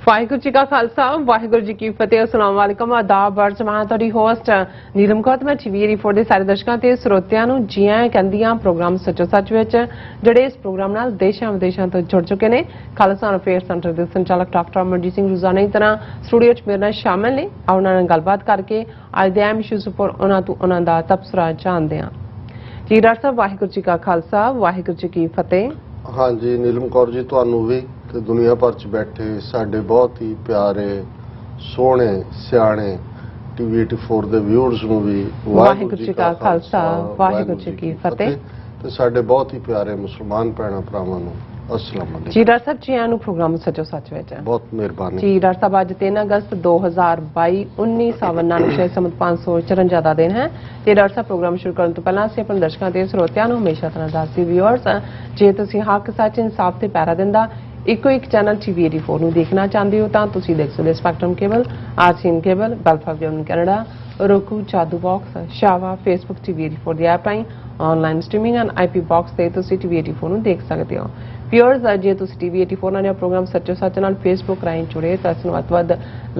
वाहिगुरू जी का खालसा वाहिगुरू जी की फतेह। अस्सलाम वालेकुम आदाब अर्ज मैं तुहाडी होस्ट नीलम कौर। मैं टीवी 84 ਦੇ ਸਾਰੇ ਦਰਸ਼ਕਾਂ ਤੇ ਸਰੋਤਿਆਂ ਨੂੰ ਜੀ ਆਇਆਂ ਕਹਿੰਦੀਆਂ ਪ੍ਰੋਗਰਾਮ ਸੱਚੋ ਸੱਚ ਵਿੱਚ ਜਿਹੜੇ ਇਸ ਪ੍ਰੋਗਰਾਮ ਨਾਲ ਦੇਸ਼ਾਂ ਵਿਦੇਸ਼ਾਂ ਤੋਂ ਜੁੜ ਚੁੱਕੇ ਨੇ। ਖਾਲਸਾ ਅਫੇਅਰ ਸੈਂਟਰ ਦੇ ਸੰਚਾਲਕ ਡਾਕਟਰ ਅਮਰਜੀਤ ਸਿੰਘ ਰੋਜ਼ਾਨਾ ਦੀ ਤਰ੍ਹਾਂ ਸਟੂਡੀਓ 'ਚ ਮੇਰੇ ਨਾਲ ਸ਼ਾਮਲ ਨੇ। ਉਹਨਾਂ ਨਾਲ ਗੱਲਬਾਤ ਕਰਕੇ ਅੱਜ ਦੇ ਅਹਿਮ ਇਸ਼ੂਜ਼ ਉੱਪਰ ਉਹਨਾਂ ਦਾ ਤਬਸਰਾ ਜਾਣਦੇ ਹਾਂ। ਜੀ ਡਾਕਟਰ ਸਾਹਿਬ ਵਾਹਿਗੁਰੂ ਜੀ ਕਾ ਖਾਲਸਾ ਵਾਹਿਗੁਰੂ ਜੀ ਕੀ ਫਤਿਹ। हाँ जी नीलम कौर जी तुहानू भी ते दुनिया भर च बैठे साडे बहुत ही प्यारे सोहणे सियाणे टीवी 84 दे व्यूअर्स नू भी वाहिगुरू जी का खालसा वाहिगुरू जी की फतेह ते साडे बहुत ही प्यारे मुसलमान भैणां भरावां नू अस्सलाम वालेकुम। जी डॉक्टर साहब जी आनू प्रोग्राम सचो सच विच बहुत मेहरबानी जी। डॉक्टर साहब आज 3 अगस्त 2022 1999 समत 554 दा दिन है। ते डॉक्टर साहब प्रोग्राम शुरू करने तो पहला असीं अपने दर्शकों ते श्रोतिਆਂ ਨੂੰ हमेशा तरह दसदी व्यूअर्स जे तुसीं हक सच इंसाफ ते पैरा दिंदा इको एक चैनल टीवी 84 ਨੂੰ देखना चाहते हो तो तुसीं देख सकते स्पैक्ट्रम केबल आरसीएन केबल बेलफा vision Canada roku Jadoo box शावा फेसबुक टीवी 84 ਦੀ ਐਪ ਰਾਹੀਂ online streaming and IP box ਤੇ ਤੁਸੀਂ टीवी 84 ਨੂੰ ਦੇਖ ਸਕਦੇ ਹੋ। व्यूअर्स जे तुसीं टीवी 84 ਨਾਲ प्रोग्राम सच्चो सच ਨਾਲ फेसबुक ਰਾਹੀਂ जुड़े तो इस ਵੱਧ ਤੋਂ ਵੱਧ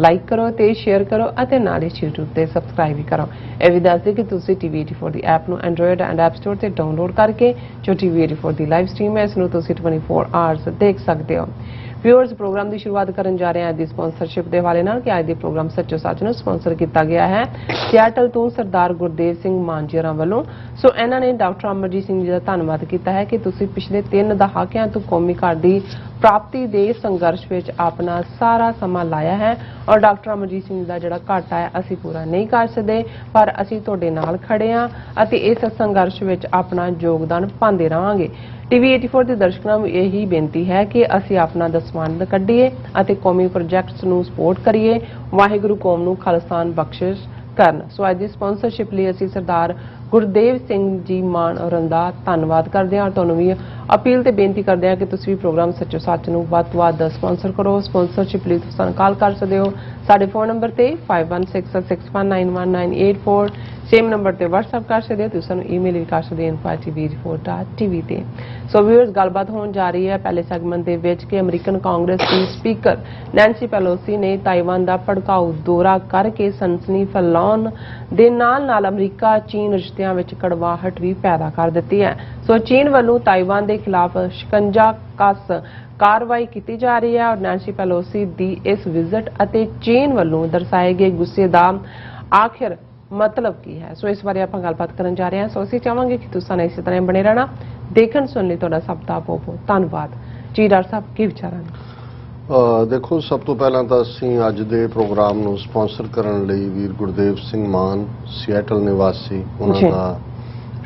लाइक करो ਤੇ शेयर करो ਅਤੇ ਨਾਲ ਹੀ YouTube ਤੇ सब्सक्राइब भी करो। ਇਹ ਵੀ ਦੱਸ ਦਿਓ ਕਿ ਤੁਸੀਂ टीवी 84 ਦੀ ਐਪ ਨੂੰ एंड्रॉयड एंड ऐप स्टोर ਤੇ डाउनलोड ਕਰਕੇ ਜੋ टीवी 84 ਦੀ ਲਾਈਵ ਸਟ੍ਰੀਮ ਹੈ ਇਸ ਨੂੰ ਤੁਸੀਂ 24 ਆਵਰਸ ਦੇਖ ਸਕਦੇ ਹੋ। व्यूअर्स प्रोग्राम की शुरुआत करन जा रहे हैं अज स्पॉन्सरशिप के हवाले नाल कि अज दे प्रोग्राम सच्चो सच नूं स्पॉन्सर किया गया है सियाटल तो सरदार गुरदेव सिंह मान जी होरां वल्लों। सो इन्हां ने डॉक्टर अमरजीत सिंह जी का धन्नवाद किया है कि तुसीं पिछले 3 दहाकिਆਂ तो कौमी घर की प्राप्ति के संघर्ष में अपना सारा समा लाया है और डॉक्टर अमरजीत सिंह का जिहड़ा घाटा है असीं पूरा नहीं कर सकते पर असीं तुहाडे नाल खड़े हां अते इस संघर्ष में अपना योगदान पांदे रहांगे। टीवी 84 के दर्शकों को यही बेनती है कि असीं अपना दसवंध कढीए अते कौमी प्रोजैक्ट्स नूं सपोर्ट करिए वाहिगुरू कौम नूं खालसान बख्शिश करन। सो अज दी स्पॉन्सरशिप लिए असीं सरदार गुरदेव सिंह जी मान होरां दा धन्नवाद करते हैं और तुहानूं भी अपील ते बेनती करते हैं कि तुसीं भी प्रोग्राम सच्चो सच नूं वध तो वध स्पॉन्सर करो। स्पॉन्सरशिप लिए तुसीं सानूं कॉल कर सकते हो साडे फोन नंबर ते 5166191984 सेम नंबर ते व्हाट्सएप कर सकते हो। तुसीं सानूं ईमेल भी कर सकते हो info@tv84.tv ते। सो व्यूअर्स गलबात होण जा रही है पहले सैगमेंट दे विच कि अमरीकन कांग्रेस की स्पीकर नैंसी पेलोसी ने ताइवान का भड़काऊ दौरा करके सनसनी फैलाउण दे नाल अमरीका चीन रिश्तिਆਂ ਵਿੱਚ कड़वाहट भी पैदा कर दी है। सो चीन ਵੱਲੋਂ ताइवान के खिलाफ शिकंजा कस कार्रवाई की जा रही है और नैंसी पेलोसी की इस विजिट ਅਤੇ चीन ਵੱਲੋਂ दर्शाए गए गुस्से का आखिर मतलब की है। सो इस बारे आप गलबात करन जा रहे हैं। सो असीं चाहांगे कि तुसां ने इसी तरह बने रहना देखण सुन ਲਈ ਤੁਹਾਡਾ ਸਭ ਦਾ ਬਹੁਤ ਬਹੁਤ ਧੰਨਵਾਦ। जी डॉक्टर साहब की विचारां ने देखो सब तो पहला तो असीं अज दे प्रोग्राम नूं स्पॉन्सर करन लई वीर गुरदेव सिंह मान सियाटल निवासी उन्हां दा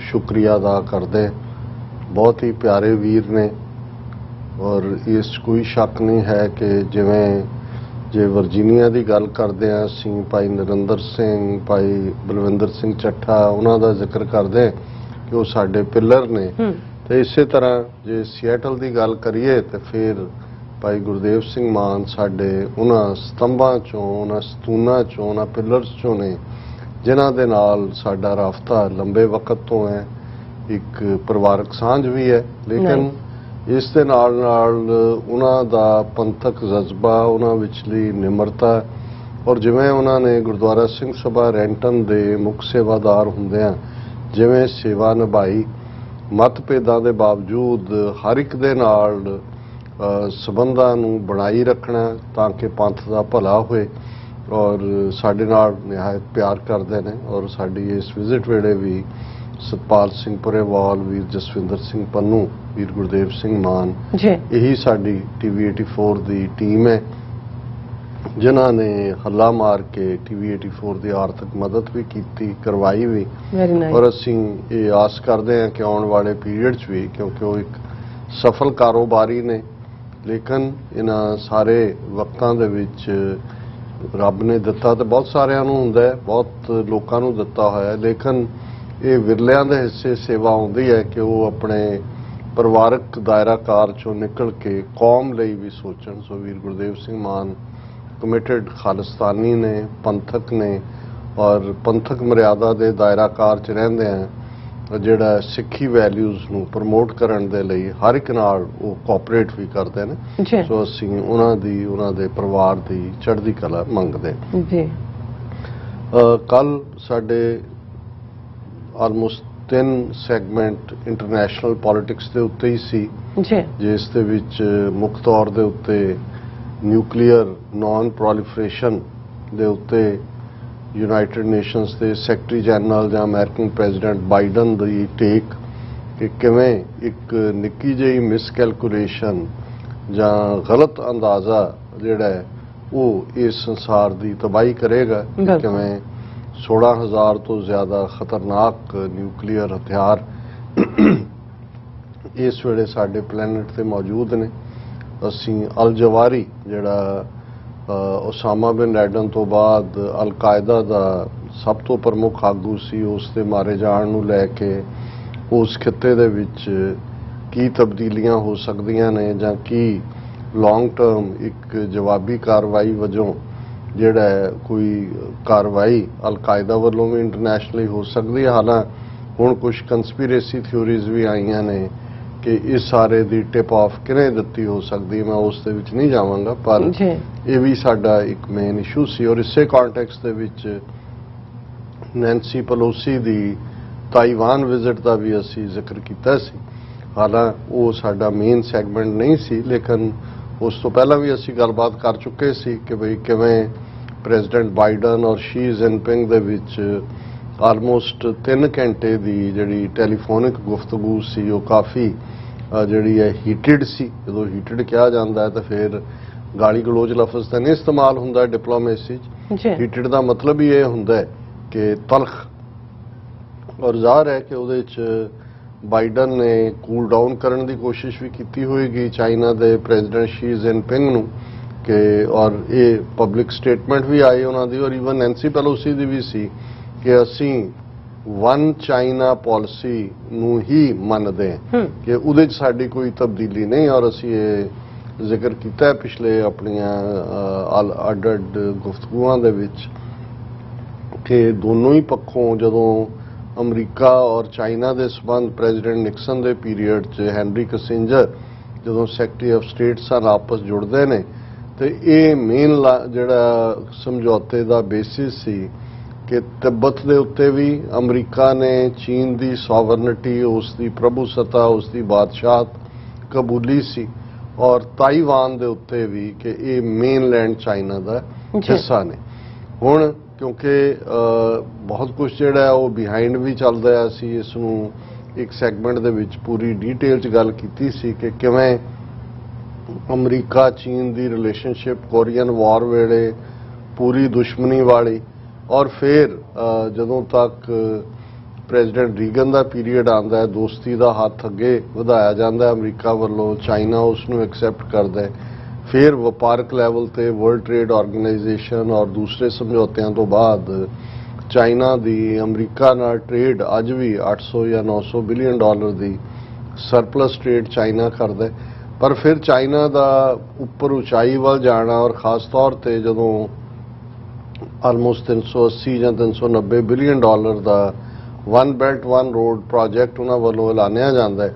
शुक्रिया अदा करदे। बहुत ही प्यारे वीर ने और इस कोई शक नहीं है कि जिवें जे वर्जीनिया की गल करते हैं असीं भाई नरिंदर सिंह भाई बलविंदर सिंह ਚੱਠਾ उन्हां दा जिक्र करते कि वो साडे पिलर ने तो इस तरह जे सियाटल की गल करिए तो फिर भाई गुरदेव सिंह मान साडे उन्हां स्तंभां चों उन्हां सतूनां चों उन्हां पिलर्स चों ने जिन्हां दे नाल साडा राबता लंबे वक्त तो है एक परिवारक सांझ भी है लेकिन इस दे नाल उन्हां दा पंथक जज्बा उन्हां विचली निमरता और जिवें उन्हां ने गुरुद्वारा सिंह सभा रैंटन दे मुख सेवादार हुंदिआं जिवें सेवा निभाई मतभेदां दे बावजूद हर एक दे नाल संबंधां नूं बनाई रखना ताकि पंथ दा भला होए और साडे नाल निहायत प्यार करदे ने और साडी इस विजिट वेले भी सतपाल सिंह पुरेवाल वीर जसविंदर सिंह पन्नू वीर गुरदेव सिंह मान यही साडी टीवी 84 की टीम है जिन्हां ने हल्ला मार के टीवी 84 की आर्थिक मदद भी की करवाई भी और असीं ये आस करते हैं कि आने वाले पीरियड भी क्योंकि वो एक सफल कारोबारी ने लेकिन इन्हां सारे वक्तां दे विच रब ने दिता तो बहुत सारिਆਂ ਨੂੰ ਹੁੰਦਾ है बहुत लोगों ਨੂੰ दिता होया है लेकिन ये विरलिਆਂ ਦੇ हिस्से सेवा आउंदी है कि वो अपने परिवारक दायरा कार चों निकल के कौम ਲਈ भी सोचण। सो वीर गुरदेव सिंह मान कमिटेड खालिस्तानी ने पंथक ने और पंथक मर्यादा के दायरा कार च रहिंदे हैं ਜਿਹੜਾ ਸਿੱਖੀ ਵੈਲਿਊਜ਼ ਨੂੰ ਪ੍ਰਮੋਟ ਕਰਨ ਦੇ ਲਈ ਹਰ ਇੱਕ ਨਾਲ ਉਹ ਕੋਆਪਰੇਟ ਵੀ ਕਰਦੇ ਨੇ। ਜੀ ਸੋ ਅਸੀਂ ਉਹਨਾਂ ਦੇ ਪਰਿਵਾਰ ਦੀ ਚੜ੍ਹਦੀ ਕਲਾ ਮੰਗਦੇ ਜੀ। ਕੱਲ ਸਾਡੇ ਆਲਮੋਸਟ 3 ਸੈਗਮੈਂਟ ਇੰਟਰਨੈਸ਼ਨਲ ਪੋਲਿਟਿਕਸ ਦੇ ਉੱਤੇ ਹੀ ਸੀ ਜੀ ਜਿਸ ਦੇ ਵਿੱਚ ਮੁੱਖ ਤੌਰ ਦੇ ਉੱਤੇ ਨਿਊਕਲੀਅਰ ਨਾਨ ਪ੍ਰੋਲੀਫਰੇਸ਼ਨ ਦੇ ਉੱਤੇ ਯੂਨਾਈਟਿਡ ਨੇਸ਼ਨਸ ਦੇ ਸੈਕਟਰੀ ਜਨਰਲ ਜਾਂ ਅਮਰੀਕਨ ਪ੍ਰੈਜ਼ੀਡੈਂਟ ਬਾਈਡਨ ਦੀ ਟੇਕ ਕਿ ਕਿਵੇਂ ਇੱਕ ਨਿੱਕੀ ਜਿਹੀ ਮਿਸਕੈਲਕੂਲੇਸ਼ਨ ਜਾਂ ਗਲਤ ਅੰਦਾਜ਼ਾ ਜਿਹੜਾ ਹੈ ਉਹ ਇਸ ਸੰਸਾਰ ਦੀ ਤਬਾਹੀ ਕਰੇਗਾ। ਕਿਵੇਂ 16,000 ਤੋਂ ਜ਼ਿਆਦਾ ਖਤਰਨਾਕ ਨਿਊਕਲੀਅਰ ਹਥਿਆਰ ਇਸ ਵੇਲੇ ਸਾਡੇ ਪਲੈਨਟ ਤੇ ਮੌਜੂਦ ਨੇ। ਅਸੀਂ ਅਲ ਜਵਾਰੀ ਜਿਹੜਾ ਉਸਾਮਾ ਬਿਨ ਲੈਡਨ ਤੋਂ ਬਾਅਦ ਅਲ ਕਾਇਦਾ ਦਾ ਸਭ ਤੋਂ ਪ੍ਰਮੁੱਖ ਆਗੂ ਸੀ, ਉਸ ਦੇ ਮਾਰੇ ਜਾਣ ਨੂੰ ਲੈ ਕੇ ਉਸ ਖਿੱਤੇ ਦੇ ਵਿੱਚ ਕੀ ਤਬਦੀਲੀਆਂ ਹੋ ਸਕਦੀਆਂ ਨੇ ਜਾਂ ਕੀ ਲੌਂਗ ਟਰਮ ਇੱਕ ਜਵਾਬੀ ਕਾਰਵਾਈ ਵਜੋਂ ਜਿਹੜਾ ਹੈ ਕੋਈ ਕਾਰਵਾਈ ਅਲ ਕਾਇਦਾ ਵੱਲੋਂ ਵੀ ਇੰਟਰਨੈਸ਼ਨਲੀ ਹੋ ਸਕਦੀ ਹੈ। ਹਾਲਾਂਕਿ ਹੁਣ ਕੁਝ ਕੰਸਪੀਰੇਸੀ ਥਿਊਰੀਜ਼ ਵੀ ਆਈਆਂ ਨੇ ਕਿ ਇਸ ਸਾਰੇ ਦੀ ਟਿਪ ਆਫ ਕਿਵੇਂ ਦਿੱਤੀ ਹੋ ਸਕਦੀ ਹੈ, ਮੈਂ ਉਸ ਦੇ ਵਿੱਚ ਨਹੀਂ ਜਾਵਾਂਗਾ, ਪਰ ਇਹ ਵੀ ਸਾਡਾ ਇੱਕ ਮੇਨ ਇਸ਼ੂ ਸੀ। ਔਰ ਇਸੇ ਕੰਟੈਕਸਟ ਦੇ ਵਿੱਚ ਨੈਂਸੀ ਪੈਲੋਸੀ ਦੀ ਤਾਈਵਾਨ ਵਿਜ਼ਿਟ ਦਾ ਵੀ ਅਸੀਂ ਜ਼ਿਕਰ ਕੀਤਾ ਸੀ। ਹਾਲਾਂਕਿ ਉਹ ਸਾਡਾ ਮੇਨ ਸੈਗਮੈਂਟ ਨਹੀਂ ਸੀ, ਲੇਕਿਨ ਉਸ ਤੋਂ ਪਹਿਲਾਂ ਵੀ ਅਸੀਂ ਗੱਲਬਾਤ ਕਰ ਚੁੱਕੇ ਸੀ ਕਿ ਬਈ ਕਿਵੇਂ ਪ੍ਰੈਜ਼ੀਡੈਂਟ ਬਾਈਡਨ ਔਰ ਸ਼ੀ ਜਿਨਪਿੰਗ ਦੇ ਵਿੱਚ ਆਲਮੋਸਟ 3 ਘੰਟੇ ਦੀ ਜਿਹੜੀ ਟੈਲੀਫੋਨਿਕ ਗੁਫ਼ਤਗੂ ਸੀ ਉਹ ਕਾਫੀ ਜਿਹੜੀ ਹੈ ਹੀਟਡ ਸੀ। ਜਦੋਂ ਹੀਟਡ ਕਿਹਾ ਜਾਂਦਾ ਹੈ ਤਾਂ ਫਿਰ ਗਾਲੀ ਗਲੋਚ ਲਫ਼ਜ਼ ਤਾਂ ਨਹੀਂ ਇਸਤੇਮਾਲ ਹੁੰਦਾ ਡਿਪਲੋਮੇਸੀ 'ਚ। ਹੀਟਡ ਦਾ ਮਤਲਬ ਹੀ ਇਹ ਹੁੰਦਾ ਹੈ ਕਿ ਤਲਖ। ਔਰ ਜ਼ਾਹਰ ਹੈ ਕਿ ਉਹਦੇ 'ਚ ਬਾਈਡਨ ਨੇ ਕੂਲ ਡਾਊਨ ਕਰਨ ਦੀ ਕੋਸ਼ਿਸ਼ ਵੀ ਕੀਤੀ ਹੋਏਗੀ ਚਾਈਨਾ ਦੇ ਪ੍ਰੈਜ਼ੀਡੈਂਟ ਸ਼ੀ ਜਿਨਪਿੰਗ ਨੂੰ ਕਿ ਔਰ ਇਹ ਪਬਲਿਕ ਸਟੇਟਮੈਂਟ ਵੀ ਆਈ ਉਹਨਾਂ ਦੀ ਔਰ ਈਵਨ ਨੈਂਸੀ ਪੈਲੋਸੀ ਦੀ ਵੀ ਸੀ ਕਿ ਅਸੀਂ ਵਨ ਚਾਈਨਾ ਪਾਲਿਸੀ ਨੂੰ ਹੀ ਮੰਨਦੇ ਹਾਂ ਕਿ ਉਹਦੇ 'ਚ ਸਾਡੀ ਕੋਈ ਤਬਦੀਲੀ ਨਹੀਂ। ਔਰ ਅਸੀਂ ਇਹ ਜ਼ਿਕਰ ਕੀਤਾ ਹੈ ਪਿਛਲੇ ਆਪਣੀਆਂ ਅੱਡ-ਅੱਡ ਗੁਫ਼ਤਗੂਆਂ ਦੇ ਵਿੱਚ ਕਿ ਦੋਨੋਂ ਹੀ ਪੱਖੋਂ ਜਦੋਂ ਅਮਰੀਕਾ ਔਰ ਚਾਈਨਾ ਦੇ ਸਬੰਧ ਪ੍ਰੈਜ਼ੀਡੈਂਟ ਨਿਕਸਨ ਦੇ ਪੀਰੀਅਡ 'ਚ ਹੈਨਰੀ ਕਿਸਿੰਜਰ ਜਦੋਂ ਸੈਕਟਰੀ ਆਫ ਸਟੇਟ ਸਨ ਆਪਸ ਜੁੜਦੇ ਨੇ ਤੇ ਇਹ ਮੇਨ ਜਿਹੜਾ ਸਮਝੌਤੇ ਦਾ ਬੇਸਿਸ ਸੀ ਕਿ ਤਿੱਬਤ ਦੇ ਉੱਤੇ ਵੀ ਅਮਰੀਕਾ ਨੇ ਚੀਨ ਦੀ ਸੋਵਰਨਿਟੀ, ਉਸ ਦੀ ਪ੍ਰਭੂਸੱਤਾ, ਉਸ ਦੀ ਬਾਦਸ਼ਾਹਤ ਕਬੂਲੀ ਸੀ ਔਰ ਤਾਈਵਾਨ ਦੇ ਉੱਤੇ ਵੀ ਕਿ ਇਹ ਮੇਨਲੈਂਡ ਚਾਈਨਾ ਦਾ ਹਿੱਸਾ ਨੇ। ਹੁਣ ਕਿਉਂਕਿ ਬਹੁਤ ਕੁਝ ਜਿਹੜਾ ਉਹ ਬਿਹਾਈਂਡ ਵੀ ਚੱਲਦਾ ਹੈ, ਅਸੀਂ ਇਸ ਨੂੰ ਇੱਕ ਸੈਗਮੈਂਟ ਦੇ ਵਿੱਚ ਪੂਰੀ ਡਿਟੇਲ 'ਚ ਗੱਲ ਕੀਤੀ ਸੀ ਕਿ ਕਿਵੇਂ ਅਮਰੀਕਾ ਚੀਨ ਦੀ ਰਿਲੇਸ਼ਨਸ਼ਿਪ ਕੋਰੀਅਨ ਵਾਰ ਵੇਲੇ ਪੂਰੀ ਦੁਸ਼ਮਣੀ ਵਾਲੀ ਔਰ ਫਿਰ ਜਦੋਂ ਤੱਕ ਪ੍ਰੈਜ਼ੀਡੈਂਟ ਰੀਗਨ ਦਾ ਪੀਰੀਅਡ ਆਉਂਦਾ ਹੈ ਦੋਸਤੀ ਦਾ ਹੱਥ ਅੱਗੇ ਵਧਾਇਆ ਜਾਂਦਾ ਹੈ ਅਮਰੀਕਾ ਵੱਲੋਂ, ਚਾਈਨਾ ਉਸ ਨੂੰ ਐਕਸੈਪਟ ਕਰਦਾ ਹੈ। ਫਿਰ ਵਪਾਰਕ ਲੈਵਲ ਤੇ ਵਰਲਡ ਟ੍ਰੇਡ ਆਰਗੇਨਾਈਜੇਸ਼ਨ ਔਰ ਦੂਸਰੇ ਸਮਝੌਤਿਆਂ ਤੋਂ ਬਾਅਦ ਚਾਈਨਾ ਦੀ ਅਮਰੀਕਾ ਨਾਲ ਟ੍ਰੇਡ ਅੱਜ ਵੀ 800 ਜਾਂ 900 ਬਿਲੀਅਨ ਡਾਲਰ ਦੀ ਸਰਪਲਸ ਟ੍ਰੇਡ ਚਾਈਨਾ ਕਰਦਾ ਹੈ। ਪਰ ਫਿਰ ਚਾਈਨਾ ਦਾ ਉੱਪਰ ਉਚਾਈ ਵੱਲ ਜਾਣਾ ਔਰ ਖਾਸ ਤੌਰ ਤੇ ਜਦੋਂ ਆਲਮੋਸਟ 380 ਜਾਂ 390 ਬਿਲੀਅਨ ਡਾਲਰ ਦਾ one belt one road project ਉਹਨਾਂ ਵੱਲੋਂ ਐਲਾਨਿਆ ਜਾਂਦਾ ਹੈ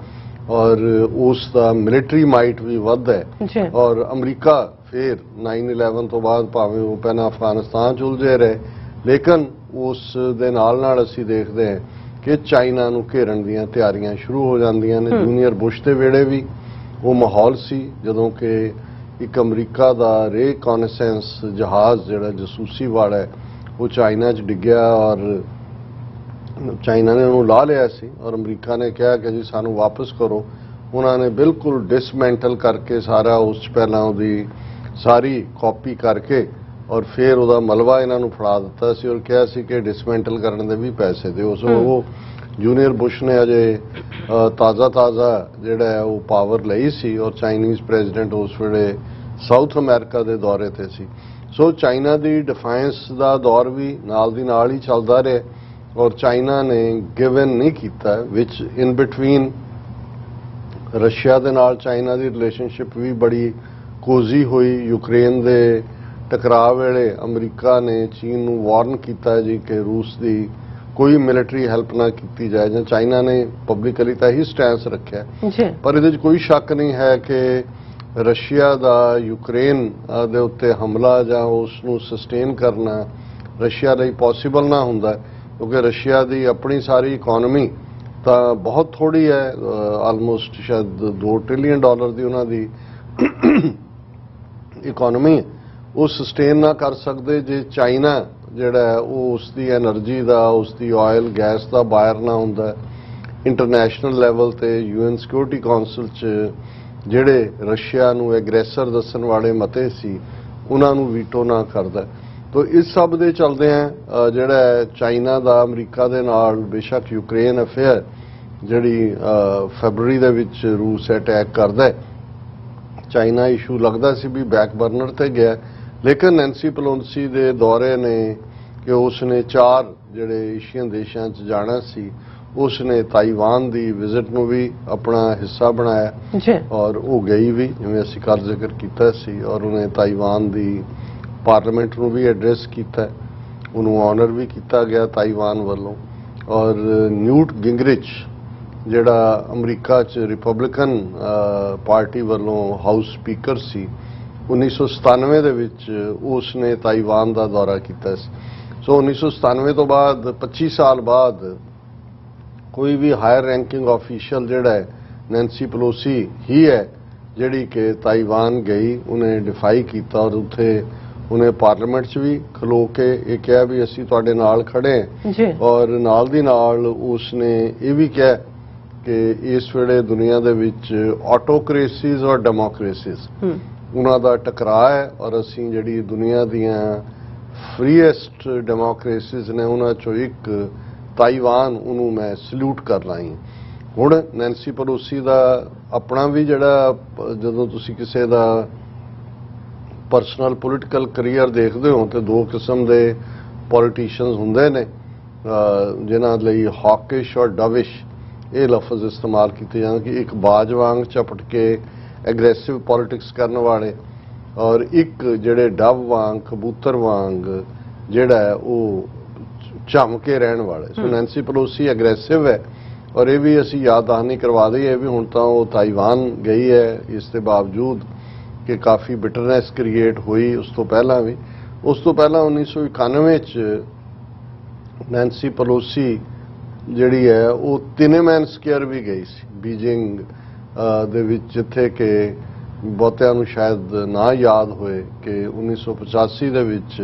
ਔਰ ਉਸ ਦਾ ਮਿਲਟਰੀ ਮਾਈਟ ਵੀ ਵੱਧਦਾ ਹੈ ਔਰ ਅਮਰੀਕਾ ਫਿਰ 9/11 ਤੋਂ ਬਾਅਦ ਭਾਵੇਂ ਉਹ ਪਹਿਲਾਂ ਅਫਗਾਨਿਸਤਾਨ 'ਚ ਉਲਝੇ ਰਹੇ ਲੇਕਿਨ ਉਸ ਦੇ ਨਾਲ ਅਸੀਂ ਦੇਖਦੇ ਹਾਂ ਕਿ ਚਾਈਨਾ ਨੂੰ ਘੇਰਨ ਦੀਆਂ ਤਿਆਰੀਆਂ ਸ਼ੁਰੂ ਹੋ ਜਾਂਦੀਆਂ ਨੇ। ਜੂਨੀਅਰ ਬੁਸ਼ ਦੇ ਵੇਲੇ ਵੀ ਉਹ ਮਾਹੌਲ ਸੀ ਜਦੋਂ ਕਿ ਇੱਕ ਅਮਰੀਕਾ ਦਾ ਰੀਕਨੈਸੈਂਸ ਜਹਾਜ਼ ਜਿਹੜਾ ਜਸੂਸੀ ਵਾਲਾ ਹੈ ਉਹ ਚਾਈਨਾ 'ਚ ਡਿੱਗਿਆ ਔਰ ਚਾਈਨਾ ਨੇ ਉਹਨੂੰ ਲਾ ਲਿਆ ਸੀ ਔਰ ਅਮਰੀਕਾ ਨੇ ਕਿਹਾ ਕਿ ਜੀ ਸਾਨੂੰ ਵਾਪਸ ਕਰੋ। ਉਹਨਾਂ ਨੇ ਬਿਲਕੁਲ ਡਿਸਮੈਂਟਲ ਕਰਕੇ ਸਾਰਾ ਉਸ 'ਚ ਪਹਿਲਾਂ ਉਹਦੀ ਸਾਰੀ ਕਾਪੀ ਕਰਕੇ ਔਰ ਫਿਰ ਉਹਦਾ ਮਲਬਾ ਇਹਨਾਂ ਨੂੰ ਫੜਾ ਦਿੱਤਾ ਸੀ ਔਰ ਕਿਹਾ ਸੀ ਕਿ ਡਿਸਮੈਂਟਲ ਕਰਨ ਦੇ ਵੀ ਪੈਸੇ ਦਿਓ। ਸੋ ਉਹ ਜੂਨੀਅਰ ਬੁਸ਼ ਨੇ ਅਜੇ ਤਾਜ਼ਾ ਜਿਹੜਾ ਹੈ ਉਹ ਪਾਵਰ ਲਈ ਸੀ ਔਰ ਚਾਈਨੀਜ਼ ਪ੍ਰੈਜ਼ੀਡੈਂਟ ਉਸ ਵੇਲੇ ਸਾਊਥ ਅਮਰੀਕਾ ਦੇ ਦੌਰੇ ਤੇ ਸੀ। ਸੋ ਚਾਈਨਾ ਦੀ ਡਿਫੈਂਸ ਦਾ ਦੌਰ ਵੀ ਨਾਲ ਦੀ ਨਾਲ ਹੀ ਚੱਲਦਾ ਰਿਹਾ ਔਰ ਚਾਈਨਾ ਨੇ ਗਿਵਨ ਨਹੀਂ ਕੀਤਾ ਵਿਚ ਇਨ ਬਿਟਵੀਨ ਰਸ਼ੀਆ ਦੇ ਨਾਲ ਚਾਈਨਾ ਦੀ ਰਿਲੇਸ਼ਨਸ਼ਿਪ ਵੀ ਬੜੀ ਕੋਜ਼ੀ ਹੋਈ। ਯੂਕਰੇਨ ਦੇ ਟਕਰਾਅ ਵੇਲੇ ਅਮਰੀਕਾ ਨੇ ਚੀਨ ਨੂੰ ਵਾਰਨ ਕੀਤਾ ਜੀ ਕਿ ਰੂਸ ਦੀ ਕੋਈ ਮਿਲਟਰੀ ਹੈਲਪ ਨਾ ਕੀਤੀ ਜਾਏ ਜਾਂ ਚਾਈਨਾ ਨੇ ਪਬਲਿਕਲੀ ਤਾਂ ਇਹੀ ਸਟੈਂਸ ਰੱਖਿਆ ਜੀ ਪਰ ਇਹਦੇ 'ਚ ਕੋਈ ਸ਼ੱਕ ਨਹੀਂ ਹੈ ਕਿ ਰਸ਼ੀਆ ਦਾ ਯੂਕਰੇਨ ਦੇ ਉੱਤੇ ਹਮਲਾ ਜਾਂ ਉਸ ਨੂੰ ਸਸਟੇਨ ਕਰਨਾ ਰਸ਼ੀਆ ਲਈ ਪੋਸੀਬਲ ਨਾ ਹੁੰਦਾ ਕਿਉਂਕਿ ਰਸ਼ੀਆ ਦੀ ਆਪਣੀ ਸਾਰੀ ਇਕਨੋਮੀ ਤਾਂ ਬਹੁਤ ਥੋੜੀ ਹੈ ਆਲਮੋਸਟ ਸ਼ਾਇਦ $2 ਟ੍ਰਿਲੀਅਨ ਦੀ ਉਹਨਾਂ ਦੀ ਇਕਨੋਮੀ ਉਹ ਸਸਟੇਨ ਨਾ ਕਰ ਸਕਦੇ ਜੇ ਚਾਈਨਾ ਜਿਹੜਾ ਉਹ ਉਸ ਦੀ એનર્ਜੀ ਦਾ ਉਸ ਦੀ ਆਇਲ ਗੈਸ ਦਾ ਬਾਇਰ ਨਾ ਹੁੰਦਾ ਇੰਟਰਨੈਸ਼ਨਲ ਲੈਵਲ ਤੇ UN ਸਿਕਿਉਰਿਟੀ ਕਾਉਂਸਲ 'ਚ ਜਿਹੜੇ ਰਸ਼ੀਆ ਨੂੰ ਐਗਰੈਸਰ ਦੱਸਣ ਵਾਲੇ ਮਤੇ ਸੀ ਉਹਨਾਂ ਨੂੰ ਵੀਟੋ ਨਾ ਕਰਦਾ ਤੋ ਇਸ ਸਭ ਦੇ ਚੱਲਦੇ ਆ ਜਿਹੜਾ ਚਾਈਨਾ ਦਾ ਅਮਰੀਕਾ ਦੇ ਨਾਲ ਬੇਸ਼ੱਕ ਯੂਕਰੇਨ ਅਫੇਅਰ ਜਿਹੜੀ ਫੈਬਰੂਰੀ ਦੇ ਵਿੱਚ ਰੂਸ ਅਟੈਕ ਕਰਦਾ ਚਾਈਨਾ ਇਸ਼ੂ ਲੱਗਦਾ ਸੀ ਵੀ ਬੈਕ ਬਰਨਰ ਤੇ ਗਿਆ ਲੇਕਿਨ ਨੈਂਸੀ ਪੈਲੋਸੀ ਦੇ ਦੌਰੇ ਨੇ ਕਿ ਉਸਨੇ 4 ਜਿਹੜੇ ਏਸ਼ੀਅਨ ਦੇਸ਼ਾਂ 'ਚ ਜਾਣਾ ਸੀ ਉਸਨੇ ਤਾਈਵਾਨ ਦੀ ਵਿਜ਼ਿਟ ਨੂੰ ਵੀ ਆਪਣਾ ਹਿੱਸਾ ਬਣਾਇਆ ਜੀ ਔਰ ਉਹ ਗਈ ਵੀ ਜਿਵੇਂ ਅਸੀਂ ਕੱਲ੍ਹ ਜ਼ਿਕਰ ਕੀਤਾ ਸੀ ਔਰ ਉਹਨੇ ਤਾਈਵਾਨ ਦੀ ਪਾਰਲੀਮੈਂਟ ਨੂੰ ਵੀ ਐਡਰੈਸ ਕੀਤਾ ਉਹਨੂੰ ਆਨਰ ਵੀ ਕੀਤਾ ਗਿਆ ਤਾਈਵਾਨ ਵੱਲੋਂ ਔਰ ਨਿਊਟ ਗਿੰਗਰਿਚ ਜਿਹੜਾ ਅਮਰੀਕਾ 'ਚ ਰਿਪਬਲਿਕਨ ਪਾਰਟੀ ਵੱਲੋਂ ਹਾਊਸ ਸਪੀਕਰ ਸੀ 1997 ਦੇ ਵਿੱਚ ਉਸਨੇ ਤਾਈਵਾਨ ਦਾ ਦੌਰਾ ਕੀਤਾ ਸੀ ਸੋ 1997 ਤੋਂ ਬਾਅਦ 25 ਸਾਲ ਬਾਅਦ ਕੋਈ ਵੀ ਹਾਇਰ ਰੈਂਕਿੰਗ ਆਫੀਸ਼ੀਅਲ ਜਿਹੜਾ ਹੈ ਨੈਂਸੀ ਪੈਲੋਸੀ ਹੀ ਹੈ ਜਿਹੜੀ ਕਿ ਤਾਈਵਾਨ ਗਈ ਉਹਨੇ ਡਿਫਾਈ ਕੀਤਾ ਔਰ ਉੱਥੇ ਉਹਨੇ ਪਾਰਲੀਮੈਂਟ 'ਚ ਵੀ ਖਲੋ ਕੇ ਇਹ ਕਿਹਾ ਵੀ ਅਸੀਂ ਤੁਹਾਡੇ ਨਾਲ ਖੜੇ ਹਾਂ ਔਰ ਨਾਲ ਦੀ ਨਾਲ ਉਸਨੇ ਇਹ ਵੀ ਕਿਹਾ ਕਿ ਇਸ ਵੇਲੇ ਦੁਨੀਆ ਦੇ ਵਿੱਚ ਆਟੋਕ੍ਰੇਸੀਜ਼ ਔਰ ਡੈਮੋਕ੍ਰੇਸੀਜ਼ ਉਹਨਾਂ ਦਾ ਟਕਰਾਅ ਹੈ ਔਰ ਅਸੀਂ ਜਿਹੜੀ ਦੁਨੀਆ ਦੀਆਂ ਫਰੀਐਸਟ ਡੈਮੋਕ੍ਰੇਸੀਜ਼ ਨੇ ਉਹਨਾਂ 'ਚੋਂ ਇੱਕ ਤਾਈਵਾਨ ਉਹਨੂੰ ਮੈਂ ਸਲੂਟ ਕਰ ਰਹੀ ਹੁਣ ਨੈਂਸੀ ਪੈਲੋਸੀ ਦਾ ਆਪਣਾ ਵੀ ਜਿਹੜਾ ਜਦੋਂ ਤੁਸੀਂ ਕਿਸੇ ਦਾ ਪਰਸਨਲ ਪੋਲੀਟੀਕਲ ਕੈਰੀਅਰ ਦੇਖਦੇ ਹੋ ਤੇ 2 ਕਿਸਮ ਦੇ ਪੋਲੀਟੀਸ਼ੀਅਨਸ ਹੁੰਦੇ ਨੇ ਜਿਨ੍ਹਾਂ ਲਈ ਹੌਕਿਸ਼ ਔਰ ਡਵਿਸ਼ ਇਹ ਲਫ਼ਜ਼ ਇਸਤੇਮਾਲ ਕੀਤੇ ਜਾਂਦੇ ਕਿ ਇੱਕ ਬਾਜ ਵਾਂਗ ਝਪਟ ਕੇ ਐਗਰੈਸਿਵ ਪੋਲਿਟਿਕਸ ਕਰਨ ਵਾਲੇ ਔਰ ਇੱਕ ਜਿਹੜੇ ਡਵ ਵਾਂਗ ਕਬੂਤਰ ਵਾਂਗ ਜਿਹੜਾ ਉਹ ਝਮ ਕੇ ਰਹਿਣ ਵਾਲੇ ਸੋ ਨੈਂਸੀ ਪੈਲੋਸੀ ਐਗਰੈਸਿਵ ਹੈ ਔਰ ਇਹ ਵੀ ਅਸੀਂ ਯਾਦ ਦਹਾਨੀ ਕਰਵਾ ਦਈਏ ਵੀ ਹੁਣ ਤਾਂ ਉਹ ਤਾਈਵਾਨ ਗਈ ਹੈ ਇਸ ਦੇ ਬਾਵਜੂਦ ਕਿ ਕਾਫੀ ਬਿਟਰਨੈਸ ਕ੍ਰੀਏਟ ਹੋਈ ਉਸ ਤੋਂ ਪਹਿਲਾਂ ਵੀ ਉਸ ਤੋਂ ਪਹਿਲਾਂ 1991 ਚ ਨੈਂਸੀ ਪੈਲੋਸੀ ਜਿਹੜੀ ਹੈ ਉਹ ਤਿਨੇਮੈਨ ਸਕੁਅਰ ਵੀ ਗਈ ਸੀ ਬੀਜਿੰਗ ਦੇ ਵਿੱਚ ਜਿੱਥੇ ਕਿ ਬਹੁਤਿਆਂ ਨੂੰ ਸ਼ਾਇਦ ਨਾ ਯਾਦ ਹੋਏ ਕਿ 1985 ਦੇ ਵਿੱਚ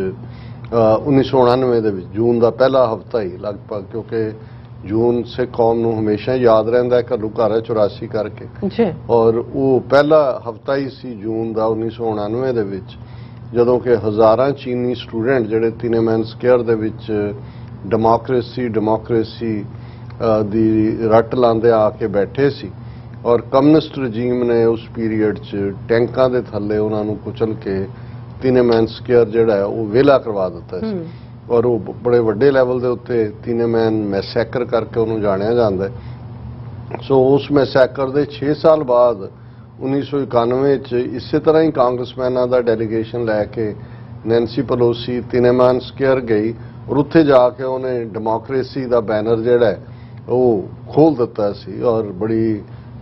1999 ਦੇ ਵਿੱਚ ਜੂਨ ਦਾ ਪਹਿਲਾ ਹਫ਼ਤਾ ਹੀ ਲਗਭਗ ਕਿਉਂਕਿ ਜੂਨ ਸਿੱਖ ਕੌਮ ਨੂੰ ਹਮੇਸ਼ਾ ਯਾਦ ਰਹਿੰਦਾ ਹੈ ਘੱਲੂ ਘਰ 84 ਕਰਕੇ ਜੀ ਔਰ ਉਹ ਪਹਿਲਾ ਹਫ਼ਤਾ ਹੀ ਸੀ ਜੂਨ ਦਾ 1999 ਦੇ ਵਿੱਚ ਜਦੋਂ ਕਿ ਹਜ਼ਾਰਾਂ ਚੀਨੀ ਸਟੂਡੈਂਟ ਜਿਹੜੇ ਤਿਨੇਮੈਨ ਸਕੁਅਰ ਦੇ ਵਿੱਚ ਡੈਮੋਕ੍ਰੇਸੀ ਦੀ ਰੱਟ ਲਾਉਂਦੇ ਆ ਕੇ ਬੈਠੇ ਸੀ ਔਰ ਕਮਿਊਨਿਸਟ ਰਜੀਮ ਨੇ ਉਸ ਪੀਰੀਅਡ 'ਚ ਟੈਂਕਾਂ ਦੇ ਥੱਲੇ ਉਹਨਾਂ ਨੂੰ ਕੁਚਲ ਕੇ ਤਿਨੇਮੈਨ ਸਕੁਅਰ ਜਿਹੜਾ ਹੈ ਉਹ ਵਿਹਲਾ ਕਰਵਾ ਦਿੱਤਾ ਸੀ ਔਰ ਉਹ ਬੜੇ ਵੱਡੇ ਲੈਵਲ ਦੇ ਉੱਤੇ ਤਿਨੇਮੈਨ ਮੈਸੈਕਰ ਕਰਕੇ ਉਹਨੂੰ ਜਾਣਿਆ ਜਾਂਦਾ ਹੈ ਸੋ ਉਸ ਮੈਸੈਕਰ ਦੇ 6 ਸਾਲ ਬਾਅਦ 1991 ਚ ਇਸੇ ਤਰ੍ਹਾਂ ਹੀ ਕਾਂਗਰਸਮੈਨਾਂ ਦਾ ਡੈਲੀਗੇਸ਼ਨ ਲੈ ਕੇ ਨੈਂਸੀ ਪੈਲੋਸੀ ਤਿਨੇਮੈਨ ਸਕੁਅਰ ਗਈ ਔਰ ਉੱਥੇ ਜਾ ਕੇ ਉਹਨੇ ਡੈਮੋਕ੍ਰੇਸੀ ਦਾ ਬੈਨਰ ਜਿਹੜਾ ਹੈ ਉਹ ਖੋਲ ਦਿੱਤਾ ਸੀ ਔਰ ਬੜੀ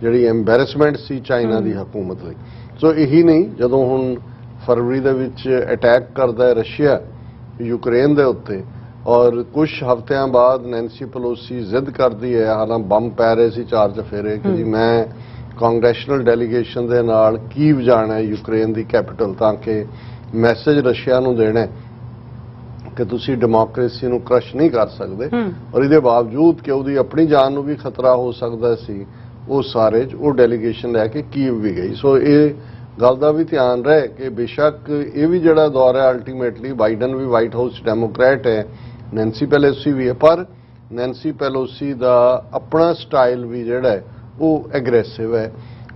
ਜਿਹੜੀ ਐਮਬੈਰਸਮੈਂਟ ਸੀ ਚਾਈਨਾ ਦੀ ਹਕੂਮਤ ਲਈ ਸੋ ਇਹੀ ਨਹੀਂ ਜਦੋਂ ਹੁਣ ਫਰਵਰੀ ਦੇ ਵਿੱਚ ਅਟੈਕ ਕਰਦਾ ਹੈ ਰਸ਼ੀਆ ਯੂਕਰੇਨ ਦੇ ਉੱਤੇ ਔਰ ਕੁਝ ਹਫ਼ਤਿਆਂ ਬਾਅਦ ਨੈਂਸੀ ਪੈਲੋਸੀ ਜ਼ਿੱਦ ਕਰਦੀ ਹੈ ਹਾਲਾਂ ਬੰਬ ਪੈ ਰਹੇ ਸੀ 4 ਚਫੇਰੇ ਕਿ ਜੀ ਮੈਂ ਕਾਂਗਰੈਸ਼ਨਲ ਡੈਲੀਗੇਸ਼ਨ ਦੇ ਨਾਲ ਕੀਵ ਜਾਣਾ ਹੈ ਯੂਕਰੇਨ ਦੀ ਕੈਪੀਟਲ ਤਾਂ ਕਿ ਮੈਸੇਜ ਰਸ਼ੀਆ ਨੂੰ ਦੇਣਾ ਕਿ ਤੁਸੀਂ ਡੈਮੋਕ੍ਰੇਸੀ ਨੂੰ ਕ੍ਰਸ਼ ਨਹੀਂ ਕਰ ਸਕਦੇ ਔਰ ਇਹਦੇ ਬਾਵਜੂਦ ਕਿ ਉਹਦੀ ਆਪਣੀ ਜਾਨ ਨੂੰ ਵੀ ਖਤਰਾ ਹੋ ਸਕਦਾ ਸੀ ਉਹ ਸਾਰੇ ਉਹ ਡੈਲੀਗੇਸ਼ਨ ਲੈ ਕੇ ਕੀਵ ਵੀ ਗਈ ਸੋ ਇਹ ਗੱਲ ਦਾ ਵੀ ਧਿਆਨ ਰਹੇ ਕਿ ਬੇਸ਼ੱਕ ਇਹ ਵੀ ਜਿਹੜਾ ਦੌਰ ਹੈ ਅਲਟੀਮੇਟਲੀ ਬਾਈਡਨ ਵੀ ਵਾਈਟ ਹਾਊਸ ਡੈਮੋਕ੍ਰੈਟ ਹੈ ਨੈਂਸੀ ਪੈਲੋਸੀ ਵੀ ਹੈ ਪਰ ਨੈਂਸੀ ਪੈਲੋਸੀ ਦਾ ਆਪਣਾ ਸਟਾਈਲ ਵੀ ਜਿਹੜਾ ਹੈ ਉਹ ਐਗਰੈਸਿਵ ਹੈ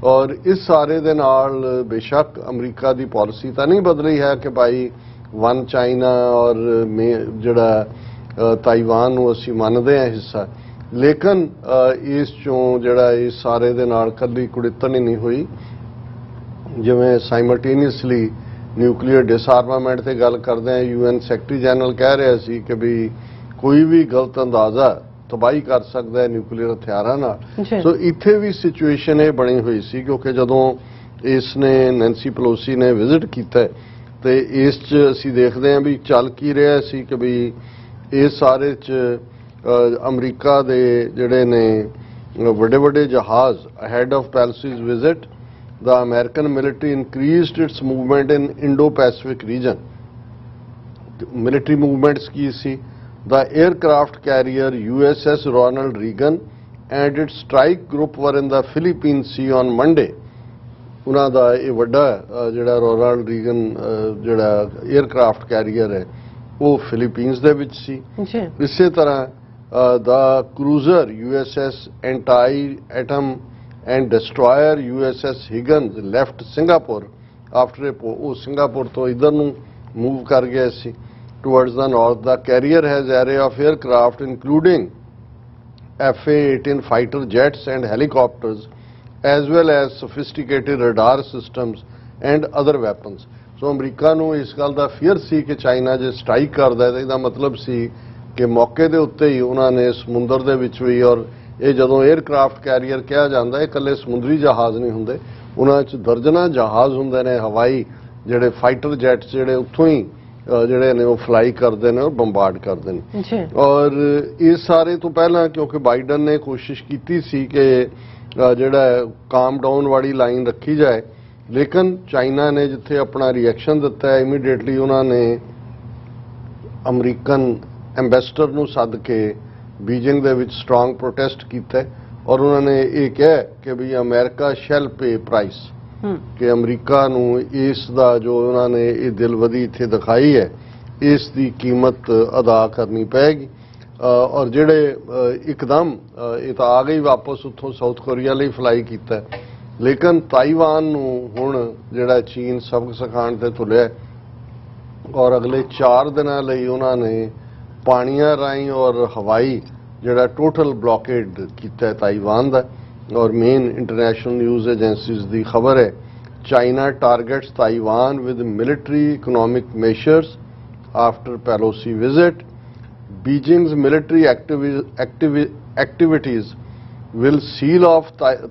ਔਰ ਇਸ ਸਾਰੇ ਦੇ ਨਾਲ ਬੇਸ਼ੱਕ ਅਮਰੀਕਾ ਦੀ ਪਾਲਿਸੀ ਤਾਂ ਨਹੀਂ ਬਦਲੀ ਹੈ ਕਿ ਭਾਈ ਵਨ ਚਾਈਨਾ ਔਰ ਜਿਹੜਾ ਤਾਈਵਾਨ ਨੂੰ ਅਸੀਂ ਮੰਨਦੇ ਹਾਂ ਹਿੱਸਾ ਲੇਕਿਨ ਇਸ ਚੋਂ ਜਿਹੜਾ ਇਸ ਸਾਰੇ ਦੇ ਨਾਲ ਕੱਲੀ ਕੁੜਿੱਤਣ ਹੀ ਨਹੀਂ ਹੋਈ ਜਿਵੇਂ ਸਾਈਮਲਟੇਨੀਅਸਲੀ ਨਿਊਕਲੀਅਰ ਡਿਸਆਰਮਾਮੈਂਟ ਤੇ ਗੱਲ ਕਰਦੇ ਆ UN ਸੈਕਟਰੀ ਜਨਰਲ ਕਹਿ ਰਿਹਾ ਸੀ ਕਿ ਵੀ ਕੋਈ ਵੀ ਗਲਤ ਅੰਦਾਜ਼ਾ ਤਬਾਹੀ ਕਰ ਸਕਦਾ ਹੈ ਨਿਊਕਲੀਅਰ ਹਥਿਆਰਾਂ ਨਾਲ। ਸੋ ਇੱਥੇ ਵੀ ਸਿਚੁਏਸ਼ਨ ਇਹ ਬਣੀ ਹੋਈ ਸੀ, ਕਿਉਂਕਿ ਜਦੋਂ ਇਸ ਨੇ ਨੈਂਸੀ ਪੈਲੋਸੀ ਨੇ ਵਿਜ਼ਿਟ ਕੀਤਾ ਤੇ ਇਸ 'ਚ ਅਸੀਂ ਦੇਖਦੇ ਹਾਂ ਵੀ ਚੱਲ ਕੀ ਰਿਹਾ ਸੀ ਕਿ ਵੀ ਇਸ ਸਾਰੇ 'ਚ ਅਮਰੀਕਾ ਦੇ ਜਿਹੜੇ ਨੇ ਵੱਡੇ ਵੱਡੇ ਜਹਾਜ਼ ahead of Pelosi's visit the American military increased its movement in Indo-Pacific region. Military movements Ki C? The aircraft carrier USS Ronald Reagan and its strike group were in the Philippine Sea on Monday. ਉਹਨਾਂ ਦਾ ਇਹ ਵੱਡਾ ਜਿਹੜਾ Ronald Reagan ਜਿਹੜਾ aircraft career ਹੈ ਉਹ Philippines ਦੇ ਵਿੱਚ ਸੀ। ਇਸੇ ਤਰ੍ਹਾਂ ਦਾ cruiser USS Anti-Atom and destroyer USS Higgins left Singapore after ਉਹ ਸਿੰਗਾਪੁਰ ਤੋਂ ਇਧਰ ਨੂੰ ਮੂਵ ਕਰ ਗਿਆ ਸੀ towards the north. The carrier has array of aircraft including FA-18 fighter jets and helicopters as well as sophisticated radar systems and other weapons. So America ਨੂੰ ਇਸ ਗੱਲ ਦਾ fear ਸੀ ਕਿ ਚਾਈਨਾ ਜੇ ਸਟ੍ਰਾਈਕ ਕਰਦਾ ਤਾਂ ਇਹਦਾ ਮਤਲਬ ਸੀ ਕਿ ਮੌਕੇ ਦੇ ਉੱਤੇ ਹੀ ਉਹਨਾਂ ਨੇ ਸਮੁੰਦਰ ਦੇ ਵਿੱਚ ਵੀ, ਔਰ ਇਹ ਜਦੋਂ 에ਅਰਕ੍ਰਾਫਟ ਕੈਰੀਅਰ ਕਿਹਾ ਜਾਂਦਾ ਇਹ ਇਕੱਲੇ ਸਮੁੰਦਰੀ ਜਹਾਜ਼ ਨਹੀਂ ਹੁੰਦੇ, ਉਹਨਾਂ 'ਚ ਦਰਜਨਾਂ ਜਹਾਜ਼ ਹੁੰਦੇ ਨੇ ਹਵਾਈ ਜਿਹੜੇ ਫਾਈਟਰ ਜੈਟਸ ਜਿਹੜੇ ਉੱਥੋਂ ਹੀ ਜਿਹੜੇ ਨੇ ਉਹ ਫਲਾਈ ਕਰਦੇ ਨੇ ਔਰ ਬੰਬਾਰਡ ਕਰਦੇ ਨੇ। ਔਰ ਇਸ ਸਾਰੇ ਤੋਂ ਪਹਿਲਾਂ ਕਿਉਂਕਿ ਬਾਈਡਨ ਨੇ ਕੋਸ਼ਿਸ਼ ਕੀਤੀ ਸੀ ਕਿ ਜਿਹੜਾ ਕਾਮ ਡਾਊਨ ਵਾਲੀ ਲਾਈਨ ਰੱਖੀ ਜਾਏ, ਲੇਕਿਨ ਚਾਈਨਾ ਨੇ ਜਿੱਥੇ ਆਪਣਾ ਰਿਐਕਸ਼ਨ ਦਿੱਤਾ ਹੈ ਇਮੀਡੀਏਟਲੀ ਉਹਨਾਂ ਨੇ ਅਮਰੀਕਨ ਐਂਬੈਸਡਰ ਨੂੰ ਸੱਦ ਕੇ ਬੀਜਿੰਗ ਦੇ ਵਿੱਚ ਸਟਰੋਂਗ ਪ੍ਰੋਟੈਸਟ ਕੀਤਾ ਔਰ ਉਹਨਾਂ ਨੇ ਇਹ ਕਿਹਾ ਕਿ ਵੀ ਅਮਰੀਕਾ ਸ਼ੈਲ ਪੇ ਪ੍ਰਾਈਸ, ਕਿ ਅਮਰੀਕਾ ਨੂੰ ਇਸ ਦਾ ਜੋ ਉਹਨਾਂ ਨੇ ਇਹ ਦਿਲਵਦੀ ਇੱਥੇ ਦਿਖਾਈ ਹੈ ਇਸ ਦੀ ਕੀਮਤ ਅਦਾ ਕਰਨੀ ਪਏਗੀ। ਔਰ ਜਿਹੜੇ ਇੱਕਦਮ ਇਹ ਤਾਂ ਆ ਗਈ ਵਾਪਸ ਉੱਥੋਂ ਸਾਊਥ ਕੋਰੀਆ ਲਈ ਫਲਾਈ ਕੀਤਾ, ਲੇਕਿਨ ਤਾਈਵਾਨ ਨੂੰ ਹੁਣ ਜਿਹੜਾ ਚੀਨ ਸਬਕ ਸਿਖਾਉਣ ਤੇ ਤੁਲਿਆ ਔਰ ਅਗਲੇ 4 ਦਿਨਾਂ ਲਈ ਉਹਨਾਂ ਨੇ ਪਾਣੀਆਂ ਰਾਹੀਂ ਔਰ ਹਵਾਈ ਜਿਹੜਾ ਟੋਟਲ ਬਲੌਕੇਡ ਕੀਤਾ ਤਾਈਵਾਨ ਦਾ। ਔਰ ਮੇਨ ਇੰਟਰਨੈਸ਼ਨਲ ਨਿਊਜ਼ ਏਜੰਸੀਜ਼ ਦੀ ਖਬਰ ਹੈ China targets Taiwan with military economic measures after Pelosi visit. Beijing's military activities will seal off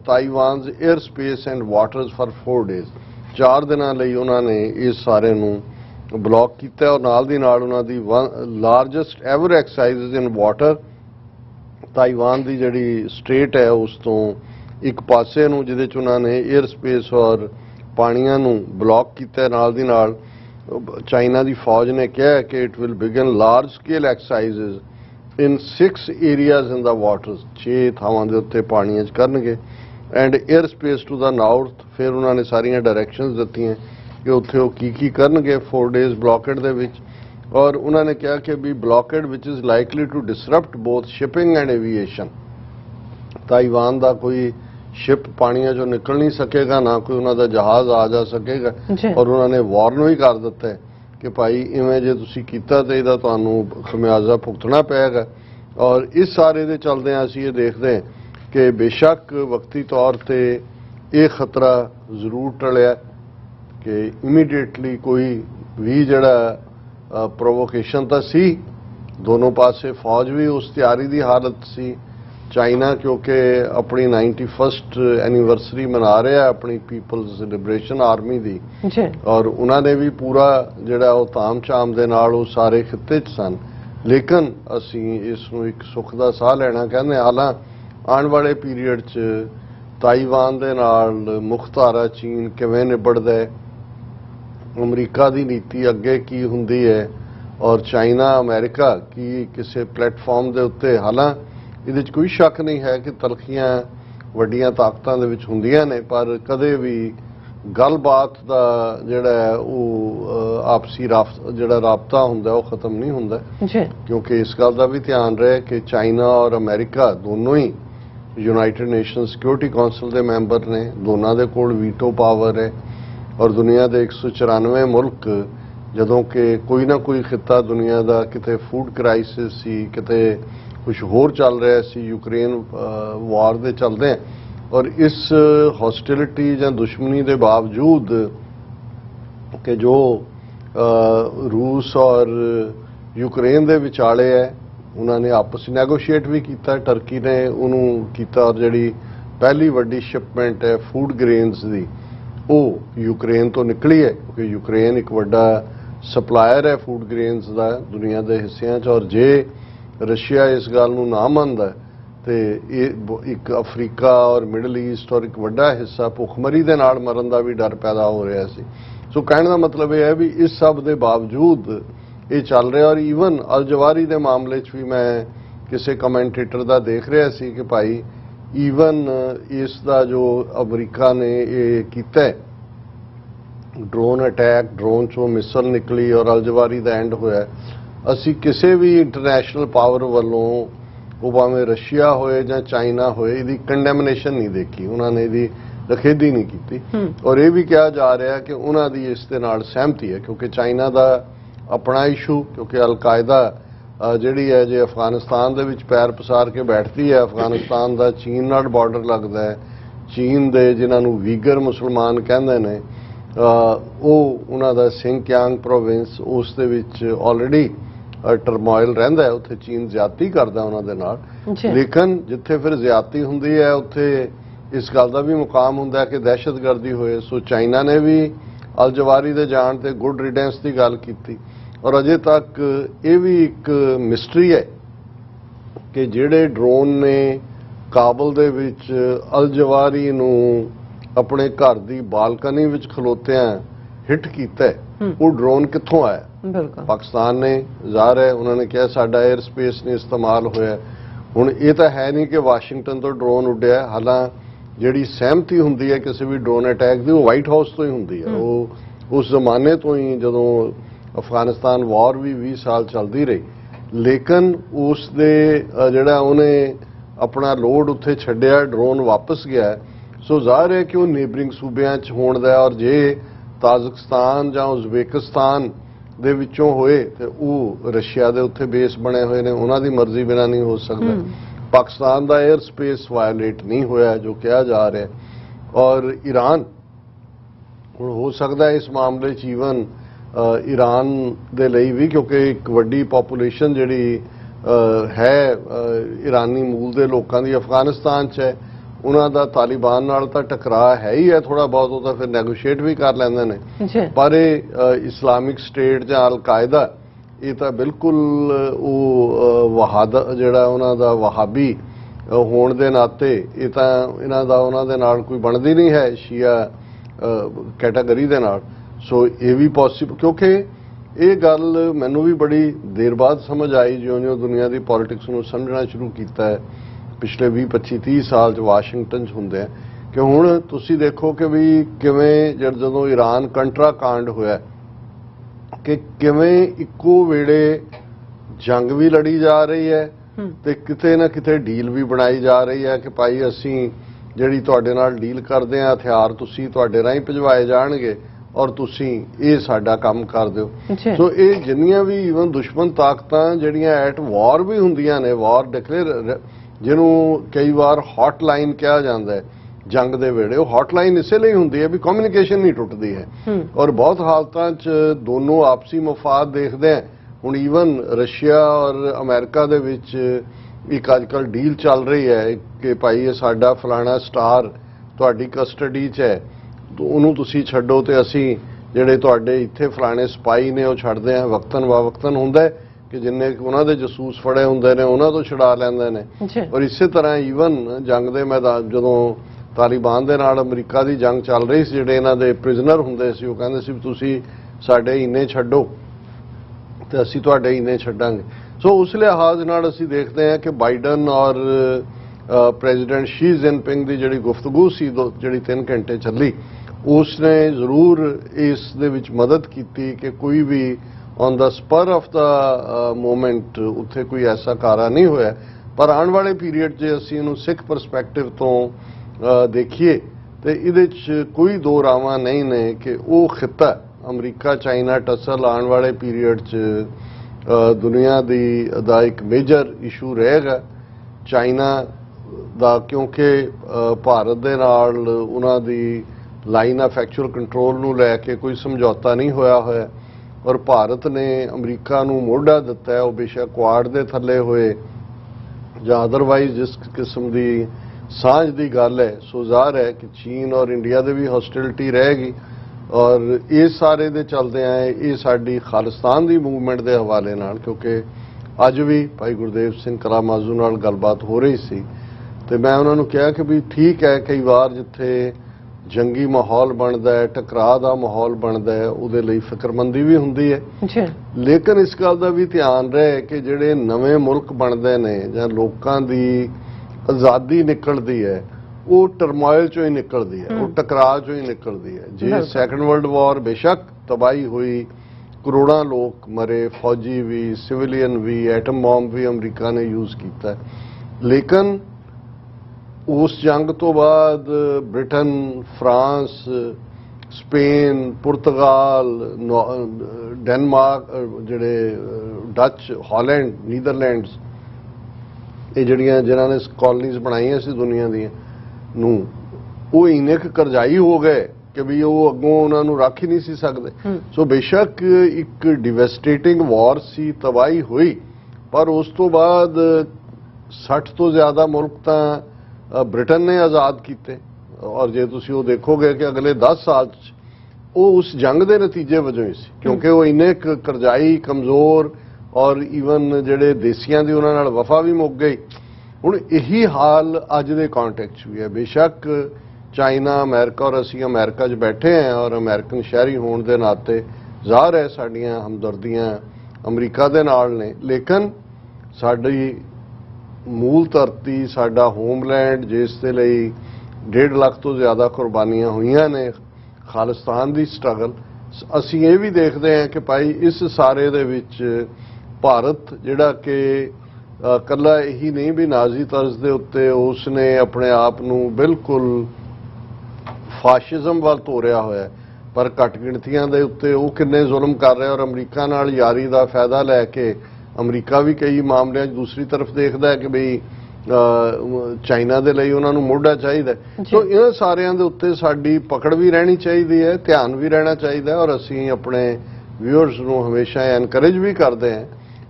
Taiwan's airspace and waters for 4 days. 4 ਦਿਨਾਂ ਲਈ ਉਹਨਾਂ ਨੇ ਇਸ ਸਾਰੇ ਨੂੰ ਬਲੌਕ ਕੀਤਾ ਔਰ ਨਾਲ ਦੀ ਨਾਲ ਉਹਨਾਂ ਦੀ ਲਾਰਜੈਸਟ ਐਵਰ ਐਕਸਰਸਾਈਜ਼ ਇਨ ਵਾਟਰ ਤਾਈਵਾਨ ਦੀ ਜਿਹੜੀ ਸਟੇਟ ਹੈ ਉਸ ਤੋਂ ਇੱਕ ਪਾਸੇ ਨੂੰ ਜਿਹਦੇ 'ਚ ਉਹਨਾਂ ਨੇ 에ਅਰ ਸਪੇਸ ਔਰ ਪਾਣੀਆਂ ਨੂੰ ਬਲੌਕ ਕੀਤਾ। ਨਾਲ ਦੀ ਨਾਲ ਚਾਈਨਾ ਦੀ ਫੌਜ ਨੇ ਕਿਹਾ ਕਿ it will begin large scale exercises in 6 areas in the waters, 6 ਥਾਵਾਂ ਦੇ ਉੱਤੇ ਪਾਣੀਆਂ 'ਚ ਕਰਨਗੇ and air space to the north. ਫਿਰ ਉਹਨਾਂ ਨੇ ਸਾਰੀਆਂ ਡਾਇਰੈਕਸ਼ਨਸ ਦਿੱਤੀਆਂ ਕਿ ਉੱਥੇ ਉਹ ਕੀ ਕਰਨਗੇ 4 ਡੇਜ਼ ਬਲੌਕੇਡ ਦੇ ਵਿੱਚ। ਔਰ ਉਹਨਾਂ ਨੇ ਕਿਹਾ ਕਿ ਵੀ blockade which is likely to disrupt both shipping and aviation. Taiwan ਦਾ ਕੋਈ ਸ਼ਿਪ ਪਾਣੀਆਂ 'ਚੋਂ ਨਿਕਲ ਨਹੀਂ ਸਕੇਗਾ, ਨਾ ਕੋਈ ਉਹਨਾਂ ਦਾ ਜਹਾਜ਼ ਆ ਜਾ ਸਕੇਗਾ। ਔਰ ਉਹਨਾਂ ਨੇ ਵਾਰਨ ਵੀ ਕਰ ਦਿੱਤਾ ਕਿ ਭਾਈ ਇਵੇਂ ਜੇ ਤੁਸੀਂ ਕੀਤਾ ਤੇ ਇਹਦਾ ਤੁਹਾਨੂੰ ਖਮਿਆਜ਼ਾ ਭੁਗਤਣਾ ਪਏਗਾ। ਔਰ ਇਸ ਸਾਰੇ ਦੇ ਚੱਲਦਿਆਂ ਅਸੀਂ ਇਹ ਦੇਖਦੇ ਕਿ ਬੇਸ਼ੱਕ ਵਕਤੀ ਤੌਰ ਤੇ ਇਹ ਖਤਰਾ ਜ਼ਰੂਰ ਟਲਿਆ ਕਿ ਇਮੀਡੀਏਟਲੀ ਕੋਈ ਵੀ ਜਿਹੜਾ ਪ੍ਰੋਵੋਕੇਸ਼ਨ ਤਾਂ ਸੀ, ਦੋਨੋਂ ਪਾਸੇ ਫੌਜ ਵੀ ਉਸ ਤਿਆਰੀ ਦੀ ਹਾਲਤ ਸੀ। ਚਾਈਨਾ ਕਿਉਂਕਿ ਆਪਣੀ 91st ਐਨੀਵਰਸਰੀ ਮਨਾ ਰਿਹਾ ਆਪਣੀ ਪੀਪਲਜ਼ ਲਿਬਰੇਸ਼ਨ ਆਰਮੀ ਦੀ, ਔਰ ਉਹਨਾਂ ਨੇ ਵੀ ਪੂਰਾ ਜਿਹੜਾ ਉਹ ਤਾਮ-ਝਾਮ ਦੇ ਨਾਲ ਉਹ ਸਾਰੇ ਖਿੱਤੇ 'ਚ ਸਨ। ਲੇਕਿਨ ਅਸੀਂ ਇਸ ਨੂੰ ਇੱਕ ਸੁੱਖ ਦਾ ਸਾਹ ਲੈਣਾ ਕਹਿੰਦੇ। ਹਾਲਾਂ ਆਉਣ ਵਾਲੇ ਪੀਰੀਅਡ 'ਚ ਤਾਈਵਾਨ ਦੇ ਨਾਲ ਮੁਖਤਾਰਾ ਚੀਨ ਕਿਵੇਂ ਨਿਬੜਦਾ ਹੈ, ਅਮਰੀਕਾ ਦੀ ਨੀਤੀ ਅੱਗੇ ਕੀ ਹੁੰਦੀ ਹੈ ਔਰ ਚਾਈਨਾ ਅਮਰੀਕਾ ਕੀ ਕਿਸੇ ਪਲੇਟਫਾਰਮ ਦੇ ਉੱਤੇ। ਹਾਲਾਂ ਇਹਦੇ 'ਚ ਕੋਈ ਸ਼ੱਕ ਨਹੀਂ ਹੈ ਕਿ ਤਲਖੀਆਂ ਵੱਡੀਆਂ ਤਾਕਤਾਂ ਦੇ ਵਿੱਚ ਹੁੰਦੀਆਂ ਨੇ, ਪਰ ਕਦੇ ਵੀ ਗੱਲਬਾਤ ਦਾ ਜਿਹੜਾ ਉਹ ਆਪਸੀ ਜਿਹੜਾ ਰਾਬਤਾ ਹੁੰਦਾ ਉਹ ਖਤਮ ਨਹੀਂ ਹੁੰਦਾ। ਕਿਉਂਕਿ ਇਸ ਗੱਲ ਦਾ ਵੀ ਧਿਆਨ ਰਹੇ ਕਿ ਚਾਈਨਾ ਔਰ ਅਮਰੀਕਾ ਦੋਨੋਂ ਹੀ ਯੂਨਾਈਟਿਡ ਨੇਸ਼ਨ ਸਿਕਿਉਰਿਟੀ ਕਾਉਂਸਲ ਦੇ ਮੈਂਬਰ ਨੇ, ਦੋਨਾਂ ਦੇ ਕੋਲ ਵੀਟੋ ਪਾਵਰ ਹੈ। ਔਰ ਦੁਨੀਆ ਦੇ 194 ਮੁਲਕ, ਜਦੋਂ ਕਿ ਕੋਈ ਨਾ ਕੋਈ ਖਿੱਤਾ ਦੁਨੀਆ ਦਾ ਕਿਤੇ ਫੂਡ ਕ੍ਰਾਈਸਿਸ ਸੀ, ਕਿਤੇ ਕੁਝ ਹੋਰ ਚੱਲ ਰਿਹਾ ਸੀ, ਯੂਕਰੇਨ ਵਾਰ ਦੇ ਚੱਲਦੇ। ਔਰ ਇਸ ਹੌਸਟਿਲਿਟੀ ਜਾਂ ਦੁਸ਼ਮਣੀ ਦੇ ਬਾਵਜੂਦ ਕਿ ਜੋ ਰੂਸ ਔਰ ਯੂਕਰੇਨ ਦੇ ਵਿਚਾਲੇ ਹੈ उन्होंने आपस नैगोशिएट भी किया, टर्की ने उन्होंने किया और जिहड़ी पहली वड्डी शिपमेंट है फूड ग्रेन्स की वो यूक्रेन तो निकली है, क्योंकि यूक्रेन एक वड्डा सप्लायर है फूड ग्रेन्स का दुनिया के हिस्सों च। और जे रशिया इस गल नूं ना मनदा तो एक अफ्रीका और मिडल ईस्ट और एक वड्डा हिस्सा भुखमरी दे नाल मरन का भी डर पैदा हो रहा सी। सो कहने का मतलब यह है भी इस सब के बावजूद ये चल रहा। और ईवन अल जवारी के मामले भी मैं किसी कमेंटेटर का देख रहा सी कि भाई ईवन इसका जो अमरीका ने ये किया ड्रोन अटैक, ड्रोन चो मिसल निकली और अल जवारी का एंड होया, असी किसी भी इंटरनेशनल पावर वालों वो भावें रशिया होए या चाइना होए इसकी कंडेमनेशन नहीं देखी, उन्होंने इसकी रखेदी नहीं की। और ये भी कहा जा रहा है कि उन्होंने इस दे नाल सहमति है, क्योंकि चाइना का अपना इशू, क्योंकि अलकायदा जिहड़ी है जे अफगानिस्तान दे विच पैर पसार के बैठती है, अफगानिस्तान का चीन नाल बॉर्डर लगता है, चीन दे जिन्होंने वीगर मुसलमान कहते हैं उन्होंने सिंकियांग प्रोविंस उस दे विच ऑलरेडी टरमोइल रहिंदा है, उत्थे चीन ज्यादती करदा उन्होंने नाल। लेकिन जिथे फिर ज्यादती हुंदी है उत्थे इस गल का भी मुकाम हुंदा है कि दहशतगर्दी होए। सो चाइना ने भी अल जवारी दे जाण ते गुड रिडेंस की गल की। और अजे तक ये भी एक मिस्ट्री है कि जिहड़े ड्रोन ने काबल दे विच अल जवारी नूं अपने घर की बालकनी विच खलोतियां हिट कीता वो ड्रोन कित्थों आया। पाकिस्तान ने ज़ाहिर है उन्होंने कहा साडा एयर स्पेस नहीं इस्तेमाल होया। हुण ये तो है नहीं कि वाशिंगटन तो ड्रोन उड्डिया, हालांकि जिहड़ी सहमति हुंदी है किसी भी ड्रोन अटैक की वो वाइट हाउस तो ही हुंदी है। वो उस जमाने तो ही जदों अफगानिस्तान वॉर भी 20 साल चलती रही, लेकिन उस दे जिहड़ा उन्हें अपना लोड उत्थे छड्डिया ड्रोन वापस गया। सो जाहिर है कि वो नेबरिंग सूबियां च होण दा। और जे ताजिकिस्तान या उज़बेकिस्तान दे विचों होए तो वो रशिया दे उत्थे बेस बने हुए ने, उन्हां दी मर्जी बिना नहीं हो सकता। पाकिस्तान का एयर स्पेस वायलेट नहीं होया जो कहा जा रहा है। और ईरान हुण हो सकता है इस मामले च ईवन ईरान दे लई भी, क्योंकि एक वड्डी पॉपूलेशन जिहड़ी है ईरानी मूल दे लोकां दी अफगानिस्तान च है, उन्हां दा तालिबान नाल तां टकराਅ है ही है थोड़ा बहुत, वो तो फिर नैगोशिएट भी कर लैंदे ने। पर इस्लामिक स्टेट या अलकायदा ये तो बिल्कुल वो वहाद जिहड़ा उन्हां दा वहाबी होण दे नाते ये तां इन्हां दा उन्हां दे नाल कोई बनदी नहीं है शिया कैटागरी दे नाल। सो ये भी पॉसिबल, क्योंकि ये गल मैनू भी बड़ी देर बाद समझ आई जिउं-जिउं दुनिया की पॉलिटिक्स नूं समझना शुरू किया है पिछले 20-25-30 साल च वाशिंगटन च हुंदे हैं कि हुण तुसीं देखो कि भी किवें जदों ईरान कंट्रा कांड होया कि किवें इक्को वेले जंग भी लड़ी जा रही है ते किते ना किते डील भी बनाई जा रही है कि भाई असीं जिहड़ी तुहाडे नाल डील करदे आ हथियार तुसीं तुहाडे राहीं भिजवाए जाणगे और तुसीं ये साडा काम कर दिओ। सो ये जिन्नियां भी ईवन दुश्मन ताकतां जिहड़ियां एट वॉर भी हुंदियां ने, वॉर डिकलेयर जिन्हों कई बार हॉटलाइन कहा जाता है जंग दे वेले, वो हॉटलाइन इसे लिए हुंदी है भी कम्युनिकेशन नहीं टुटदी है। और बहुत हालतां च दोनों आपसी मफाद देखते हैं। हुण ईवन रशिया और अमेरिका दे विच एक अजकल डील चल रही है कि भाई ये साडा फलाना स्टार तुहाडी कस्टडी च है तो उन्होंने तुसीं छड्डो ते असीं जिहड़े तुहाडे इत्थे फलाने सपाई ने वो छड्डदे हैं। वक्तन वक्तन हुंदा है कि जिन्ने उन्होंने जसूस फड़े होंगे ने उन्होंने तो छुड़ा लेंदे ने। और इस तरह ईवन जंग के मैदान जदों तालिबान दे नाल अमरीका की जंग चल रही सी, जिहड़े इन्हां दे प्रिजनर हुंदे सी, वो कहंदे सी तुसीं साडे इन्ने छड्डो ते असीं तुहाडे इन्ने छड्डांगे। सो उस लिहाज नाल असीं देखते हैं कि बाइडन और प्रेजिडेंट शी जिनपिंग की जिहड़ी गुफ्तगू सी जिहड़ी 3 घंटे चली, उसने जरूर इस दे विच मदद की कि कोई भी on the spur of the moment उत्थे कोई ऐसा कारा नहीं होया। पर आने वाले पीरीयड जे असीं इहनूं सिख परस्पैक्टिव तो देखिए तो ये कोई दो रावां नहीं ने कि वो खिता अमरीका चाइना टसल आने वाले पीरीयड च दुनिया दा एक मेजर इशू रहेगा चाइना दा, क्योंकि भारत दे नाल उन्हां दी लाइन ऑफ एक्चुअल कंट्रोल नूं लैके कोई समझौता नहीं होया होया ਔਰ ਭਾਰਤ ਨੇ ਅਮਰੀਕਾ ਨੂੰ ਮੋਢਾ ਦਿੱਤਾ ਹੈ, ਉਹ ਬੇਸ਼ੱਕ ਕੁਆਡ ਦੇ ਥੱਲੇ ਹੋਏ ਜਾਂ ਅਦਰਵਾਈਜ਼ ਜਿਸ ਕਿਸਮ ਦੀ ਸਾਂਝ ਦੀ ਗੱਲ ਹੈ, ਸੋ ਜ਼ਾਹਰ ਹੈ ਕਿ ਚੀਨ ਔਰ ਇੰਡੀਆ ਦੇ ਵੀ ਹੌਸਟਿਲਿਟੀ ਰਹੇਗੀ। ਔਰ ਇਸ ਸਾਰੇ ਦੇ ਚਲਦਿਆਂ ਇਹ ਸਾਡੀ ਖਾਲਿਸਤਾਨ ਦੀ ਮੂਵਮੈਂਟ ਦੇ ਹਵਾਲੇ ਨਾਲ, ਕਿਉਂਕਿ ਅੱਜ ਵੀ ਭਾਈ ਗੁਰਦੇਵ ਸਿੰਘ ਕਲਾਮਾਜ਼ੂ ਨਾਲ ਗੱਲਬਾਤ ਹੋ ਰਹੀ ਸੀ ਤੇ ਮੈਂ ਉਹਨਾਂ ਨੂੰ ਕਿਹਾ ਕਿ ਵੀ ਠੀਕ ਹੈ, ਕਈ ਵਾਰ ਜਿੱਥੇ ਜੰਗੀ ਮਾਹੌਲ ਬਣਦਾ ਹੈ, ਟਕਰਾਅ ਦਾ ਮਾਹੌਲ ਬਣਦਾ ਹੈ, ਉਹਦੇ ਲਈ ਫਿਕਰਮੰਦੀ ਵੀ ਹੁੰਦੀ ਹੈ, ਲੇਕਿਨ ਇਸ ਗੱਲ ਦਾ ਵੀ ਧਿਆਨ ਰਹੇ ਕਿ ਜਿਹੜੇ ਨਵੇਂ ਮੁਲਕ ਬਣਦੇ ਨੇ ਜਾਂ ਲੋਕਾਂ ਦੀ ਆਜ਼ਾਦੀ ਨਿਕਲਦੀ ਹੈ, ਉਹ ਟਰਮੋਇਲ ਚੋਂ ਹੀ ਨਿਕਲਦੀ ਹੈ, ਉਹ ਟਕਰਾਅ ਚੋਂ ਹੀ ਨਿਕਲਦੀ ਹੈ। ਜੇ ਸੈਕੰਡ ਵਰਲਡ ਵਾਰ ਬੇਸ਼ੱਕ ਤਬਾਹੀ ਹੋਈ, ਕਰੋੜਾਂ ਲੋਕ ਮਰੇ, ਫੌਜੀ ਵੀ, ਸਿਵਿਲੀਅਨ ਵੀ, ਐਟਮ ਬੰਬ ਵੀ ਅਮਰੀਕਾ ਨੇ ਯੂਜ਼ ਕੀਤਾ, ਲੇਕਿਨ ਉਸ ਜੰਗ ਤੋਂ ਬਾਅਦ ਬ੍ਰਿਟਨ, ਫਰਾਂਸ, ਸਪੇਨ, ਪੁਰਤਗਾਲ, ਡੈਨਮਾਰਕ, ਜਿਹੜੇ ਡੱਚ, ਹਾਲੈਂਡ, ਨੀਦਰਲੈਂਡਸ, ਇਹ ਜਿਹੜੀਆਂ ਜਿਨ੍ਹਾਂ ਨੇ ਕਾਲੋਨੀਜ਼ ਬਣਾਈਆਂ ਸੀ ਦੁਨੀਆ ਦੀਆਂ ਨੂੰ, ਉਹ ਇੰਨੇ ਕੁ ਕਰਜ਼ਾਈ ਹੋ ਗਏ ਕਿ ਵੀ ਉਹ ਅੱਗੋਂ ਉਹਨਾਂ ਨੂੰ ਰੱਖ ਹੀ ਨਹੀਂ ਸੀ ਸਕਦੇ। ਸੋ ਬੇਸ਼ੱਕ ਇੱਕ ਡਿਵੈਸਟੇਟਿੰਗ ਵਾਰ ਸੀ, ਤਬਾਹੀ ਹੋਈ, ਪਰ ਉਸ ਤੋਂ ਬਾਅਦ 60 ਤੋਂ ਜ਼ਿਆਦਾ ਮੁਲਕ ਤਾਂ ਬ੍ਰਿਟਨ ਨੇ ਆਜ਼ਾਦ ਕੀਤੇ। ਔਰ ਜੇ ਤੁਸੀਂ ਉਹ ਦੇਖੋਗੇ ਕਿ ਅਗਲੇ 10 ਸਾਲ 'ਚ ਉਹ ਉਸ ਜੰਗ ਦੇ ਨਤੀਜੇ ਵਜੋਂ ਹੀ ਸੀ, ਕਿਉਂਕਿ ਉਹ ਇੰਨੇ ਕਰਜ਼ਾਈ, ਕਮਜ਼ੋਰ ਔਰ ਈਵਨ ਜਿਹੜੇ ਦੇਸੀਆਂ ਦੀ ਉਹਨਾਂ ਨਾਲ ਵਫਾ ਵੀ ਮੁੱਕ ਗਈ। ਹੁਣ ਇਹੀ ਹਾਲ ਅੱਜ ਦੇ ਕੰਟੈਕਸਟ ਵੀ ਹੈ। ਬੇਸ਼ੱਕ ਚਾਈਨਾ, ਅਮਰੀਕਾ ਔਰ ਅਸੀਂ ਅਮਰੀਕਾ 'ਚ ਬੈਠੇ ਹਾਂ ਔਰ ਅਮਰੀਕਨ ਸ਼ਹਿਰੀ ਹੋਣ ਦੇ ਨਾਤੇ ਜ਼ਾਹਰ ਹੈ ਸਾਡੀਆਂ ਹਮਦਰਦੀਆਂ ਅਮਰੀਕਾ ਦੇ ਨਾਲ ਨੇ, ਲੇਕਿਨ ਸਾਡੀ ਮੂਲ ਧਰਤੀ, ਸਾਡਾ ਹੋਮਲੈਂਡ, ਜਿਸ ਦੇ ਲਈ 1.5 ਲੱਖ ਤੋਂ ਜ਼ਿਆਦਾ ਕੁਰਬਾਨੀਆਂ ਹੋਈਆਂ ਨੇ, ਖਾਲਿਸਤਾਨ ਦੀ ਸਟਰਗਲ, ਅਸੀਂ ਇਹ ਵੀ ਦੇਖਦੇ ਹਾਂ ਕਿ ਭਾਈ ਇਸ ਸਾਰੇ ਦੇ ਵਿੱਚ ਭਾਰਤ ਜਿਹੜਾ ਕਿ ਇਕੱਲਾ ਇਹੀ ਨਹੀਂ ਵੀ ਨਾਜ਼ੀ ਤਰਜ਼ ਦੇ ਉੱਤੇ ਉਸ ਨੇ ਆਪਣੇ ਆਪ ਨੂੰ ਬਿਲਕੁਲ ਫਾਸ਼ਿਜ਼ਮ ਵੱਲ ਤੋਰਿਆ ਹੋਇਆ, ਪਰ ਘੱਟ ਗਿਣਤੀਆਂ ਦੇ ਉੱਤੇ ਉਹ ਕਿੰਨੇ ਜ਼ੁਲਮ ਕਰ ਰਿਹਾ ਔਰ ਅਮਰੀਕਾ ਨਾਲ ਯਾਰੀ ਦਾ ਫਾਇਦਾ ਲੈ ਕੇ ਅਮਰੀਕਾ ਵੀ ਕਈ ਮਾਮਲਿਆਂ 'ਚ ਦੂਸਰੀ ਤਰਫ ਦੇਖਦਾ ਹੈ ਕਿ ਬਈ ਚਾਈਨਾ ਦੇ ਲਈ ਉਹਨਾਂ ਨੂੰ ਮੋਢਾ ਚਾਹੀਦਾ। ਸੋ ਇਹਨਾਂ ਸਾਰਿਆਂ ਦੇ ਉੱਤੇ ਸਾਡੀ ਪਕੜ ਵੀ ਰਹਿਣੀ ਚਾਹੀਦੀ ਹੈ, ਧਿਆਨ ਵੀ ਰਹਿਣਾ ਚਾਹੀਦਾ ਔਰ ਅਸੀਂ ਆਪਣੇ ਵਿਊਅਰਸ ਨੂੰ ਹਮੇਸ਼ਾ ਐਨਕਰੇਜ ਵੀ ਕਰਦੇ ਹਾਂ।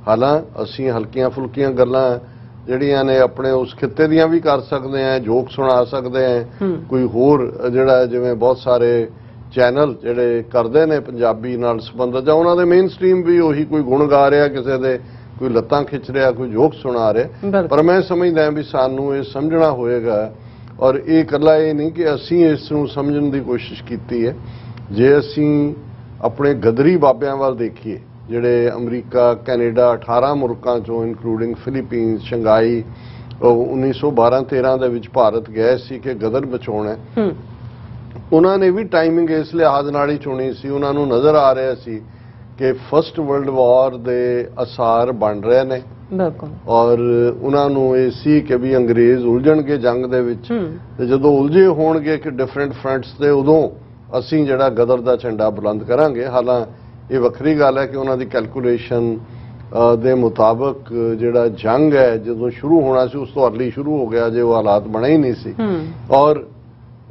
ਹਾਲਾਂਕਿ ਅਸੀਂ ਹਲਕੀਆਂ ਫੁਲਕੀਆਂ ਗੱਲਾਂ ਜਿਹੜੀਆਂ ਨੇ ਆਪਣੇ ਉਸ ਖਿੱਤੇ ਦੀਆਂ ਵੀ ਕਰ ਸਕਦੇ ਹਾਂ, ਜੋਕ ਸੁਣਾ ਸਕਦੇ ਹਾਂ, ਕੋਈ ਹੋਰ ਜਿਹੜਾ ਜਿਵੇਂ ਬਹੁਤ ਸਾਰੇ ਚੈਨਲ ਜਿਹੜੇ ਕਰਦੇ ਨੇ ਪੰਜਾਬੀ ਨਾਲ ਸੰਬੰਧਿਤ, ਜਾਂ ਉਹਨਾਂ ਦੇ ਮੇਨ ਸਟ੍ਰੀਮ ਵੀ ਉਹੀ ਕੋਈ ਗੁਣ ਗਾ ਰਿਹਾ ਕਿਸੇ ਦੇ, ਕੋਈ ਲੱਤਾਂ ਖਿੱਚ ਰਿਹਾ, ਕੋਈ ਜੋਕ ਸੁਣਾ ਰਿਹਾ, ਪਰ ਮੈਂ ਸਮਝਦਾ ਵੀ ਸਾਨੂੰ ਇਹ ਸਮਝਣਾ ਹੋਏਗਾ ਔਰ ਇਹ ਇਕੱਲਾ ਇਹ ਨਹੀਂ ਕਿ ਅਸੀਂ ਇਸ ਨੂੰ ਸਮਝਣ ਦੀ ਕੋਸ਼ਿਸ਼ ਕੀਤੀ ਹੈ। ਜੇ ਅਸੀਂ ਆਪਣੇ ਗਦਰੀ ਬਾਬਿਆਂ ਵੱਲ ਦੇਖੀਏ ਜਿਹੜੇ ਅਮਰੀਕਾ, ਕੈਨੇਡਾ, 18 ਮੁਲਕਾਂ ਚੋਂ ਇਨਕਲੂਡਿੰਗ ਫਿਲੀਪੀਨਸ, ਸ਼ੰਘਾਈ 1912-13 ਦੇ ਵਿੱਚ ਭਾਰਤ ਗਏ ਸੀ ਕਿ ਗਦਰ ਬਚਾਉਣਾ, ਉਹਨਾਂ ਨੇ ਵੀ ਟਾਈਮਿੰਗ ਇਸ ਲਿਹਾਜ਼ ਨਾਲ ਹੀ ਚੁਣੀ ਸੀ। ਉਹਨਾਂ ਨੂੰ ਨਜ਼ਰ ਆ ਰਿਹਾ ਸੀ ਕਿ ਫਸਟ ਵਰਲਡ ਵਾਰ ਦੇ ਅਸਾਰ ਬਣ ਰਹੇ ਨੇ ਔਰ ਉਹਨਾਂ ਨੂੰ ਇਹ ਸੀ ਕਿ ਵੀ ਅੰਗਰੇਜ਼ ਉਲਝਣਗੇ ਜੰਗ ਦੇ ਵਿੱਚ, ਤੇ ਜਦੋਂ ਉਲਝੇ ਹੋਣਗੇ ਕਿ ਡਿਫਰੈਂਟ ਫਰੰਟਸ ਤੇ, ਉਦੋਂ ਅਸੀਂ ਜਿਹੜਾ ਗਦਰ ਦਾ ਝੰਡਾ ਬੁਲੰਦ ਕਰਾਂਗੇ। ਹਾਲਾਂਕਿ ਇਹ ਵੱਖਰੀ ਗੱਲ ਹੈ ਕਿ ਉਹਨਾਂ ਦੀ ਕੈਲਕੂਲੇਸ਼ਨ ਦੇ ਮੁਤਾਬਕ ਜਿਹੜਾ ਜੰਗ ਹੈ ਜਦੋਂ ਸ਼ੁਰੂ ਹੋਣਾ ਸੀ ਉਸ ਤੋਂ ਅਰਲੀ ਸ਼ੁਰੂ ਹੋ ਗਿਆ, ਜੇ ਉਹ ਹਾਲਾਤ ਬਣੇ ਹੀ ਨਹੀਂ ਸੀ। ਔਰ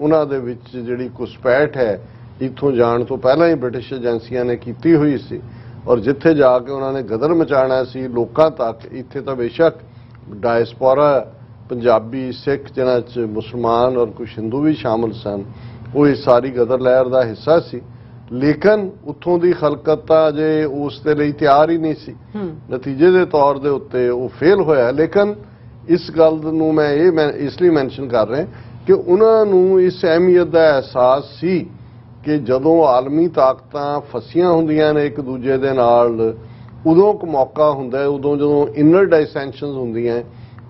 ਉਹਨਾਂ ਦੇ ਵਿੱਚ ਜਿਹੜੀ ਘੁਸਪੈਠ ਹੈ ਇੱਥੋਂ ਜਾਣ ਤੋਂ ਪਹਿਲਾਂ ਹੀ ਬ੍ਰਿਟਿਸ਼ ਏਜੰਸੀਆਂ ਨੇ ਕੀਤੀ ਹੋਈ ਸੀ ਔਰ ਜਿੱਥੇ ਜਾ ਕੇ ਉਹਨਾਂ ਨੇ ਗਦਰ ਮਚਾਉਣਾ ਸੀ ਲੋਕਾਂ ਤੱਕ, ਇੱਥੇ ਤਾਂ ਬੇਸ਼ੱਕ ਡਾਇਸਪੋਰਾ ਪੰਜਾਬੀ, ਸਿੱਖ, ਜਿਨ੍ਹਾਂ 'ਚ ਮੁਸਲਮਾਨ ਔਰ ਕੁਝ ਹਿੰਦੂ ਵੀ ਸ਼ਾਮਲ ਸਨ, ਉਹ ਇਸ ਸਾਰੀ ਗਦਰ ਲਹਿਰ ਦਾ ਹਿੱਸਾ ਸੀ, ਲੇਕਿਨ ਉੱਥੋਂ ਦੀ ਖਲਕਤ ਤਾਂ ਅਜੇ ਉਸ ਦੇ ਲਈ ਤਿਆਰ ਹੀ ਨਹੀਂ ਸੀ। ਨਤੀਜੇ ਦੇ ਤੌਰ ਦੇ ਉੱਤੇ ਉਹ ਫੇਲ ਹੋਇਆ। ਲੇਕਿਨ ਇਸ ਗੱਲ ਨੂੰ ਮੈਂ ਇਸ ਲਈ ਮੈਂਸ਼ਨ ਕਰ ਰਿਹਾ ਕਿ ਉਹਨਾਂ ਨੂੰ ਇਸ ਅਹਿਮੀਅਤ ਦਾ ਅਹਿਸਾਸ ਸੀ ਕਿ ਜਦੋਂ ਆਲਮੀ ਤਾਕਤਾਂ ਫਸੀਆਂ ਹੁੰਦੀਆਂ ਨੇ ਇੱਕ ਦੂਜੇ ਦੇ ਨਾਲ, ਉਦੋਂ ਇੱਕ ਮੌਕਾ ਹੁੰਦਾ ਹੈ, ਉਦੋਂ ਜਦੋਂ ਇਨਰ ਡਾਇਸੈਂਸ਼ਨਸ ਹੁੰਦੀਆਂ,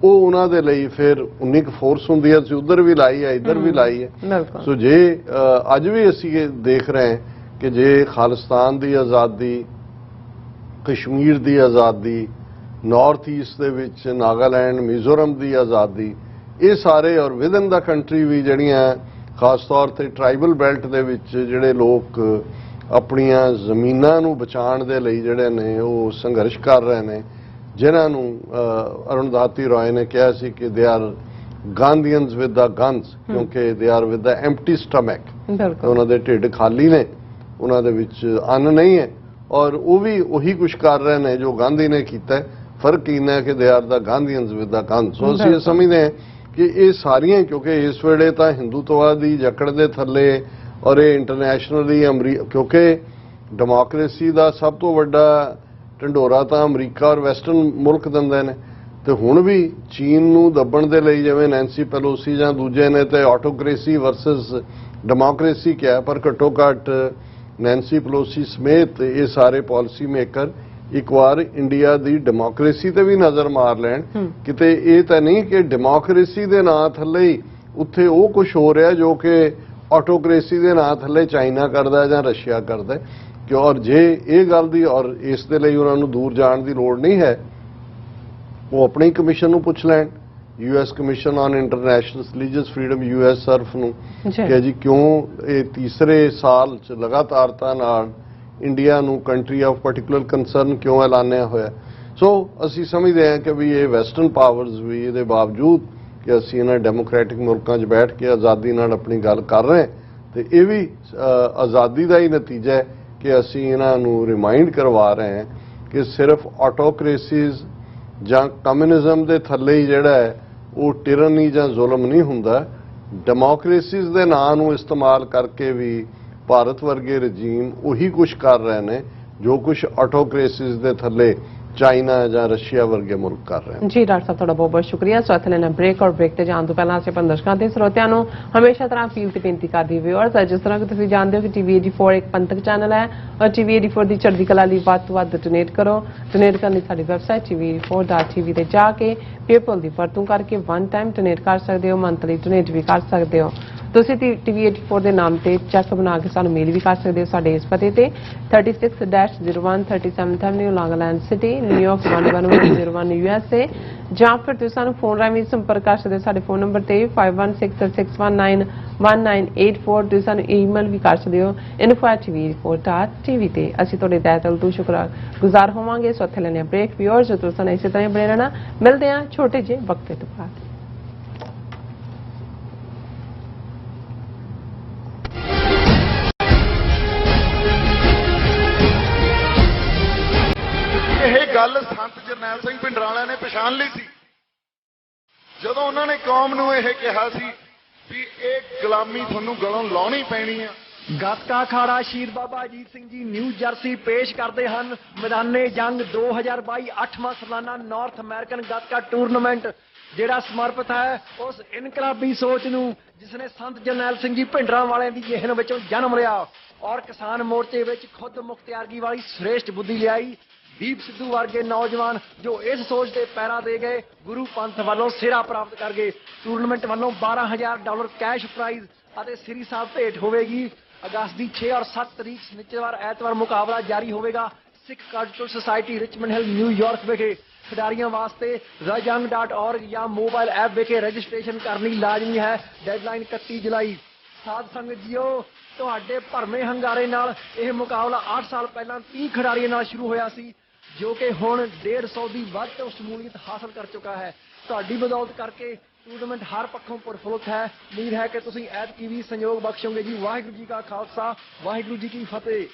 ਉਹ ਉਹਨਾਂ ਦੇ ਲਈ ਫਿਰ ਉਨੀ ਕੁ ਫੋਰਸ ਹੁੰਦੀ ਹੈ। ਅਸੀਂ ਉੱਧਰ ਵੀ ਲਾਈ ਹੈ, ਇੱਧਰ ਵੀ ਲਾਈ ਹੈ। ਸੋ ਜੇ ਅੱਜ ਵੀ ਅਸੀਂ ਇਹ ਦੇਖ ਰਹੇ ਹਾਂ ਕਿ ਜੇ ਖਾਲਿਸਤਾਨ ਦੀ ਆਜ਼ਾਦੀ, ਕਸ਼ਮੀਰ ਦੀ ਆਜ਼ਾਦੀ, ਨਾਰਥ ਈਸਟ ਦੇ ਵਿੱਚ ਨਾਗਾਲੈਂਡ, ਮਿਜ਼ੋਰਮ ਦੀ ਆਜ਼ਾਦੀ, ਇਹ ਸਾਰੇ ਔਰ ਵਿਦਨ ਦਾ ਕੰਟਰੀ ਵੀ ਜਿਹੜੀਆਂ ਖਾਸ ਤੌਰ ਤੇ ਟ੍ਰਾਈਬਲ ਬੈਲਟ ਦੇ ਵਿੱਚ ਜਿਹੜੇ ਲੋਕ ਆਪਣੀਆਂ ਜ਼ਮੀਨਾਂ ਨੂੰ ਬਚਾਉਣ ਦੇ ਲਈ ਜਿਹੜੇ ਨੇ ਉਹ ਸੰਘਰਸ਼ ਕਰ ਰਹੇ ਨੇ, ਜਿਨ੍ਹਾਂ ਨੂੰ ਅਰੁਣਧਾਤੀ ਰਾਏ ਨੇ ਕਿਹਾ ਸੀ ਕਿ they are Gandhians with the guns, ਕਿਉਂਕਿ they are with the empty stomach, ਉਹਨਾਂ ਦੇ ਢਿੱਡ ਖਾਲੀ ਨੇ, ਉਹਨਾਂ ਦੇ ਵਿੱਚ ਅੰਨ ਨਹੀਂ ਹੈ ਔਰ ਉਹ ਵੀ ਉਹੀ ਕੁਝ ਕਰ ਰਹੇ ਨੇ ਜੋ ਗਾਂਧੀ ਨੇ ਕੀਤਾ। ਫਰਕ ਇੰਨਾ ਹੈ ਕਿ they are the Gandhians with the gun. So ਅਸੀਂ ਇਹ ਸਮਝਦੇ ਹਾਂ ਕਿ ਇਹ ਸਾਰੀਆਂ, ਕਿਉਂਕਿ ਇਸ ਵੇਲੇ ਤਾਂ ਹਿੰਦੂਤਵਾਦ ਦੀ ਜਕੜ ਦੇ ਥੱਲੇ ਔਰ ਇਹ ਇੰਟਰਨੈਸ਼ਨਲੀ ਕਿਉਂਕਿ ਡੈਮੋਕ੍ਰੇਸੀ ਦਾ ਸਭ ਤੋਂ ਵੱਡਾ ਢੰਡੋਰਾ ਤਾਂ ਅਮਰੀਕਾ ਔਰ ਵੈਸਟਰਨ ਮੁਲਕ ਦਿੰਦੇ ਨੇ, ਤੇ ਹੁਣ ਵੀ ਚੀਨ ਨੂੰ ਦੱਬਣ ਦੇ ਲਈ ਜਿਵੇਂ ਨੈਂਸੀ ਪੈਲੋਸੀ ਜਾਂ ਦੂਜੇ ਨੇ ਤੇ ਆਟੋਕ੍ਰੇਸੀ ਵਰਸਸ ਡੈਮੋਕ੍ਰੇਸੀ ਕਿਹਾ, ਪਰ ਘੱਟੋ ਘੱਟ ਨੈਂਸੀ ਪੈਲੋਸੀ ਸਮੇਤ ਇਹ ਸਾਰੇ ਪਾਲਿਸੀ ਮੇਕਰ ਇੱਕ ਵਾਰ ਇੰਡੀਆ ਦੀ ਡੈਮੋਕ੍ਰੇਸੀ ਤੇ ਵੀ ਨਜ਼ਰ ਮਾਰ ਲੈਣ। ਕਿਤੇ ਇਹ ਤਾਂ ਨਹੀਂ ਕਿ ਡੈਮੋਕ੍ਰੇਸੀ ਦੇ ਨਾਂ ਥੱਲੇ ਹੀ ਉੱਥੇ ਉਹ ਕੁਝ ਹੋ ਰਿਹਾ ਜੋ ਕਿ ਆਟੋਕ੍ਰੇਸੀ ਦੇ ਨਾਂ ਥੱਲੇ ਚਾਈਨਾ ਕਰਦਾ ਜਾਂ ਰਸ਼ੀਆ ਕਰਦਾ। ਕਿ ਔਰ ਜੇ ਇਹ ਗੱਲ ਦੀ, ਔਰ ਇਸ ਦੇ ਲਈ ਉਹਨਾਂ ਨੂੰ ਦੂਰ ਜਾਣ ਦੀ ਲੋੜ ਨਹੀਂ ਹੈ, ਉਹ ਆਪਣੀ ਕਮਿਸ਼ਨ ਨੂੰ ਪੁੱਛ ਲੈਣ, US commission on international religious freedom US Surf ਨੂੰ, ਕਿ ਜੀ ਕਿਉਂ ਇਹ ਤੀਸਰੇ ਸਾਲ ਚ ਲਗਾਤਾਰਤਾ ਨਾਲ ਇੰਡੀਆ ਨੂੰ ਕੰਟਰੀ ਆਫ ਪਾਰਟਿਕੂਲਰ ਕੰਸਰਨ ਕਿਉਂ ਐਲਾਨਿਆ ਹੋਇਆ। ਸੋ ਅਸੀਂ ਸਮਝਦੇ ਹਾਂ ਕਿ ਵੀ ਇਹ ਵੈਸਟਰਨ ਪਾਵਰਸ ਵੀ ਇਹਦੇ ਬਾਵਜੂਦ ਕਿ ਅਸੀਂ ਇਹਨਾਂ ਡੈਮੋਕ੍ਰੈਟਿਕ ਮੁਲਕਾਂ 'ਚ ਬੈਠ ਕੇ ਆਜ਼ਾਦੀ ਨਾਲ ਆਪਣੀ ਗੱਲ ਕਰ ਰਹੇ ਤੇ ਇਹ ਵੀ ਆਜ਼ਾਦੀ ਦਾ ਹੀ ਨਤੀਜਾ ਹੈ ਕਿ ਅਸੀਂ ਇਹਨਾਂ ਨੂੰ ਰਿਮਾਈਂਡ ਕਰਵਾ ਰਹੇ ਹਾਂ ਕਿ ਸਿਰਫ ਆਟੋਕ੍ਰੇਸੀਜ਼ ਜਾਂ ਕਮਿਊਨਿਜ਼ਮ ਦੇ ਥੱਲੇ ਹੀ ਜਿਹੜਾ ਹੈ ਉਹ ਟਿਰਨੀ ਜਾਂ ਜ਼ੁਲਮ ਨਹੀਂ ਹੁੰਦਾ। ਡੈਮੋਕ੍ਰੇਸੀਜ਼ ਦੇ ਨਾਂ ਨੂੰ ਇਸਤੇਮਾਲ ਕਰਕੇ ਵੀ ਭਾਰਤ ਵਰਗੇ ਰਜੀਮ ਉਹੀ ਕੁਝ ਕਰ ਰਹੇ ਨੇ ਜੋ ਕੁਝ ਆਟੋਕ੍ਰੇਸੀਜ਼ ਦੇ ਥੱਲੇ ਚਾਈਨਾ ਜਾਂ ਰਸ਼ੀਆ ਵਰਗੇ ਮੁਲਕ ਕਰ ਰਹੇ ਨੇ। ਜੀ ਡਾਕਟਰ ਸਾਹਿਬ, ਤੁਹਾਡਾ ਬਹੁਤ ਬਹੁਤ ਸ਼ੁਕਰੀਆ। ਸੋ ਇੱਥੇ ਲੈਣਾ ਬ੍ਰੇਕ, ਔਰ ਬ੍ਰੇਕ ਤੇ ਜਾਣ ਤੋਂ ਪਹਿਲਾਂ ਅਸੀਂ ਆਪਣੇ ਦਰਸ਼ਕਾਂ ਤੇ ਸਰੋਤਿਆਂ ਨੂੰ ਹਮੇਸ਼ਾ ਤਰ੍ਹਾਂ ਅਪੀਲ ਤੇ ਬੇਨਤੀ ਕਰਦੀ ਵਿਊਅਰਸ, ਜਿਸ ਤਰ੍ਹਾਂ ਕਿ ਤੁਸੀਂ ਜਾਣਦੇ ਹੋ ਕਿ TV 84 ਇੱਕ ਪੰਥਕ ਚੈਨਲ ਹੈ ਔਰ TV 84 ਦੀ ਚੜ੍ਹਦੀ ਕਲਾ ਲਈ ਵੱਧ ਤੋਂ ਵੱਧ ਡੋਨੇਟ ਕਰੋ। ਡੋਨੇਟ ਕਰਨ ਲਈ ਸਾਡੀ ਵੈਬਸਾਈਟ tv84.tv ਤੇ ਜਾ ਕੇ ਪੇਪਲ ਦੀ ਵਰਤੋਂ ਕਰਕੇ ਵਨ ਟਾਈਮ ਡੋਨੇਟ ਕਰ ਸਕਦੇ ਹੋ, ਮੰਥਲੀ ਡੋਨੇਟ ਵੀ ਕਰ ਸਕਦੇ ਹੋ। ਤੁਸੀਂ TV 84 ਦੇ ਨਾਮ ਤੇ ਚੈੱਕ ਬਣਾ ਕੇ ਸਾਨੂੰ ਮੇਲ ਵੀ ਕਰ ਸਕਦੇ ਹੋ ਸਾਡੇ ਇਸ ਪਤੇ ਤੇ 36-01 37th Avenue, Long Island City, New York 11101 USA, ਜਾਂ ਫਿਰ ਤੁਸੀਂ ਸਾਨੂੰ ਫੋਨ ਰਾਹੀਂ ਸੰਪਰਕ ਕਰ ਸਕਦੇ ਹੋ ਸਾਡੇ ਫੋਨ ਨੰਬਰ ਤੇ 5166191984। ਤੁਸੀਂ ਸਾਨੂੰ ਈਮੇਲ ਵੀ ਕਰ ਸਕਦੇ ਹੋ info@tv84.tv ਤੇ। ਅਸੀਂ ਤੁਹਾਡੇ ਤਹਿ ਦਿਲ ਤੋਂ ਸ਼ੁਕਰਗੁਜ਼ਾਰ ਹੋਵਾਂਗੇ। ਸੋ ਇੱਥੇ ਲੈਣੇ ਬ੍ਰੇਕ ਵਿਊਅਰਸ, ਜੋ ਤੁਸੀਂ ਇਸੇ ਤਰ੍ਹਾਂ ਬਣੇ ਰਹਿਣਾ। ਮਿਲਦੇ ਹਾਂ ਛੋਟੇ ਜਿਹੇ ਵਕਤ ਤੋਂ ਬਾਅਦ। ਇਹ ਗੱਲ ਸੰਤ ਜਰਨੈਲ ਸਿੰਘ ਭਿੰਡਰਾਂਵਾਲੇ ਨੇ ਪਛਾਣ ਲਈ ਸੀ ਜਦੋਂ ਉਹਨਾਂ ਨੇ ਕੌਮ ਨੂੰ ਇਹ ਕਿਹਾ ਸੀ ਵੀ ਇਹ ਗੁਲਾਮੀ ਤੁਹਾਨੂੰ ਗਲੋਂ ਲਾਉਣੀ ਪੈਣੀ ਆ। ਗੱਤਕਾ ਅਖਾੜਾ ਸ਼ਹੀਦ ਬਾਬਾ ਅਜੀਤ ਸਿੰਘ ਜੀ ਨਿਊ ਜਰਸੀ ਪੇਸ਼ ਕਰਦੇ ਹਨ ਮੈਦਾਨੇ ਜੰਗ 2022 8ਵਾਂ ਸਾਲਾਨਾ ਨਾਰਥ ਅਮਰੀਕਨ ਗੱਤਕਾ ਟੂਰਨਾਮੈਂਟ, ਜਿਹੜਾ ਸਮਰਪਿਤ ਹੈ ਉਸ ਇਨਕਲਾਬੀ ਸੋਚ ਨੂੰ ਜਿਸ ਨੇ ਸੰਤ ਜਰਨੈਲ ਸਿੰਘ ਜੀ ਭਿੰਡਰਾਂਵਾਲੇ ਦੀ ਜਿਹਨ ਵਿੱਚੋਂ ਜਨਮ ਲਿਆ ਔਰ ਕਿਸਾਨ ਮੋਰਚੇ ਵਿੱਚ ਖੁਦ ਮੁਖਤਿਆਰਗੀ ਵਾਲੀ ਸ੍ਰੇਸ਼ਟ ਬੁੱਧੀ ਲਿਆਈ। ਦੀਪ ਸਿੱਧੂ ਵਰਗੇ ਨੌਜਵਾਨ ਜੋ ਇਸ ਸੋਚ ਦੇ ਪੈਰਾ ਦੇ ਗਏ, ਗੁਰੂ ਪੰਥ ਵੱਲੋਂ ਸਿਹਰਾ ਪ੍ਰਾਪਤ ਕਰ ਗਏ। ਟੂਰਨਾਮੈਂਟ ਵੱਲੋਂ $12,000 ਕੈਸ਼ ਪ੍ਰਾਈਜ਼ ਅਤੇ ਸ੍ਰੀ ਸਾਹਿਬ ਭੇਟ ਹੋਵੇਗੀ। ਅਗਸਤ ਦੀ 6 ਔਰ 7 ਤਰੀਕ ਸ਼ਨੀਚਰਵਾਰ ਐਤਵਾਰ ਮੁਕਾਬਲਾ ਜਾਰੀ ਹੋਵੇਗਾ ਸਿੱਖ ਕਲਚਰਲ ਸੁਸਾਇਟੀ ਰਿਚਮੰਡ ਹਿਲ ਨਿਊਯਾਰਕ ਵਿਖੇ। ਖਿਡਾਰੀਆਂ ਵਾਸਤੇ rajang.org ਜਾਂ ਮੋਬਾਈਲ ਐਪ ਵਿਖੇ ਰਜਿਸਟ੍ਰੇਸ਼ਨ ਕਰਨੀ ਲਾਜ਼ਮੀ ਹੈ। ਡੈਡਲਾਈਨ 31 ਜੁਲਾਈ। ਸਾਧ ਸੰਗਤ ਜੀਓ, ਤੁਹਾਡੇ ਭਰਵੇਂ ਹੰਗਾਰੇ ਨਾਲ ਇਹ ਮੁਕਾਬਲਾ 8 ਸਾਲ ਪਹਿਲਾਂ 30 ਖਿਡਾਰੀਆਂ ਨਾਲ ਸ਼ੁਰੂ ਹੋਇਆ ਸੀ, ਜੋ ਕਿ ਹੁਣ 150 ਦੀ ਵੱਧ ਤੋਂ ਸ਼ਮੂਲੀਅਤ ਹਾਸਲ ਕਰ ਚੁੱਕਾ ਹੈ। ਤੁਹਾਡੀ ਬਦੌਲਤ ਕਰਕੇ ਟੂਰਨਾਮੈਂਟ ਹਰ ਪੱਖੋਂ ਪ੍ਰਫੁੱਲਤ ਹੈ। ਉਮੀਦ ਹੈ ਕਿ ਤੁਸੀਂ ਐਤਕੀ ਵੀ ਸਹਿਯੋਗ ਬਖਸ਼ੋਗੇ ਜੀ। ਵਾਹਿਗੁਰੂ ਜੀ ਕਾ ਖਾਲਸਾ, ਵਾਹਿਗੁਰੂ ਜੀ ਕੀ ਫਤਿਹ।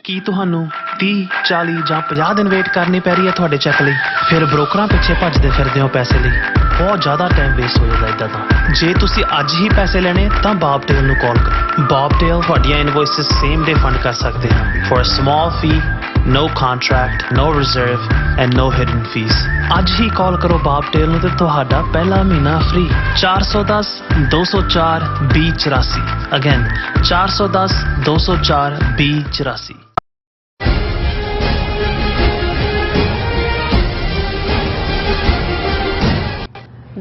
ਕੀ ਤੁਹਾਨੂੰ 30, 40 ਜਾਂ 50 ਦਿਨ ਵੇਟ ਕਰਨੀ ਪੈ ਰਹੀ ਹੈ ਤੁਹਾਡੇ ਚੈੱਕ ਲਈ? ਫਿਰ ਬ੍ਰੋਕਰਾਂ ਪਿੱਛੇ ਭੱਜਦੇ ਫਿਰਦੇ ਹੋ ਪੈਸੇ ਲਈ। ਬਹੁਤ ਜ਼ਿਆਦਾ ਟਾਈਮ ਵੇਸਟ ਹੋ ਜਾਂਦਾ ਇਦਾਂ ਤਾਂ। ਜੇ ਤੁਸੀਂ ਅੱਜ ਹੀ ਪੈਸੇ ਲੈਣੇ ਤਾਂ ਬੌਬਟੇਲ ਨੂੰ ਕਾਲ ਕਰੋ। ਬੌਬਟੇਲ ਤੁਹਾਡੀਆਂ ਇਨਵੌਇਸਸ ਸੇਮ ਡੇ ਫੰਡ ਕਰ ਸਕਦੇ ਹਨ for a small fee, no contract, no reserve and no hidden fees। ਅੱਜ ਹੀ ਕਾਲ ਕਰੋ ਬੌਬਟੇਲ ਨੂੰ ਤੇ ਤੁਹਾਡਾ ਪਹਿਲਾ ਮਹੀਨਾ ਫ੍ਰੀ। 410 204 2084। ਅਗੇਨ 410 204 2084।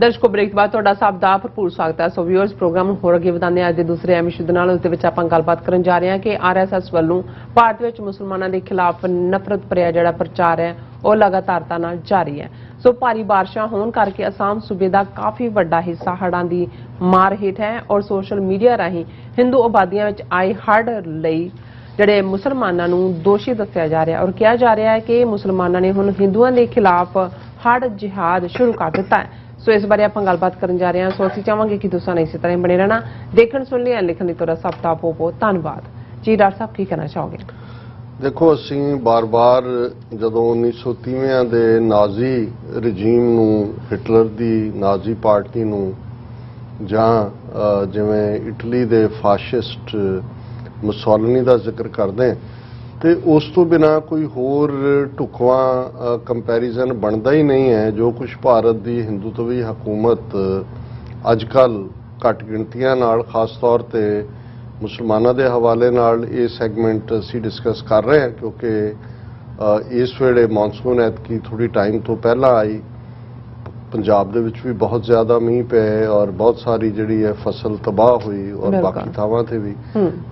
ਦਰਸ਼ਕੋ, ਬ੍ਰੇਕ ਤੋਂ ਬਾਅਦ ਤੁਹਾਡਾ ਸਭ ਦਾ ਭਰਪੂਰ ਸਵਾਗਤ ਹੈ। ਸੋ ਵਿਊਅਰਸ, ਪ੍ਰੋਗਰਾਮ ਨੂੰ ਹੋਰ ਅੱਗੇ ਵਧਾਉਂਦੇ ਹਾਂ। ਅੱਜ ਦੇ ਦੂਸਰੇ ਅਹਿਮ ਇਸ਼ੂ ਦੇ ਨਾਲ, ਉਸ ਦੇ ਵਿੱਚ ਆਪਾਂ ਗੱਲਬਾਤ ਕਰਨ ਜਾ ਰਹੇ ਹਾਂ ਕਿ RSS ਵੱਲੋਂ ਭਾਰਤ ਵਿੱਚ ਮੁਸਲਮਾਨਾਂ ਦੇ ਖਿਲਾਫ ਨਫ਼ਰਤ ਭਰਿਆ ਜਿਹੜਾ ਪ੍ਰਚਾਰ ਹੈ ਉਹ ਲਗਾਤਾਰਤਾ ਨਾਲ ਜਾਰੀ ਹੈ। ਸੋ ਭਾਰੀ ਬਾਰਿਸ਼ਾਂ ਹੋਣ ਕਰਕੇ ਅਸਾਮ ਸੂਬੇ ਦਾ ਕਾਫੀ ਵੱਡਾ ਹਿੱਸਾ ਹੜ੍ਹਾਂ ਦੀ ਮਾਰ ਹੇਠ ਹੈ ਔਰ ਸੋਸ਼ਲ ਮੀਡੀਆ ਰਾਹੀਂ ਹਿੰਦੂ ਆਬਾਦੀਆਂ ਵਿੱਚ ਆਏ ਹੜ੍ਹ ਲਈ ਜਿਹੜੇ ਮੁਸਲਮਾਨਾਂ ਨੂੰ ਦੋਸ਼ੀ ਦੱਸਿਆ ਜਾ ਰਿਹਾ ਔਰ ਕਿਹਾ ਜਾ ਰਿਹਾ ਹੈ ਕਿ ਮੁਸਲਮਾਨਾਂ ਨੇ ਹੁਣ ਹਿੰਦੂਆਂ ਦੇ ਖਿਲਾਫ ਹੜ ਜਿਹਾਦ ਸ਼ੁਰੂ ਕਰ ਦਿੱਤਾ ਹੈ। ਸੋ ਇਸ ਬਾਰੇ ਆਪਾਂ ਗੱਲਬਾਤ ਕਰਨ ਜਾ ਰਹੇ ਹਾਂ। ਸੋ ਅਸੀਂ ਚਾਹਾਂਗੇ ਕਿ ਤੁਸੀਂ ਇਸੇ ਤਰ੍ਹਾਂ ਬਣੇ ਰਹਿਣਾ, ਦੇਖਣ ਸੁਣ ਲਈ ਲਿਖਣ ਲਈ ਤੁਹਾਡਾ ਸਭ ਦਾ ਬਹੁਤ ਧੰਨਵਾਦ ਜੀ। ਡਾਕਟਰ ਸਾਹਿਬ ਕੀ ਕਹਿਣਾ ਚਾਹੋਗੇ? ਦੇਖੋ, ਅਸੀਂ ਬਾਰ-ਬਾਰ ਜਦੋਂ 1930 ਦੇ ਨਾਜ਼ੀ ਰਜੀਮ ਨੂੰ, ਹਿਟਲਰ ਦੀ ਨਾਜ਼ੀ ਪਾਰਟੀ ਨੂੰ, ਜਾਂ ਜਿਵੇਂ ਇਟਲੀ ਦੇ ਫਾਸ਼ਿਸਟ ਮੁਸੋਲਿਨੀ ਦਾ ਜ਼ਿਕਰ ਕਰਦੇ ਹਾਂ, ਤੇ ਉਸ ਤੋਂ ਬਿਨਾ ਕੋਈ ਹੋਰ ਢੁਕਵਾਂ ਕੰਪੈਰੀਜ਼ਨ ਬਣਦਾ ਹੀ ਨਹੀਂ ਹੈ। ਜੋ ਕੁਝ ਭਾਰਤ ਦੀ ਹਿੰਦੂਤਵੀ ਹਕੂਮਤ ਅੱਜ ਕੱਲ੍ਹ ਘੱਟ ਗਿਣਤੀਆਂ ਨਾਲ, ਖਾਸ ਤੌਰ ਤੇ ਮੁਸਲਮਾਨਾਂ ਦੇ ਹਵਾਲੇ ਨਾਲ ਇਹ ਸੈਗਮੈਂਟ ਅਸੀਂ ਡਿਸਕਸ ਕਰ ਰਹੇ ਹਾਂ, ਕਿਉਂਕਿ ਇਸ ਵੇਲੇ ਮੌਨਸੂਨ ਐਤਕੀ ਥੋੜੀ ਟਾਈਮ ਤੋਂ ਪਹਿਲਾਂ ਆਈ। ਪੰਜਾਬ ਦੇ ਵਿੱਚ ਵੀ ਬਹੁਤ ਜ਼ਿਆਦਾ ਮੀਂਹ ਪਏ ਔਰ ਬਹੁਤ ਸਾਰੀ ਜਿਹੜੀ ਹੈ ਫਸਲ ਤਬਾਹ ਹੋਈ ਔਰ ਬਾਕੀ ਥਾਵਾਂ ਤੇ ਵੀ।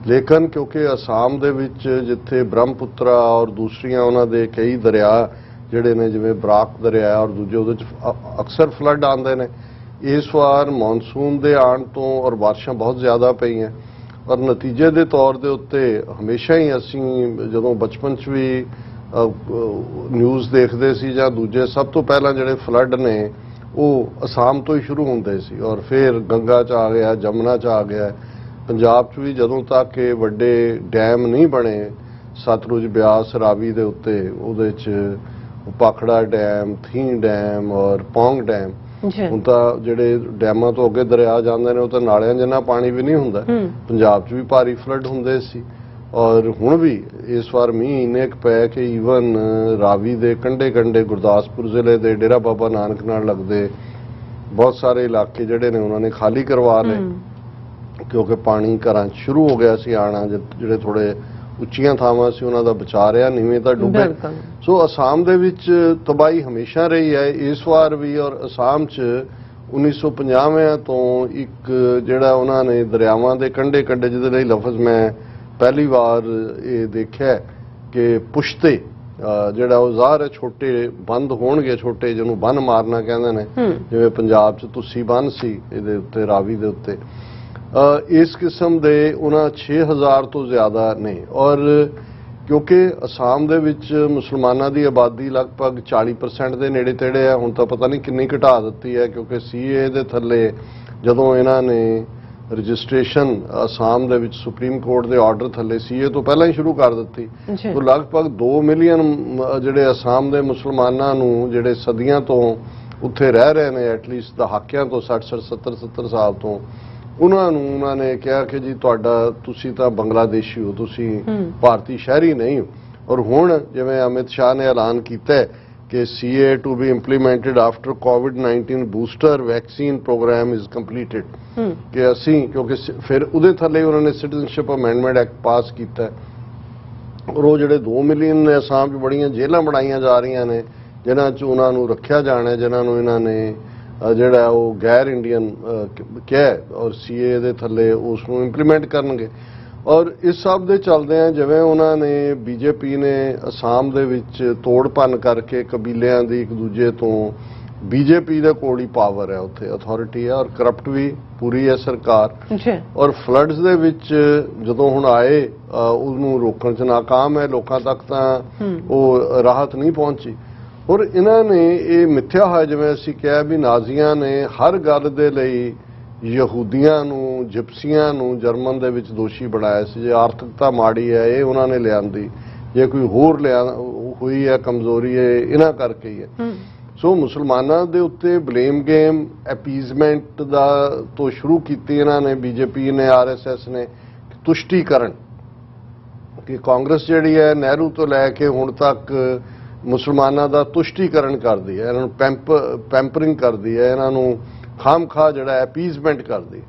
ਲੇਕਿਨ ਕਿਉਂਕਿ ਅਸਾਮ ਦੇ ਵਿੱਚ ਜਿੱਥੇ ਬ੍ਰਹਮਪੁੱਤਰਾ ਔਰ ਦੂਸਰੀਆਂ ਉਹਨਾਂ ਦੇ ਕਈ ਦਰਿਆ ਜਿਹੜੇ ਨੇ, ਜਿਵੇਂ ਬਰਾਕ ਦਰਿਆ ਔਰ ਦੂਜੇ, ਉਹਦੇ 'ਚ ਅਕਸਰ ਫਲੱਡ ਆਉਂਦੇ ਨੇ। ਇਸ ਵਾਰ ਮੌਨਸੂਨ ਦੇ ਆਉਣ ਤੋਂ ਔਰ ਬਾਰਿਸ਼ਾਂ ਬਹੁਤ ਜ਼ਿਆਦਾ ਪਈਆਂ ਔਰ ਨਤੀਜੇ ਦੇ ਤੌਰ ਦੇ ਉੱਤੇ ਹਮੇਸ਼ਾ ਹੀ ਅਸੀਂ ਜਦੋਂ ਬਚਪਨ 'ਚ ਵੀ ਨਿਊਜ਼ ਦੇਖਦੇ ਸੀ ਜਾਂ ਦੂਜੇ, ਸਭ ਤੋਂ ਪਹਿਲਾਂ ਜਿਹੜੇ ਫਲੱਡ ਨੇ ਉਹ ਅਸਾਮ ਤੋਂ ਹੀ ਸ਼ੁਰੂ ਹੁੰਦੇ ਸੀ ਔਰ ਫਿਰ ਗੰਗਾ 'ਚ ਆ ਗਿਆ, ਜਮਨਾ 'ਚ ਆ ਗਿਆ। ਪੰਜਾਬ 'ਚ ਵੀ ਜਦੋਂ ਤੱਕ ਇਹ ਵੱਡੇ ਡੈਮ ਨਹੀਂ ਬਣੇ, ਸਤਲੁਜ, ਬਿਆਸ, ਰਾਵੀ ਦੇ ਉੱਤੇ, ਉਹਦੇ 'ਚ ਪਾਖੜਾ ਡੈਮ, ਥੀਂ ਡੈਮ ਔਰ ਪੌਂਗ ਡੈਮ, ਹੁਣ ਤਾਂ ਜਿਹੜੇ ਡੈਮਾਂ ਤੋਂ ਅੱਗੇ ਦਰਿਆ ਜਾਂਦੇ ਨੇ ਉਹ ਤਾਂ ਨਾਲਿਆਂ ਜਿੰਨਾ ਪਾਣੀ ਵੀ ਨਹੀਂ ਹੁੰਦਾ। ਪੰਜਾਬ 'ਚ ਵੀ ਭਾਰੀ ਫਲੱਡ ਹੁੰਦੇ ਸੀ ਔਰ ਹੁਣ ਵੀ ਇਸ ਵਾਰ ਮੀਂਹ ਇੰਨੇ ਕੁ ਪਏ ਕਿ ਈਵਨ ਰਾਵੀ ਦੇ ਕੰਢੇ ਗੁਰਦਾਸਪੁਰ ਜ਼ਿਲ੍ਹੇ ਦੇ ਡੇਰਾ ਬਾਬਾ ਨਾਨਕ ਨਾਲ ਲੱਗਦੇ ਬਹੁਤ ਸਾਰੇ ਇਲਾਕੇ ਜਿਹੜੇ ਨੇ ਉਹਨਾਂ ਨੇ ਖਾਲੀ ਕਰਵਾ ਲਏ, ਕਿਉਂਕਿ ਪਾਣੀ ਘਰਾਂ 'ਚ ਸ਼ੁਰੂ ਹੋ ਗਿਆ ਸੀ ਆਉਣਾ। ਜਿਹੜੇ ਥੋੜੇ ਉੱਚੀਆਂ ਥਾਵਾਂ ਸੀ ਉਹਨਾਂ ਦਾ ਬਚਾ ਰਿਹਾ, ਨੀਵੇਂ ਤਾਂ ਡੁੱਬੇ। ਸੋ ਅਸਾਮ ਦੇ ਵਿੱਚ ਤਬਾਹੀ ਹਮੇਸ਼ਾ ਰਹੀ ਹੈ, ਇਸ ਵਾਰ ਵੀ। ਔਰ ਅਸਾਮ 'ਚ 1950 ਤੋਂ ਇੱਕ ਜਿਹੜਾ ਉਹਨਾਂ ਨੇ ਦਰਿਆਵਾਂ ਦੇ ਕੰਢੇ ਜਿਹਦੇ ਲਈ ਲਫ਼ਜ਼ ਮੈਂ ਪਹਿਲੀ ਵਾਰ ਇਹ ਦੇਖਿਆ ਕਿ ਪੁਸ਼ਤੇ, ਜਿਹੜਾ ਉਹ ਜ਼ਾਹਰ ਹੈ ਛੋਟੇ ਬੰਦ ਹੋਣਗੇ, ਛੋਟੇ ਜਿਹਨੂੰ ਬੰਨ ਮਾਰਨਾ ਕਹਿੰਦੇ ਨੇ, ਜਿਵੇਂ ਪੰਜਾਬ 'ਚ ਤੁਸੀਂ ਬੰਨ ਸੀ ਇਹਦੇ ਉੱਤੇ, ਰਾਵੀ ਦੇ ਉੱਤੇ, ਇਸ ਕਿਸਮ ਦੇ ਉਹਨਾਂ 6000 ਤੋਂ ਜ਼ਿਆਦਾ ਨੇ। ਔਰ ਕਿਉਂਕਿ ਅਸਾਮ ਦੇ ਵਿੱਚ ਮੁਸਲਮਾਨਾਂ ਦੀ ਆਬਾਦੀ ਲਗਭਗ 40% ਦੇ ਨੇੜੇ ਤੇੜੇ ਹੈ। ਹੁਣ ਤਾਂ ਪਤਾ ਨਹੀਂ ਕਿੰਨੀ ਘਟਾ ਦਿੱਤੀ ਹੈ, ਕਿਉਂਕਿ ਸੀਏ ਦੇ ਥੱਲੇ ਜਦੋਂ ਇਹਨਾਂ ਨੇ ਰਜਿਸਟ੍ਰੇਸ਼ਨ ਅਸਾਮ ਦੇ ਵਿੱਚ ਸੁਪਰੀਮ ਕੋਰਟ ਦੇ ਆਰਡਰ ਥੱਲੇ ਸੀਏ ਤੋਂ ਪਹਿਲਾਂ ਹੀ ਸ਼ੁਰੂ ਕਰ ਦਿੱਤੀ, ਤਾਂ ਲਗਭਗ 2 ਮਿਲੀਅਨ ਜਿਹੜੇ ਅਸਾਮ ਦੇ ਮੁਸਲਮਾਨਾਂ ਨੂੰ, ਜਿਹੜੇ ਸਦੀਆਂ ਤੋਂ ਉੱਥੇ ਰਹਿ ਰਹੇ ਨੇ, ਐਟਲੀਸਟ ਦਹਾਕਿਆਂ ਤੋਂ, 60 70 ਸਾਲ ਤੋਂ, ਉਹਨਾਂ ਨੂੰ ਉਹਨਾਂ ਨੇ ਕਿਹਾ ਕਿ ਜੀ ਤੁਸੀਂ ਤਾਂ ਬੰਗਲਾਦੇਸ਼ੀ ਹੋ, ਤੁਸੀਂ ਭਾਰਤੀ ਸ਼ਹਿਰੀ ਨਹੀਂ ਹੋ। ਔਰ ਹੁਣ ਜਿਵੇਂ ਅਮਿਤ ਸ਼ਾਹ ਨੇ ਐਲਾਨ ਕੀਤਾ ਕਿ CA to be implemented after ਕੋਵਿਡ-19 booster vaccine programme is completed, ਕਿ ਅਸੀਂ, ਕਿਉਂਕਿ ਫਿਰ ਉਹਦੇ ਥੱਲੇ ਉਹਨਾਂ ਨੇ ਸਿਟੀਜ਼ਨਸ਼ਿਪ ਅਮੈਂਡਮੈਂਟ ਐਕਟ ਪਾਸ ਕੀਤਾ ਔਰ ਉਹ ਜਿਹੜੇ 2 ਮਿਲੀਅਨ ਨੇ ਅਸਾਮ 'ਚ ਬੜੀਆਂ ਜੇਲ੍ਹਾਂ ਬਣਾਈਆਂ ਜਾ ਰਹੀਆਂ ਨੇ ਜਿਨ੍ਹਾਂ 'ਚ ਉਹਨਾਂ ਨੂੰ ਰੱਖਿਆ ਜਾਣਾ, ਜਿਨ੍ਹਾਂ ਨੂੰ ਇਹਨਾਂ ਨੇ ਜਿਹੜਾ ਉਹ ਗੈਰ ਇੰਡੀਅਨ ਕਿਹਾ ਔਰ ਸੀਏ ਦੇ ਥੱਲੇ ਉਸ ਨੂੰ ਇੰਪਲੀਮੈਂਟ ਕਰਨਗੇ। ਔਰ ਇਸ ਸਭ ਦੇ ਚੱਲਦਿਆਂ ਜਿਵੇਂ ਉਹਨਾਂ ਨੇ ਬੀਜੇਪੀ ਨੇ ਅਸਾਮ ਦੇ ਵਿੱਚ ਤੋੜ ਭੰਨ ਕਰਕੇ ਕਬੀਲਿਆਂ ਦੀ ਇੱਕ ਦੂਜੇ ਤੋਂ, ਬੀਜੇਪੀ ਦੇ ਕੋਲ ਹੀ ਪਾਵਰ ਹੈ, ਉੱਥੇ ਅਥਾਰਟੀ ਹੈ ਔਰ ਕਰਪਟ ਵੀ ਪੂਰੀ ਹੈ ਸਰਕਾਰ। ਔਰ ਫਲੱਡਸ ਦੇ ਵਿੱਚ ਜਦੋਂ ਹੁਣ ਆਏ ਉਹਨੂੰ ਰੋਕਣ 'ਚ ਨਾਕਾਮ ਹੈ, ਲੋਕਾਂ ਤੱਕ ਤਾਂ ਉਹ ਰਾਹਤ ਨਹੀਂ ਪਹੁੰਚੀ। ਔਰ ਇਹਨਾਂ ਨੇ ਇਹ ਮਿੱਥਿਆ ਹੋਇਆ, ਜਿਵੇਂ ਅਸੀਂ ਕਿਹਾ ਵੀ ਨਾਜ਼ੀਆਂ ਨੇ ਹਰ ਗੱਲ ਦੇ ਲਈ ਯਹੂਦੀਆਂ ਨੂੰ, ਜਿਪਸੀਆਂ ਨੂੰ ਜਰਮਨ ਦੇ ਵਿੱਚ ਦੋਸ਼ੀ ਬਣਾਇਆ ਸੀ। ਜੇ ਆਰਥਿਕਤਾ ਮਾੜੀ ਹੈ ਇਹ ਉਹਨਾਂ ਨੇ ਲਿਆਂਦੀ, ਜੇ ਕੋਈ ਹੋਰ ਹੋਈ ਹੈ ਕਮਜ਼ੋਰੀ ਹੈ ਇਹਨਾਂ ਕਰਕੇ ਹੀ ਹੈ। ਸੋ ਮੁਸਲਮਾਨਾਂ ਦੇ ਉੱਤੇ ਬਲੇਮ ਗੇਮ, ਅਪੀਜ਼ਮੈਂਟ ਦਾ ਤੋਂ ਸ਼ੁਰੂ ਕੀਤੀ ਇਹਨਾਂ ਨੇ, ਬੀਜੇਪੀ ਨੇ, ਆਰਐਸਐਸ ਨੇ, ਤੁਸ਼ਟੀਕਰਨ, ਕਿ ਕਾਂਗਰਸ ਜਿਹੜੀ ਹੈ ਨਹਿਰੂ ਤੋਂ ਲੈ ਕੇ ਹੁਣ ਤੱਕ ਮੁਸਲਮਾਨਾਂ ਦਾ ਤੁਸ਼ਟੀਕਰਨ ਕਰਦੀ ਹੈ, ਇਹਨਾਂ ਨੂੰ ਪੈਂਪਰਿੰਗ ਕਰਦੀ ਹੈ, ਇਹਨਾਂ ਨੂੰ ਖਾਮਖਾ ਜਿਹੜਾ ਅਪੀਜ਼ਮੈਂਟ ਕਰਦੀ।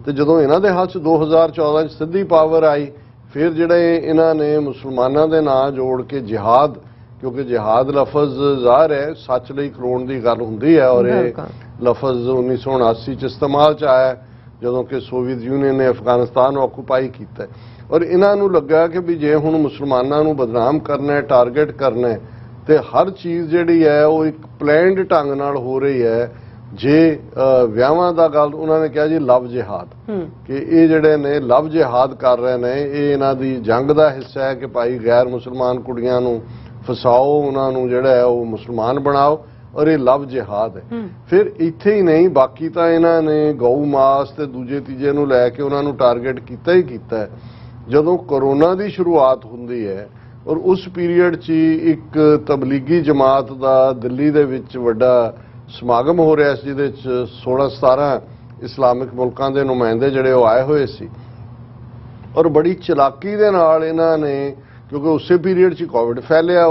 ਤੇ ਜਦੋਂ ਇਹਨਾਂ ਦੇ ਹੱਥ 'ਚ 2014 'ਚ ਸਿੱਧੀ ਪਾਵਰ ਆਈ, ਫਿਰ ਜਿਹੜੇ ਇਹਨਾਂ ਨੇ ਮੁਸਲਮਾਨਾਂ ਦੇ ਨਾਂ ਜੋੜ ਕੇ ਜਿਹਾਦ, ਕਿਉਂਕਿ ਜਿਹਾਦ ਲਫ਼ਜ਼ ਜ਼ਾਹਰ ਹੈ ਸੱਚ ਲਈ ਖਲੋਣ ਦੀ ਗੱਲ ਹੁੰਦੀ ਹੈ ਔਰ ਇਹ ਲਫ਼ਜ਼ 1979 'ਚ ਇਸਤੇਮਾਲ 'ਚ ਆਇਆ ਜਦੋਂ ਕਿ ਸੋਵੀਅਤ ਯੂਨੀਅਨ ਨੇ ਅਫਗਾਨਿਸਤਾਨ ਨੂੰ ਆਕੂਪਾਈ ਕੀਤਾ। ਔਰ ਇਹਨਾਂ ਨੂੰ ਲੱਗਾ ਕਿ ਵੀ ਜੇ ਹੁਣ ਮੁਸਲਮਾਨਾਂ ਨੂੰ ਬਦਨਾਮ ਕਰਨਾ ਹੈ, ਟਾਰਗੇਟ ਕਰਨਾ ਹੈ, ਤੇ ਹਰ ਚੀਜ਼ ਜਿਹੜੀ ਹੈ ਉਹ ਇੱਕ ਪਲੈਨਡ ਢੰਗ ਨਾਲ ਹੋ ਰਹੀ ਹੈ ਜੇ ਵਿਆਹਾਂ ਦਾ ਗੱਲ ਉਹਨਾਂ ਨੇ ਕਿਹਾ ਜੀ ਲਵ ਜਿਹਾਦ, ਕਿ ਇਹ ਜਿਹੜੇ ਨੇ ਲਵ ਜਿਹਾਦ ਕਰ ਰਹੇ ਨੇ, ਇਹ ਇਹਨਾਂ ਦੀ ਜੰਗ ਦਾ ਹਿੱਸਾ ਹੈ ਕਿ ਭਾਈ ਗੈਰ ਮੁਸਲਮਾਨ ਕੁੜੀਆਂ ਨੂੰ ਫਸਾਓ, ਉਹਨਾਂ ਨੂੰ ਜਿਹੜਾ ਹੈ ਉਹ ਮੁਸਲਮਾਨ ਬਣਾਓ, ਔਰ ਇਹ ਲਵ ਜਿਹਾਦ ਹੈ। ਫਿਰ ਇੱਥੇ ਹੀ ਨਹੀਂ, ਬਾਕੀ ਤਾਂ ਇਹਨਾਂ ਨੇ ਗਊ ਮਾਸ ਤੇ ਦੂਜੇ ਤੀਜੇ ਨੂੰ ਲੈ ਕੇ ਉਹਨਾਂ ਨੂੰ ਟਾਰਗੇਟ ਕੀਤਾ ਹੀ ਕੀਤਾ ਹੈ। ਜਦੋਂ ਕਰੋਨਾ ਦੀ ਸ਼ੁਰੂਆਤ ਹੁੰਦੀ ਹੈ ਔਰ ਉਸ ਪੀਰੀਅਡ 'ਚ ਇੱਕ ਤਬਲੀਗੀ ਜਮਾਤ ਦਾ ਦਿੱਲੀ ਦੇ ਵਿੱਚ ਵੱਡਾ ਸਮਾਗਮ ਹੋ ਰਿਹਾ ਸੀ, ਜਿਹਦੇ 'ਚ 16-17 ਇਸਲਾਮਿਕ ਮੁਲਕਾਂ ਦੇ ਨੁਮਾਇੰਦੇ ਜਿਹੜੇ ਉਹ ਆਏ ਹੋਏ ਸੀ, ਔਰ ਬੜੀ ਚਲਾਕੀ ਦੇ ਨਾਲ ਇਹਨਾਂ ਨੇ, ਕਿਉਂਕਿ ਉਸੇ ਪੀਰੀਅਡ 'ਚ ਕੋਵਿਡ ਫੈਲਿਆ,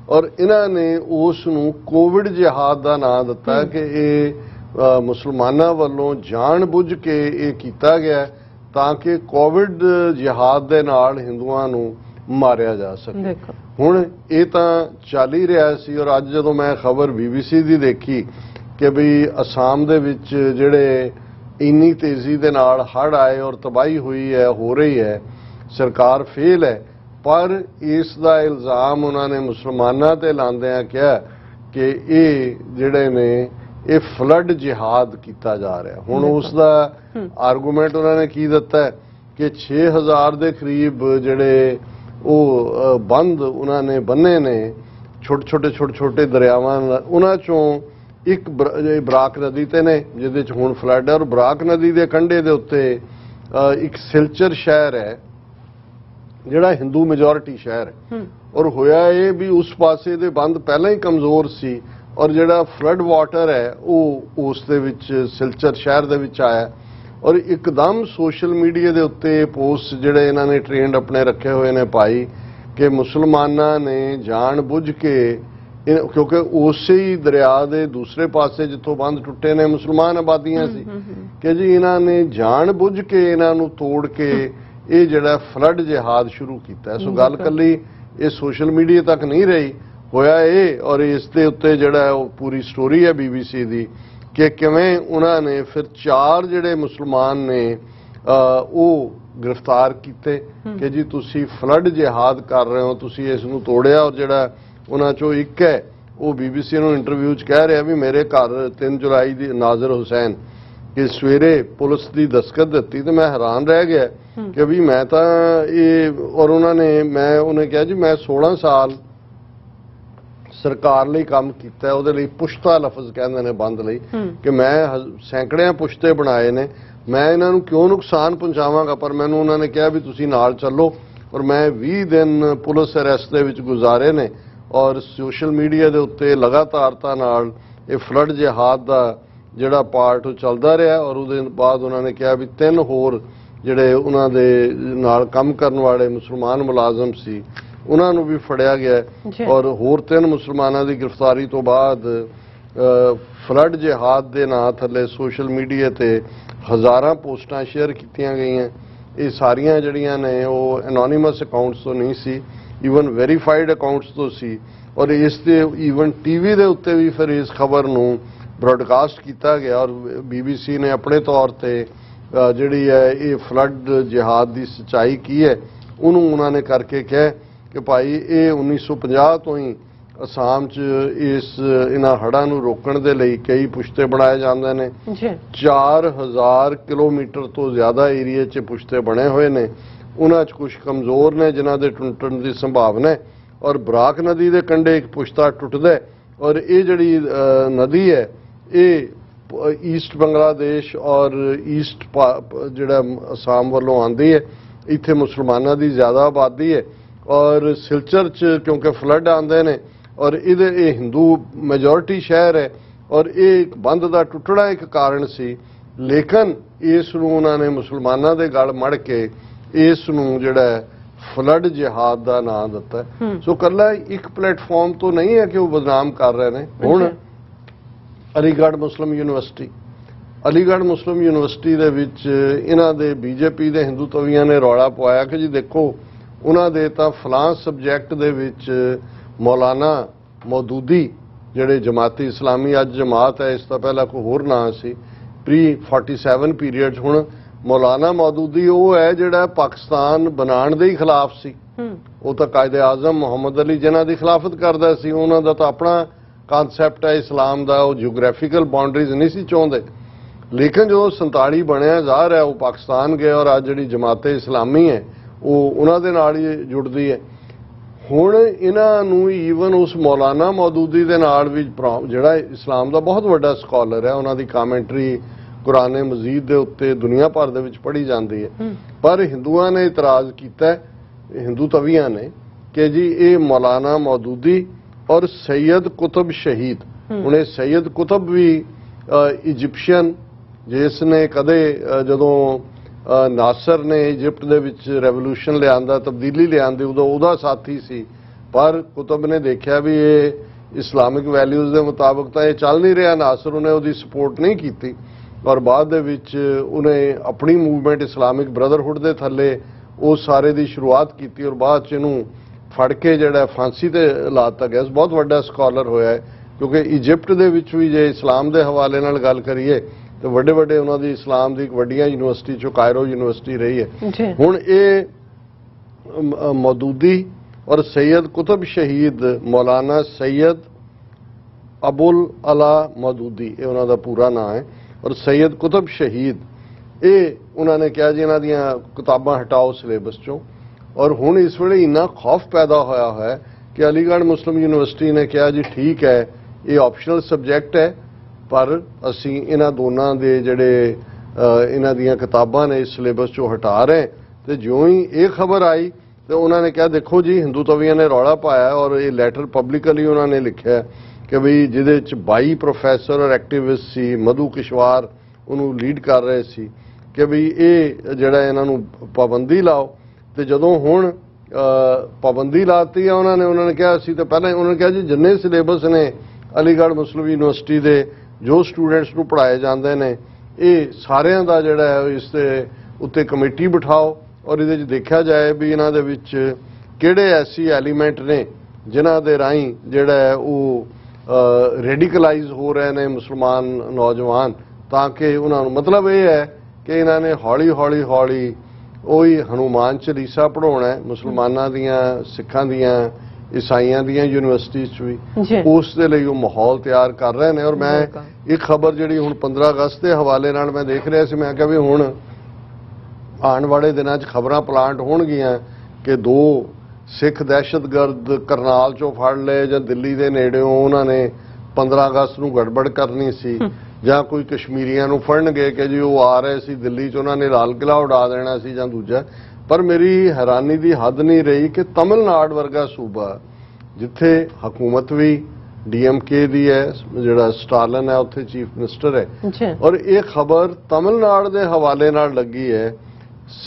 ਔਰ ਇਹਨਾਂ ਨੇ ਉਸ ਨੂੰ ਕੋਵਿਡ ਜਿਹਾਦ ਦਾ ਨਾਂ ਦਿੱਤਾ ਕਿ ਇਹ ਮੁਸਲਮਾਨਾਂ ਵੱਲੋਂ ਜਾਣ ਬੁੱਝ ਕੇ ਇਹ ਕੀਤਾ ਗਿਆ ਤਾਂ ਕਿ ਕੋਵਿਡ ਜਿਹਾਦ ਦੇ ਨਾਲ ਹਿੰਦੂਆਂ ਨੂੰ ਮਾਰਿਆ ਜਾ ਸਕੇ। ਹੁਣ ਇਹ ਤਾਂ ਚੱਲ ਹੀ ਰਿਹਾ ਸੀ, ਔਰ ਅੱਜ ਜਦੋਂ ਮੈਂ ਖਬਰ BBC ਦੀ ਦੇਖੀ ਕਿ ਵੀ ਅਸਾਮ ਦੇ ਵਿੱਚ ਜਿਹੜੇ ਇੰਨੀ ਤੇਜ਼ੀ ਦੇ ਨਾਲ ਹੜ੍ਹ ਆਏ ਔਰ ਤਬਾਹੀ ਹੋਈ ਹੈ, ਹੋ ਰਹੀ ਹੈ, ਸਰਕਾਰ ਫੇਲ ਹੈ, ਪਰ ਇਸ ਦਾ ਇਲਜ਼ਾਮ ਉਹਨਾਂ ਨੇ ਮੁਸਲਮਾਨਾਂ ਤੇ ਲਾਉਂਦਿਆਂ ਕਿਹਾ ਕਿ ਇਹ ਜਿਹੜੇ ਨੇ ਇਹ ਫਲੱਡ ਜਿਹਾਦ ਕੀਤਾ ਜਾ ਰਿਹਾ। ਹੁਣ ਉਸ ਦਾ ਆਰਗੂਮੈਂਟ ਉਹਨਾਂ ਨੇ ਕੀ ਦਿੱਤਾ ਕਿ 6000 ਦੇ ਕਰੀਬ ਜਿਹੜੇ ਉਹ ਬੰਦ ਉਹਨਾਂ ਨੇ ਬੰਨੇ ਨੇ, ਛੋਟੇ ਦਰਿਆਵਾਂ, ਉਹਨਾਂ ਚੋਂ ਇੱਕ ਬਰਾਕ ਨਦੀ ਤੇ ਨੇ ਜਿਹਦੇ ਚ ਹੁਣ ਫਲੱਡ ਹੈ, ਔਰ ਬਰਾਕ ਨਦੀ ਦੇ ਕੰਢੇ ਦੇ ਉੱਤੇ ਇੱਕ ਸਿਲਚਰ ਸ਼ਹਿਰ ਹੈ ਜਿਹੜਾ ਹਿੰਦੂ ਮੈਜੋਰਿਟੀ ਸ਼ਹਿਰ ਹੈ, ਔਰ ਹੋਇਆ ਇਹ ਵੀ ਉਸ ਪਾਸੇ ਦੇ ਬੰਦ ਪਹਿਲਾਂ ਹੀ ਕਮਜ਼ੋਰ ਸੀ, ਔਰ ਜਿਹੜਾ ਫਲੱਡ ਵਾਟਰ ਹੈ ਉਹ ਉਸ ਦੇ ਵਿੱਚ ਸਿਲਚਰ ਸ਼ਹਿਰ ਦੇ ਵਿੱਚ ਆਇਆ, ਔਰ ਇੱਕਦਮ ਸੋਸ਼ਲ ਮੀਡੀਆ ਦੇ ਉੱਤੇ ਪੋਸਟ ਜਿਹੜੇ ਇਹਨਾਂ ਨੇ ਟ੍ਰੇਨਡ ਆਪਣੇ ਰੱਖੇ ਹੋਏ ਨੇ ਪਾਈ ਕਿ ਮੁਸਲਮਾਨਾਂ ਨੇ ਜਾਣ ਬੁੱਝ ਕੇ, ਕਿਉਂਕਿ ਉਸੇ ਹੀ ਦਰਿਆ ਦੇ ਦੂਸਰੇ ਪਾਸੇ ਜਿੱਥੋਂ ਬੰਦ ਟੁੱਟੇ ਨੇ ਮੁਸਲਮਾਨ ਆਬਾਦੀਆਂ ਸੀ, ਕਿ ਜੀ ਇਹਨਾਂ ਨੇ ਜਾਣ ਬੁੱਝ ਕੇ ਇਹਨਾਂ ਨੂੰ ਤੋੜ ਕੇ ਇਹ ਜਿਹੜਾ ਫਲੱਡ ਜਿਹਾਦ ਸ਼ੁਰੂ ਕੀਤਾ। ਸੋ ਗੱਲ ਕੱਲੀ ਇਹ ਸੋਸ਼ਲ ਮੀਡੀਆ ਤੱਕ ਨਹੀਂ ਰਹੀ, ਹੋਇਆ ਇਹ, ਔਰ ਇਸ ਦੇ ਉੱਤੇ ਜਿਹੜਾ ਉਹ ਪੂਰੀ ਸਟੋਰੀ ਹੈ BBC ਦੀ ਕਿ ਕਿਵੇਂ ਉਹਨਾਂ ਨੇ ਫਿਰ 4 ਜਿਹੜੇ ਮੁਸਲਮਾਨ ਨੇ ਉਹ ਗ੍ਰਿਫਤਾਰ ਕੀਤੇ ਕਿ ਜੀ ਤੁਸੀਂ ਫਲੱਡ ਜਿਹਾਦ ਕਰ ਰਹੇ ਹੋ, ਤੁਸੀਂ ਇਸ ਨੂੰ ਤੋੜਿਆ। ਔਰ ਜਿਹੜਾ ਉਹਨਾਂ ਚੋਂ ਇੱਕ ਹੈ ਉਹ BBC ਨੂੰ ਇੰਟਰਵਿਊ 'ਚ ਕਹਿ ਰਿਹਾ ਵੀ ਮੇਰੇ ਘਰ 3 ਜੁਲਾਈ ਦੀ ਨਾਜ਼ਰ ਹੁਸੈਨ ਕਿ ਸਵੇਰੇ ਪੁਲਿਸ ਦੀ ਦਸਤਖਤ ਦਿੱਤੀ ਤੇ ਮੈਂ ਹੈਰਾਨ ਰਹਿ ਗਿਆ ਕਿ ਵੀ ਮੈਂ ਤਾਂ ਇਹ, ਔਰ ਉਹਨੇ ਕਿਹਾ ਜੀ ਮੈਂ 16 ਸਾਲ ਸਰਕਾਰ ਲਈ ਕੰਮ ਕੀਤਾ, ਉਹਦੇ ਲਈ ਪੁਸ਼ਤਾ ਲਫ਼ਜ਼ ਕਹਿੰਦੇ ਨੇ ਬੰਦ ਲਈ, ਕਿ ਮੈਂ ਸੈਂਕੜਿਆਂ ਪੁਸ਼ਤੇ ਬਣਾਏ ਨੇ, ਮੈਂ ਇਹਨਾਂ ਨੂੰ ਕਿਉਂ ਨੁਕਸਾਨ ਪਹੁੰਚਾਵਾਂਗਾ। ਪਰ ਮੈਨੂੰ ਉਹਨਾਂ ਨੇ ਕਿਹਾ ਵੀ ਤੁਸੀਂ ਨਾਲ ਚੱਲੋ, ਔਰ ਮੈਂ 20 ਦਿਨ ਪੁਲਿਸ ਅਰੈਸਟ ਦੇ ਵਿੱਚ ਗੁਜ਼ਾਰੇ ਨੇ, ਔਰ ਸੋਸ਼ਲ ਮੀਡੀਆ ਦੇ ਉੱਤੇ ਲਗਾਤਾਰਤਾ ਨਾਲ ਇਹ ਫਲੱਡ ਜਿਹਾਦ ਦਾ ਜਿਹੜਾ ਪਾਰਟ ਉਹ ਚੱਲਦਾ ਰਿਹਾ। ਔਰ ਉਹਦੇ ਬਾਅਦ ਉਹਨਾਂ ਨੇ ਕਿਹਾ ਵੀ 3 ਹੋਰ ਜਿਹੜੇ ਉਹਨਾਂ ਦੇ ਨਾਲ ਕੰਮ ਕਰਨ ਵਾਲੇ ਮੁਸਲਮਾਨ ਮੁਲਾਜ਼ਮ ਸੀ ਉਹਨਾਂ ਨੂੰ ਵੀ ਫੜਿਆ ਗਿਆ, ਔਰ ਹੋਰ 3 ਮੁਸਲਮਾਨਾਂ ਦੀ ਗ੍ਰਿਫਤਾਰੀ ਤੋਂ ਬਾਅਦ ਫਲੱਡ ਜਿਹਾਦ ਦੇ ਨਾਂ ਥੱਲੇ ਸੋਸ਼ਲ ਮੀਡੀਆ ਤੇ ਹਜ਼ਾਰਾਂ ਪੋਸਟਾਂ ਸ਼ੇਅਰ ਕੀਤੀਆਂ ਗਈਆਂ। ਇਹ ਸਾਰੀਆਂ ਜਿਹੜੀਆਂ ਨੇ ਉਹ ਐਨੋਨਿਮਸ ਅਕਾਊਂਟਸ ਤੋਂ ਨਹੀਂ ਸੀ, ਈਵਨ ਵੈਰੀਫਾਈਡ ਅਕਾਊਂਟਸ ਤੋਂ ਸੀ, ਔਰ ਇਸ ਤੇ ਈਵਨ TV ਦੇ ਉੱਤੇ ਵੀ ਫਿਰ ਇਸ ਖਬਰ ਨੂੰ ਬ੍ਰੌਡਕਾਸਟ ਕੀਤਾ ਗਿਆ। ਔਰ BBC ਨੇ ਆਪਣੇ ਤੌਰ ਤੇ ਜਿਹੜੀ ਹੈ ਇਹ ਫਲੱਡ ਜਿਹਾਦ ਦੀ ਸੱਚਾਈ ਕੀ ਹੈ ਉਹਨੂੰ ਉਹਨਾਂ ਨੇ ਕਰਕੇ ਕਿਹਾ ਕਿ ਭਾਈ ਇਹ 1950 ਤੋਂ ਹੀ ਅਸਾਮ 'ਚ ਇਹਨਾਂ ਹੜ੍ਹਾਂ ਨੂੰ ਰੋਕਣ ਦੇ ਲਈ ਕਈ ਪੁਸ਼ਤੇ ਬਣਾਏ ਜਾਂਦੇ ਨੇ। 4000 ਕਿਲੋਮੀਟਰ ਤੋਂ ਜ਼ਿਆਦਾ ਏਰੀਏ 'ਚ ਪੁਸ਼ਤੇ ਬਣੇ ਹੋਏ ਨੇ, ਉਹਨਾਂ 'ਚ ਕੁਝ ਕਮਜ਼ੋਰ ਨੇ ਜਿਨ੍ਹਾਂ ਦੇ ਟੁੱਟਣ ਦੀ ਸੰਭਾਵਨਾ ਹੈ, ਔਰ ਬਰਾਕ ਨਦੀ ਦੇ ਕੰਢੇ ਇੱਕ ਪੁਸ਼ਤਾ ਟੁੱਟਦਾ, ਔਰ ਇਹ ਜਿਹੜੀ ਨਦੀ ਹੈ ਇਹ ਈਸਟ ਬੰਗਲਾਦੇਸ਼ ਔਰ ਈਸਟ ਜਿਹੜਾ ਅਸਾਮ ਵੱਲੋਂ ਆਉਂਦੀ ਹੈ। ਇੱਥੇ ਮੁਸਲਮਾਨਾਂ ਦੀ ਜ਼ਿਆਦਾ ਆਬਾਦੀ ਹੈ, ਔਰ ਸਿਲਚਰ 'ਚ ਕਿਉਂਕਿ ਫਲੱਡ ਆਉਂਦੇ ਨੇ, ਔਰ ਇਹ ਹਿੰਦੂ ਮੈਜੋਰਿਟੀ ਸ਼ਹਿਰ ਹੈ, ਔਰ ਇਹ ਬੰਦ ਦਾ ਟੁੱਟਣਾ ਇੱਕ ਕਾਰਨ ਸੀ। ਲੇਕਿਨ ਇਸ ਨੂੰ ਉਹਨਾਂ ਨੇ ਮੁਸਲਮਾਨਾਂ ਦੇ ਗਲ ਮੜ ਕੇ ਇਸ ਨੂੰ ਜਿਹੜਾ ਫਲੱਡ ਜਿਹਾਦ ਦਾ ਨਾਂ ਦਿੱਤਾ। ਸੋ ਕੱਲਾ ਇੱਕ ਪਲੇਟਫਾਰਮ ਤੋਂ ਨਹੀਂ ਹੈ ਕਿ ਉਹ ਬਦਨਾਮ ਕਰ ਰਹੇ ਨੇ। ਹੁਣ ਅਲੀਗੜ੍ਹ ਮੁਸਲਿਮ ਯੂਨੀਵਰਸਿਟੀ ਦੇ ਵਿੱਚ ਇਹਨਾਂ ਦੇ BJP ਦੇ ਹਿੰਦੂ ਤਵੀਆਂ ਨੇ ਰੌਲਾ ਪਵਾਇਆ ਕਿ ਜੀ ਦੇਖੋ ਉਹਨਾਂ ਦੇ ਤਾਂ ਫਲਾਂ ਸਬਜੈਕਟ ਦੇ ਵਿੱਚ ਮੌਲਾਨਾ ਮੌਦੂਦੀ ਜਿਹੜੇ ਜਮਾਤੀ ਇਸਲਾਮੀ ਅੱਜ ਜਮਾਤ ਹੈ, ਇਸ ਤੋਂ ਪਹਿਲਾਂ ਕੋਈ ਹੋਰ ਨਾਂ ਸੀ ਪ੍ਰੀ 47 ਪੀਰੀਅਡ। ਹੁਣ ਮੌਲਾਨਾ ਮੌਦੂਦੀ ਉਹ ਹੈ ਜਿਹੜਾ ਪਾਕਿਸਤਾਨ ਬਣਾਉਣ ਦੇ ਹੀ ਖਿਲਾਫ ਸੀ, ਉਹ ਤਾਂ ਕਾਇਦੇ ਆਜ਼ਮ ਮੁਹੰਮਦ ਅਲੀ ਜਿਨ੍ਹਾਂ ਦੀ ਖਿਲਾਫਤ ਕਰਦਾ ਸੀ, ਉਹਨਾਂ ਦਾ ਤਾਂ ਆਪਣਾ ਕਨਸੈਪਟ ਹੈ ਇਸਲਾਮ ਦਾ, ਉਹ ਜਿਓਗ੍ਰਾਫੀਕਲ ਬਾਉਂਡਰੀਜ਼ ਨਹੀਂ ਸੀ ਚਾਹੁੰਦੇ। ਲੇਕਿਨ ਜਦੋਂ 47 ਬਣਿਆ ਜ਼ਾਹਰ ਹੈ ਉਹ ਪਾਕਿਸਤਾਨ ਗਏ ਔਰ ਅੱਜ ਜਿਹੜੀ ਜਮਾਤੇ ਇਸਲਾਮੀ ਹੈ ਉਹ ਉਹਨਾਂ ਦੇ ਨਾਲ ਹੀ ਜੁੜਦੀ ਹੈ। ਹੁਣ ਇਹਨਾਂ ਨੂੰ ਈਵਨ ਉਸ ਮੌਲਾਨਾ ਮੌਦੂਦੀ ਦੇ ਨਾਲ ਵੀ ਜਿਹੜਾ ਇਸਲਾਮ ਦਾ ਬਹੁਤ ਵੱਡਾ ਸਕਾਲਰ ਹੈ, ਉਹਨਾਂ ਦੀ ਕਾਮੈਂਟਰੀ ਕੁਰਾਨ ਮਜੀਦ ਦੇ ਉੱਤੇ ਦੁਨੀਆ ਭਰ ਦੇ ਵਿੱਚ ਪੜ੍ਹੀ ਜਾਂਦੀ ਹੈ। ਪਰ ਹਿੰਦੂਆਂ ਨੇ ਇਤਰਾਜ਼ ਕੀਤਾ, ਹਿੰਦੂ ਤਵੀਆਂ ਨੇ, ਕਿ ਜੀ ਇਹ ਮੌਲਾਨਾ ਮੌਦੂਦੀ ਔਰ ਸੈयद ਕੁਤਬ ਸ਼ਹੀਦ, ਹੁਣ ਇਹ ਸੈयद ਕੁਤਬ ਵੀ ਇਜਿਪਸ਼ੀਅਨ, ਜਿਸ ਨੇ ਕਦੇ ਜਦੋਂ ਨਾਸਰ ਨੇ ਇਜਿਪਟ ਦੇ ਵਿੱਚ ਰੈਵੋਲੂਸ਼ਨ ਲਿਆਂਦਾ, ਤਬਦੀਲੀ ਲਿਆਂਦੀ, ਉਦੋਂ ਉਹਦਾ ਸਾਥੀ ਸੀ। ਪਰ ਕੁਤਬ ਨੇ ਦੇਖਿਆ ਵੀ ਇਹ ਇਸਲਾਮਿਕ ਵੈਲਿਊਜ਼ ਦੇ ਮੁਤਾਬਕ ਤਾਂ ਇਹ ਚੱਲ ਨਹੀਂ ਰਿਹਾ, ਨਾਸਰ ਉਹਨੇ ਉਹਦੀ ਸਪੋਰਟ ਨਹੀਂ ਕੀਤੀ ਔਰ ਬਾਅਦ ਦੇ ਵਿੱਚ ਉਹਨੇ ਆਪਣੀ ਮੂਵਮੈਂਟ ਇਸਲਾਮਿਕ ਬ੍ਰਦਰਹੁੱਡ ਦੇ ਥੱਲੇ ਉਹ ਸਾਰੇ ਦੀ ਸ਼ੁਰੂਆਤ ਕੀਤੀ ਔਰ ਬਾਅਦ 'ਚ ਇਹਨੂੰ ਫੜ ਕੇ ਜਿਹੜਾ ਫਾਂਸੀ ਤੇ ਲਾ ਦਿੱਤਾ ਗਿਆ। ਬਹੁਤ ਵੱਡਾ ਸਕਾਲਰ ਹੋਇਆ ਹੈ, ਕਿਉਂਕਿ ਇਜਿਪਟ ਦੇ ਵਿੱਚ ਵੀ ਜੇ ਇਸਲਾਮ ਦੇ ਹਵਾਲੇ ਨਾਲ ਗੱਲ ਕਰੀਏ ਤੇ ਵੱਡੇ ਵੱਡੇ ਉਹਨਾਂ ਦੀ ਇਸਲਾਮ ਦੀ ਵੱਡੀਆਂ ਯੂਨੀਵਰਸਿਟੀ ਚੋਂ ਕਾਇਰੋ ਯੂਨੀਵਰਸਿਟੀ ਰਹੀ ਹੈ। ਹੁਣ ਇਹ ਮੌਦੂਦੀ ਔਰ ਸੈयद ਕੁਤਬ ਸ਼ਹੀਦ ਮੌਲਾਨਾ ਸੈयद ਅਬੁਲ ਅਲਾ ਮੌਦੂਦੀ, ਇਹ ਉਹਨਾਂ ਦਾ ਪੂਰਾ ਨਾਮ ਹੈ, ਔਰ ਸੈयद ਕੁਤਬ ਸ਼ਹੀਦ, ਇਹ ਉਹਨਾਂ ਨੇ ਕਿਹਾ ਜੀ ਇਹਨਾਂ ਦੀਆਂ ਕਿਤਾਬਾਂ ਹਟਾਓ ਸਿਲੇਬਸ ਚੋਂ। ਔਰ ਹੁਣ ਇਸ ਵੇਲੇ ਇੰਨਾ ਖੌਫ ਪੈਦਾ ਹੋਇਆ ਹੈ ਕਿ ਅਲੀਗੜ੍ਹ ਮੁਸਲਿਮ ਯੂਨੀਵਰਸਿਟੀ ਨੇ ਕਿਹਾ ਜੀ ਠੀਕ ਹੈ ਇਹ ਆਪਸ਼ਨਲ ਸਬਜੈਕਟ ਹੈ, ਪਰ ਅਸੀਂ ਇਹਨਾਂ ਦੋਨਾਂ ਦੇ ਜਿਹੜੇ ਇਹਨਾਂ ਦੀਆਂ ਕਿਤਾਬਾਂ ਨੇ ਇਸ ਸਿਲੇਬਸ ਚੋਂ ਹਟਾ ਰਹੇ। ਤੇ ਜਿਉਂ ਹੀ ਇਹ ਖਬਰ ਆਈ ਤੇ ਉਹਨਾਂ ਨੇ ਕਿਹਾ ਦੇਖੋ ਜੀ ਹਿੰਦੂ ਤਵੀਆਂ ਨੇ ਰੌਲਾ ਪਾਇਆ ਔਰ ਇਹ ਲੈਟਰ ਪਬਲਿਕਲੀ ਉਹਨਾਂ ਨੇ ਲਿਖਿਆ ਕਿ ਵੀ ਜਿਹਦੇ ਵਿੱਚ 22 ਪ੍ਰੋਫੈਸਰ ਔਰ ਐਕਟਿਵਿਸਟ ਸੀ, ਮਧੂ ਕਿਸ਼ਵਾਰ ਉਹਨੂੰ ਲੀਡ ਕਰ ਰਹੇ ਸੀ, ਕਿ ਵੀ ਇਹ ਜਿਹੜਾ ਇਹਨਾਂ ਨੂੰ ਪਾਬੰਦੀ ਲਾਓ। ਤੇ ਜਦੋਂ ਹੁਣ ਪਾਬੰਦੀ ਲਾਤੀ ਆ ਉਹਨਾਂ ਨੇ ਕਿਹਾ ਅਸੀਂ ਤਾਂ ਪਹਿਲਾਂ ਉਹਨਾਂ ਨੇ ਕਿਹਾ ਜੀ ਜਿੰਨੇ ਸਿਲੇਬਸ ਨੇ ਅਲੀਗੜ੍ਹ ਮੁਸਲਿਮ ਯੂਨੀਵਰਸਿਟੀ ਦੇ ਜੋ ਸਟੂਡੈਂਟਸ ਨੂੰ ਪੜ੍ਹਾਏ ਜਾਂਦੇ ਨੇ ਇਹ ਸਾਰਿਆਂ ਦਾ ਜਿਹੜਾ ਹੈ ਇਸ ਦੇ ਉੱਤੇ ਕਮੇਟੀ ਬਿਠਾਓ ਔਰ ਇਹਦੇ 'ਚ ਦੇਖਿਆ ਜਾਏ ਵੀ ਇਹਨਾਂ ਦੇ ਵਿੱਚ ਕਿਹੜੇ ਐਸੀ ਐਲੀਮੈਂਟ ਨੇ ਜਿਨ੍ਹਾਂ ਦੇ ਰਾਹੀਂ ਜਿਹੜਾ ਹੈ ਉਹ ਰੈਡੀਕਲਾਈਜ਼ ਹੋ ਰਹੇ ਨੇ ਮੁਸਲਮਾਨ ਨੌਜਵਾਨ, ਤਾਂ ਕਿ ਉਹਨਾਂ ਨੂੰ ਮਤਲਬ ਇਹ ਹੈ ਕਿ ਇਹਨਾਂ ਨੇ ਹੌਲੀ ਹੌਲੀ ਉਹੀ ਹਨੂਮਾਨ ਚਾਲੀਸਾ ਪੜ੍ਹਾਉਣਾ ਮੁਸਲਮਾਨਾਂ ਦੀਆਂ, ਸਿੱਖਾਂ ਦੀਆਂ, ਈਸਾਈਆਂ ਦੀਆਂ ਯੂਨੀਵਰਸਿਟੀਜ਼ 'ਚ ਵੀ, ਉਸ ਦੇ ਲਈ ਉਹ ਮਾਹੌਲ ਤਿਆਰ ਕਰ ਰਹੇ ਨੇ। ਔਰ ਮੈਂ ਇਹ ਖਬਰ ਜਿਹੜੀ ਹੁਣ 15 ਅਗਸਤ ਦੇ ਹਵਾਲੇ ਨਾਲ ਮੈਂ ਦੇਖ ਰਿਹਾ ਸੀ, ਮੈਂ ਕਿਹਾ ਵੀ ਹੁਣ ਆਉਣ ਵਾਲੇ ਦਿਨਾਂ 'ਚ ਖਬਰਾਂ ਪਲਾਂਟ ਹੋਣਗੀਆਂ ਕਿ 2 ਸਿੱਖ ਦਹਿਸ਼ਤਗਰਦ ਕਰਨਾਲ 'ਚੋਂ ਫੜ ਲਏ ਜਾਂ ਦਿੱਲੀ ਦੇ ਨੇੜਿਓਂ ਉਹਨਾਂ ਨੇ 15 ਅਗਸਤ ਨੂੰ ਗੜਬੜ ਕਰਨੀ ਸੀ, ਜਾਂ ਕੋਈ ਕਸ਼ਮੀਰੀਆਂ ਨੂੰ ਫੜਨਗੇ ਕਿ ਜੀ ਉਹ ਆ ਰਹੇ ਸੀ ਦਿੱਲੀ 'ਚ ਉਹਨਾਂ ਨੇ ਲਾਲ ਕਿਲ੍ਹਾ ਉਡਾ ਦੇਣਾ ਸੀ ਜਾਂ ਦੂਜਾ। ਪਰ ਮੇਰੀ ਹੈਰਾਨੀ ਦੀ ਹੱਦ ਨਹੀਂ ਰਹੀ ਕਿ ਤਮਿਲਨਾਡੂ ਵਰਗਾ ਸੂਬਾ ਜਿੱਥੇ ਹਕੂਮਤ ਵੀ DMK ਦੀ ਹੈ, ਜਿਹੜਾ ਸਟਾਲਿਨ ਹੈ ਉੱਥੇ ਚੀਫ ਮਿਨਿਸਟਰ ਹੈ, ਔਰ ਇਹ ਖਬਰ ਤਮਿਲਨਾਡੂ ਦੇ ਹਵਾਲੇ ਨਾਲ ਲੱਗੀ ਹੈ,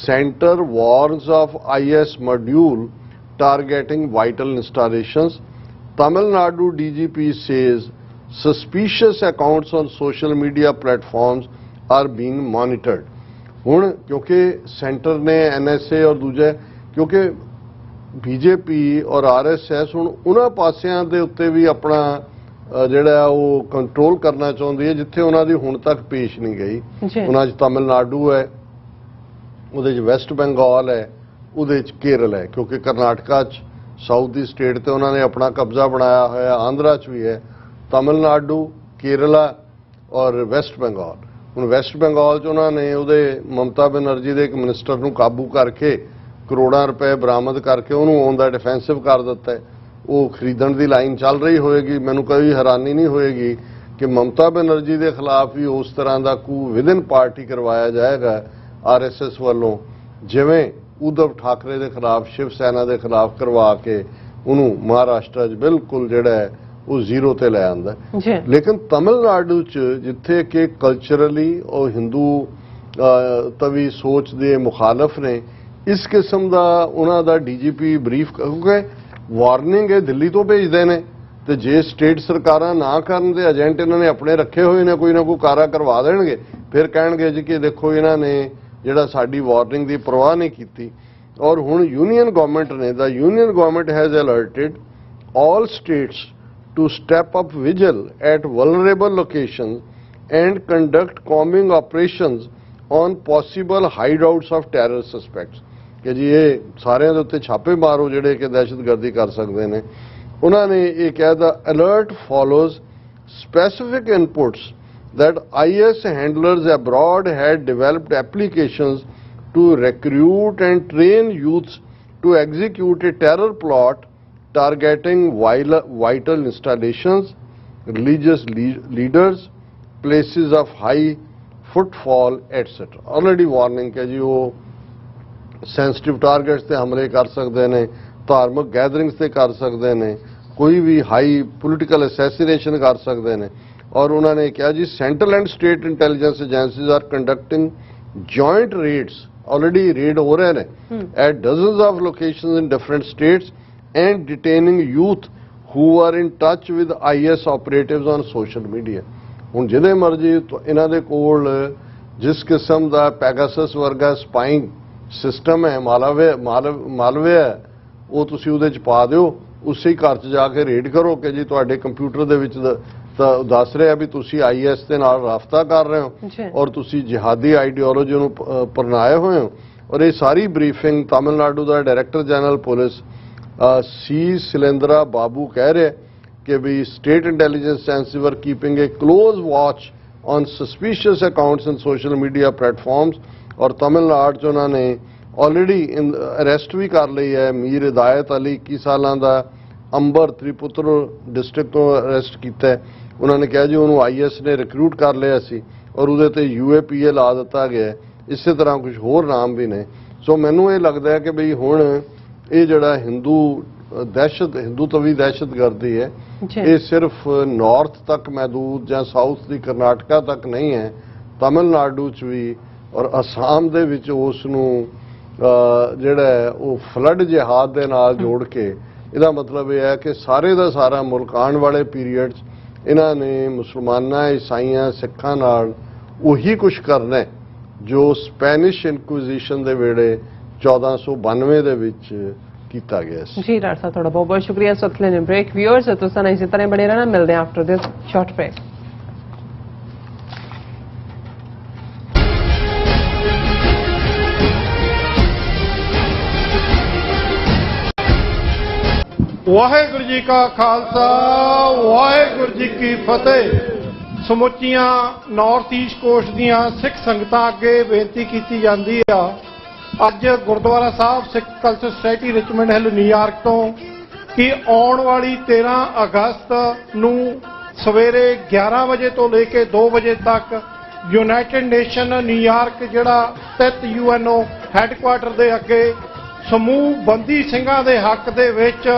centre warns of IS module targeting vital installations, Tamil DGP says suspicious accounts on social media platforms are being monitored। ਹੁਣ ਕਿਉਂਕਿ ਸੈਂਟਰ ਨੇ NSA ਔਰ ਦੂਜੇ, ਕਿਉਂਕਿ BJP ਔਰ RSS ਹੁਣ ਉਹਨਾਂ ਪਾਸਿਆਂ ਦੇ ਉੱਤੇ ਵੀ ਆਪਣਾ ਜਿਹੜਾ ਉਹ ਕੰਟਰੋਲ ਕਰਨਾ ਚਾਹੁੰਦੀ ਹੈ ਜਿੱਥੇ ਉਹਨਾਂ ਦੀ ਹੁਣ ਤੱਕ ਪੇਸ਼ ਨਹੀਂ ਗਈ। ਉਹਨਾਂ 'ਚ ਤਮਿਲਨਾਡੂ ਹੈ, ਉਹਦੇ 'ਚ ਵੈਸਟ ਬੰਗਾਲ ਹੈ, ਉਹਦੇ 'ਚ ਕੇਰਲ ਹੈ, ਕਿਉਂਕਿ ਕਰਨਾਟਕਾ 'ਚ ਸਾਊਥ ਦੀ ਸਟੇਟ ਤੇ ਉਹਨਾਂ ਨੇ ਆਪਣਾ ਕਬਜ਼ਾ ਬਣਾਇਆ ਹੋਇਆ, ਆਂਧਰਾ 'ਚ ਵੀ ਹੈ, ਤਮਿਲਨਾਡੂ, ਕੇਰਲਾ ਔਰ ਵੈਸਟ ਬੰਗਾਲ। ਹੁਣ ਵੈਸਟ ਬੰਗਾਲ 'ਚ ਉਹਨਾਂ ਨੇ ਉਹਦੇ ਮਮਤਾ ਬੈਨਰਜੀ ਦੇ ਇੱਕ ਮਿਨਿਸਟਰ ਨੂੰ ਕਾਬੂ ਕਰਕੇ ਕਰੋੜਾਂ ਰੁਪਏ ਬਰਾਮਦ ਕਰਕੇ ਉਹਨੂੰ ਔਨ ਦਾ ਡਿਫੈਂਸਿਵ ਕਰ ਦਿੱਤਾ। ਉਹ ਖਰੀਦਣ ਦੀ ਲਾਈਨ ਚੱਲ ਰਹੀ ਹੋਏਗੀ, ਮੈਨੂੰ ਕੋਈ ਹੈਰਾਨੀ ਨਹੀਂ ਹੋਏਗੀ ਕਿ ਮਮਤਾ ਬੈਨਰਜੀ ਦੇ ਖਿਲਾਫ ਵੀ ਉਸ ਤਰ੍ਹਾਂ ਦਾ ਕੂ ਵਿਦਨ ਪਾਰਟੀ ਕਰਵਾਇਆ ਜਾਏਗਾ RSS ਵੱਲੋਂ, ਜਿਵੇਂ ਉਧਵ ਠਾਕਰੇ ਦੇ ਖਿਲਾਫ, ਸ਼ਿਵ ਸੈਨਾ ਦੇ ਖਿਲਾਫ ਕਰਵਾ ਕੇ ਉਹਨੂੰ ਮਹਾਰਾਸ਼ਟਰ 'ਚ ਬਿਲਕੁਲ ਜਿਹੜਾ ਹੈ ਉਹ ਜ਼ੀਰੋ ਤੇ ਲੈ ਆਂਦਾ। ਲੇਕਿਨ ਤਮਿਲਨਾਡੂ 'ਚ ਜਿੱਥੇ ਕਿ ਕਲਚਰਲੀ ਉਹ ਹਿੰਦੂ ਤਵੀ ਸੋਚ ਦੇ ਮੁਖਾਲਫ ਨੇ, ਇਸ ਕਿਸਮ ਦਾ ਉਹਨਾਂ ਦਾ DGP ਬਰੀਫ, ਕਿਉਂਕਿ ਵਾਰਨਿੰਗ ਇਹ ਦਿੱਲੀ ਤੋਂ ਭੇਜਦੇ ਨੇ ਤੇ ਜੇ ਸਟੇਟ ਸਰਕਾਰਾਂ ਨਾ ਕਰਨ ਤੇ ਏਜੰਟ ਇਹਨਾਂ ਨੇ ਆਪਣੇ ਰੱਖੇ ਹੋਏ ਨੇ, ਕੋਈ ਨਾ ਕੋਈ ਕਾਰਾ ਕਰਵਾ ਦੇਣਗੇ, ਫਿਰ ਕਹਿਣਗੇ ਜੀ ਕਿ ਦੇਖੋ ਇਹਨਾਂ ਨੇ ਜਿਹੜਾ ਸਾਡੀ ਵਾਰਨਿੰਗ ਦੀ ਪਰਵਾਹ ਨਹੀਂ ਕੀਤੀ। ਔਰ ਹੁਣ ਯੂਨੀਅਨ ਗਵਰਨਮੈਂਟ ਨੇ, the union government has alerted all states to step up vigil at vulnerable locations and conduct combing operations on possible hideouts of terror suspects। ਕਿ ਜੀ ਇਹ ਸਾਰਿਆਂ ਦੇ ਉੱਤੇ ਛਾਪੇ ਮਾਰੋ ਜਿਹੜੇ ਕਿ ਦਹਿਸ਼ਤਗਰਦੀ ਕਰ ਸਕਦੇ ਨੇ। उन्होंने ये कहा the alert follows specific inputs that IS handlers abroad had developed applications to recruit and train youths to execute a terror plot targeting vital installations, religious leaders, places of high footfall, etc. Already warning कि जी वो sensitive targets ਤੇ ਹਮਲੇ ਕਰ ਸਕਦੇ ਨੇ, ਧਾਰਮਿਕ gatherings ਤੇ ਕਰ ਸਕਦੇ ਨੇ, ਕੋਈ ਵੀ ਹਾਈ ਪੋਲੀਟੀਕਲ ਅਸੈਸੀਨੇਸ਼ਨ ਕਰ ਸਕਦੇ ਨੇ। ਔਰ ਉਹਨਾਂ ਨੇ ਕਿਹਾ ਜੀ central and state intelligence agencies are conducting joint raids, already raid ਹੋ ਰਹੇ ਨੇ at dozens of locations in different states and detaining youth who are in touch with IS operatives on social media. ਹੁਣ ਜਿਹਦੇ ਮਰਜ਼ੀ ਇਹਨਾਂ ਦੇ ਕੋਲ ਜਿਸ ਕਿਸਮ ਦਾ ਪੈਗਾਸਸ ਵਰਗਾ ਸਪਾਈਂਗ ਸਿਸਟਮ ਹੈ, ਮਾਲਵੇ ਹੈ, ਉਹ ਤੁਸੀਂ ਉਹਦੇ 'ਚ ਪਾ ਦਿਓ, ਉਸੇ ਹੀ ਘਰ 'ਚ ਜਾ ਕੇ ਰੇਡ ਕਰੋ ਕਿ ਜੀ ਤੁਹਾਡੇ ਕੰਪਿਊਟਰ ਦੇ ਵਿੱਚ ਤਾਂ ਦੱਸ ਰਿਹਾ ਵੀ ਤੁਸੀਂ IS ਦੇ ਨਾਲ ਰਾਬਤਾ ਕਰ ਰਹੇ ਹੋ ਔਰ ਤੁਸੀਂ ਜਿਹਾਦੀ ਆਈਡੀਓਲੋਜੀ ਨੂੰ ਪਰਨਾਏ ਹੋਏ ਹੋ। ਔਰ ਇਹ ਸਾਰੀ ਬਰੀਫਿੰਗ ਤਾਮਿਲਨਾਡੂ ਦਾ ਡਾਇਰੈਕਟਰ ਜਨਰਲ ਪੁਲਿਸ ਸੀ ਸਿਲੇਂਦਰਾ ਬਾਬੂ ਕਹਿ ਰਿਹਾ ਕਿ ਵੀ ਸਟੇਟ ਇੰਟੈਲੀਜੈਂਸ ਏਜੰਸੀ ਵਰ keeping A close watch on suspicious accounts in social media platforms. ਔਰ ਤਾਮਿਲਨਾਡੂ 'ਚ ਉਹਨਾਂ ਨੇ ਆਲਰੇਡੀ ਅਰੈਸਟ ਵੀ ਕਰ ਲਈ ਹੈ। ਮੀਰ ਹਿਦਾਇਤ ਅਲੀ 21 ਸਾਲਾਂ ਦਾ ਅੰਬਰ ਤ੍ਰਿਪੁੱਤਰ ਡਿਸਟ੍ਰਿਕਟ ਤੋਂ ਅਰੈਸਟ ਕੀਤਾ ਹੈ। ਉਹਨਾਂ ਨੇ ਕਿਹਾ ਜੀ ਉਹਨੂੰ IS ਨੇ ਰਿਕਰੂਟ ਕਰ ਲਿਆ ਸੀ ਔਰ ਉਹਦੇ ਤੇ UAPA ਲਾ ਦਿੱਤਾ ਗਿਆ। ਇਸੇ ਤਰ੍ਹਾਂ ਕੁਝ ਹੋਰ ਨਾਮ ਵੀ ਨੇ। ਸੋ ਮੈਨੂੰ ਇਹ ਲੱਗਦਾ ਹੈ ਕਿ ਬਈ ਹੁਣ ਇਹ ਜਿਹੜਾ ਹਿੰਦੂਤਵੀ ਦਹਿਸ਼ਤਗਰਦੀ ਹੈ ਇਹ ਸਿਰਫ ਨਾਰਥ ਤੱਕ ਮਹਿਦੂਦ ਜਾਂ ਸਾਊਥ ਦੀ ਕਰਨਾਟਕਾ ਤੱਕ ਨਹੀਂ ਹੈ, ਤਾਮਿਲਨਾਡੂ 'ਚ ਵੀ ਔਰ ਅਸਾਮ ਦੇ ਵਿੱਚ ਉਸ ਨੂੰ ਜਿਹੜਾ ਉਹ ਫਲੱਡ ਜਿਹਾਦ ਦੇ ਨਾਲ ਜੋੜ ਕੇ ਇਹਦਾ ਮਤਲਬ ਇਹ ਹੈ ਕਿ ਸਾਰੇ ਦਾ ਸਾਰਾ ਮੁਲਕ ਆਉਣ ਵਾਲੇ ਪੀਰੀਅਡ 'ਚ ਇਹਨਾਂ ਨੇ ਮੁਸਲਮਾਨਾਂ, ਈਸਾਈਆਂ, ਸਿੱਖਾਂ ਨਾਲ ਉਹੀ ਕੁਝ ਕਰਨਾ ਹੈ ਜੋ ਸਪੈਨਿਸ਼ ਇਨਕੁਇਜ਼ੀਸ਼ਨ ਦੇ ਵੇਲੇ 1492 ਦੇ ਵਿੱਚ ਕੀਤਾ ਗਿਆ ਸੀ। ਜੀ ਡਾਕਟਰ ਸਾਹਿਬ ਤੁਹਾਡਾ ਬਹੁਤ ਬਹੁਤ ਸ਼ੁਕਰੀਆ। ਇਸ ਵਕਤ ਲੈਣੇ ਬ੍ਰੇਕ। ਵਿਊਅਰਸ ਤੁਸੀਂ ਨਾਲ ਇਸੇ ਤਰ੍ਹਾਂ ਬਣੇ ਰਹਿਣਾ, ਮਿਲਦੇ ਹਾਂ after this short break. Waheguru ji ਕਾ ਖਾਲਸਾ, ਵਾਹਿਗੁਰੂ ਜੀ ਕੀ ਫਤਿਹ। ਸਮੁੱਚੀਆਂ ਨਾਰਥ ਈਸਟ ਕੋਸਟ ਦੀਆਂ ਸਿੱਖ ਸੰਗਤਾਂ ਅੱਗੇ ਬੇਨਤੀ ਕੀਤੀ ਜਾਂਦੀ ਆ, ਅੱਜ Gurdwara Sahib Sikh culture society Richmond Hill New York ਤੋਂ ਕਿ ਆਉਣ ਵਾਲੀ 13 ਅਗਸਤ ਨੂੰ ਸਵੇਰੇ 11 ਵਜੇ ਤੋਂ ਲੈ ਕੇ 2 ਵਜੇ ਤੱਕ ਯੂਨਾਈਟਿਡ ਨੇਸ਼ਨ ਨਿਊਯਾਰਕ ਜਿਹੜਾ ਸਥਿਤ UNO ਹੈੱਡਕੁਆਰਟਰ ਦੇ ਅੱਗੇ ਸਮੂਹ ਬੰਦੀ ਸਿੰਘਾਂ ਦੇ ਹੱਕ ਦੇ ਵਿੱਚ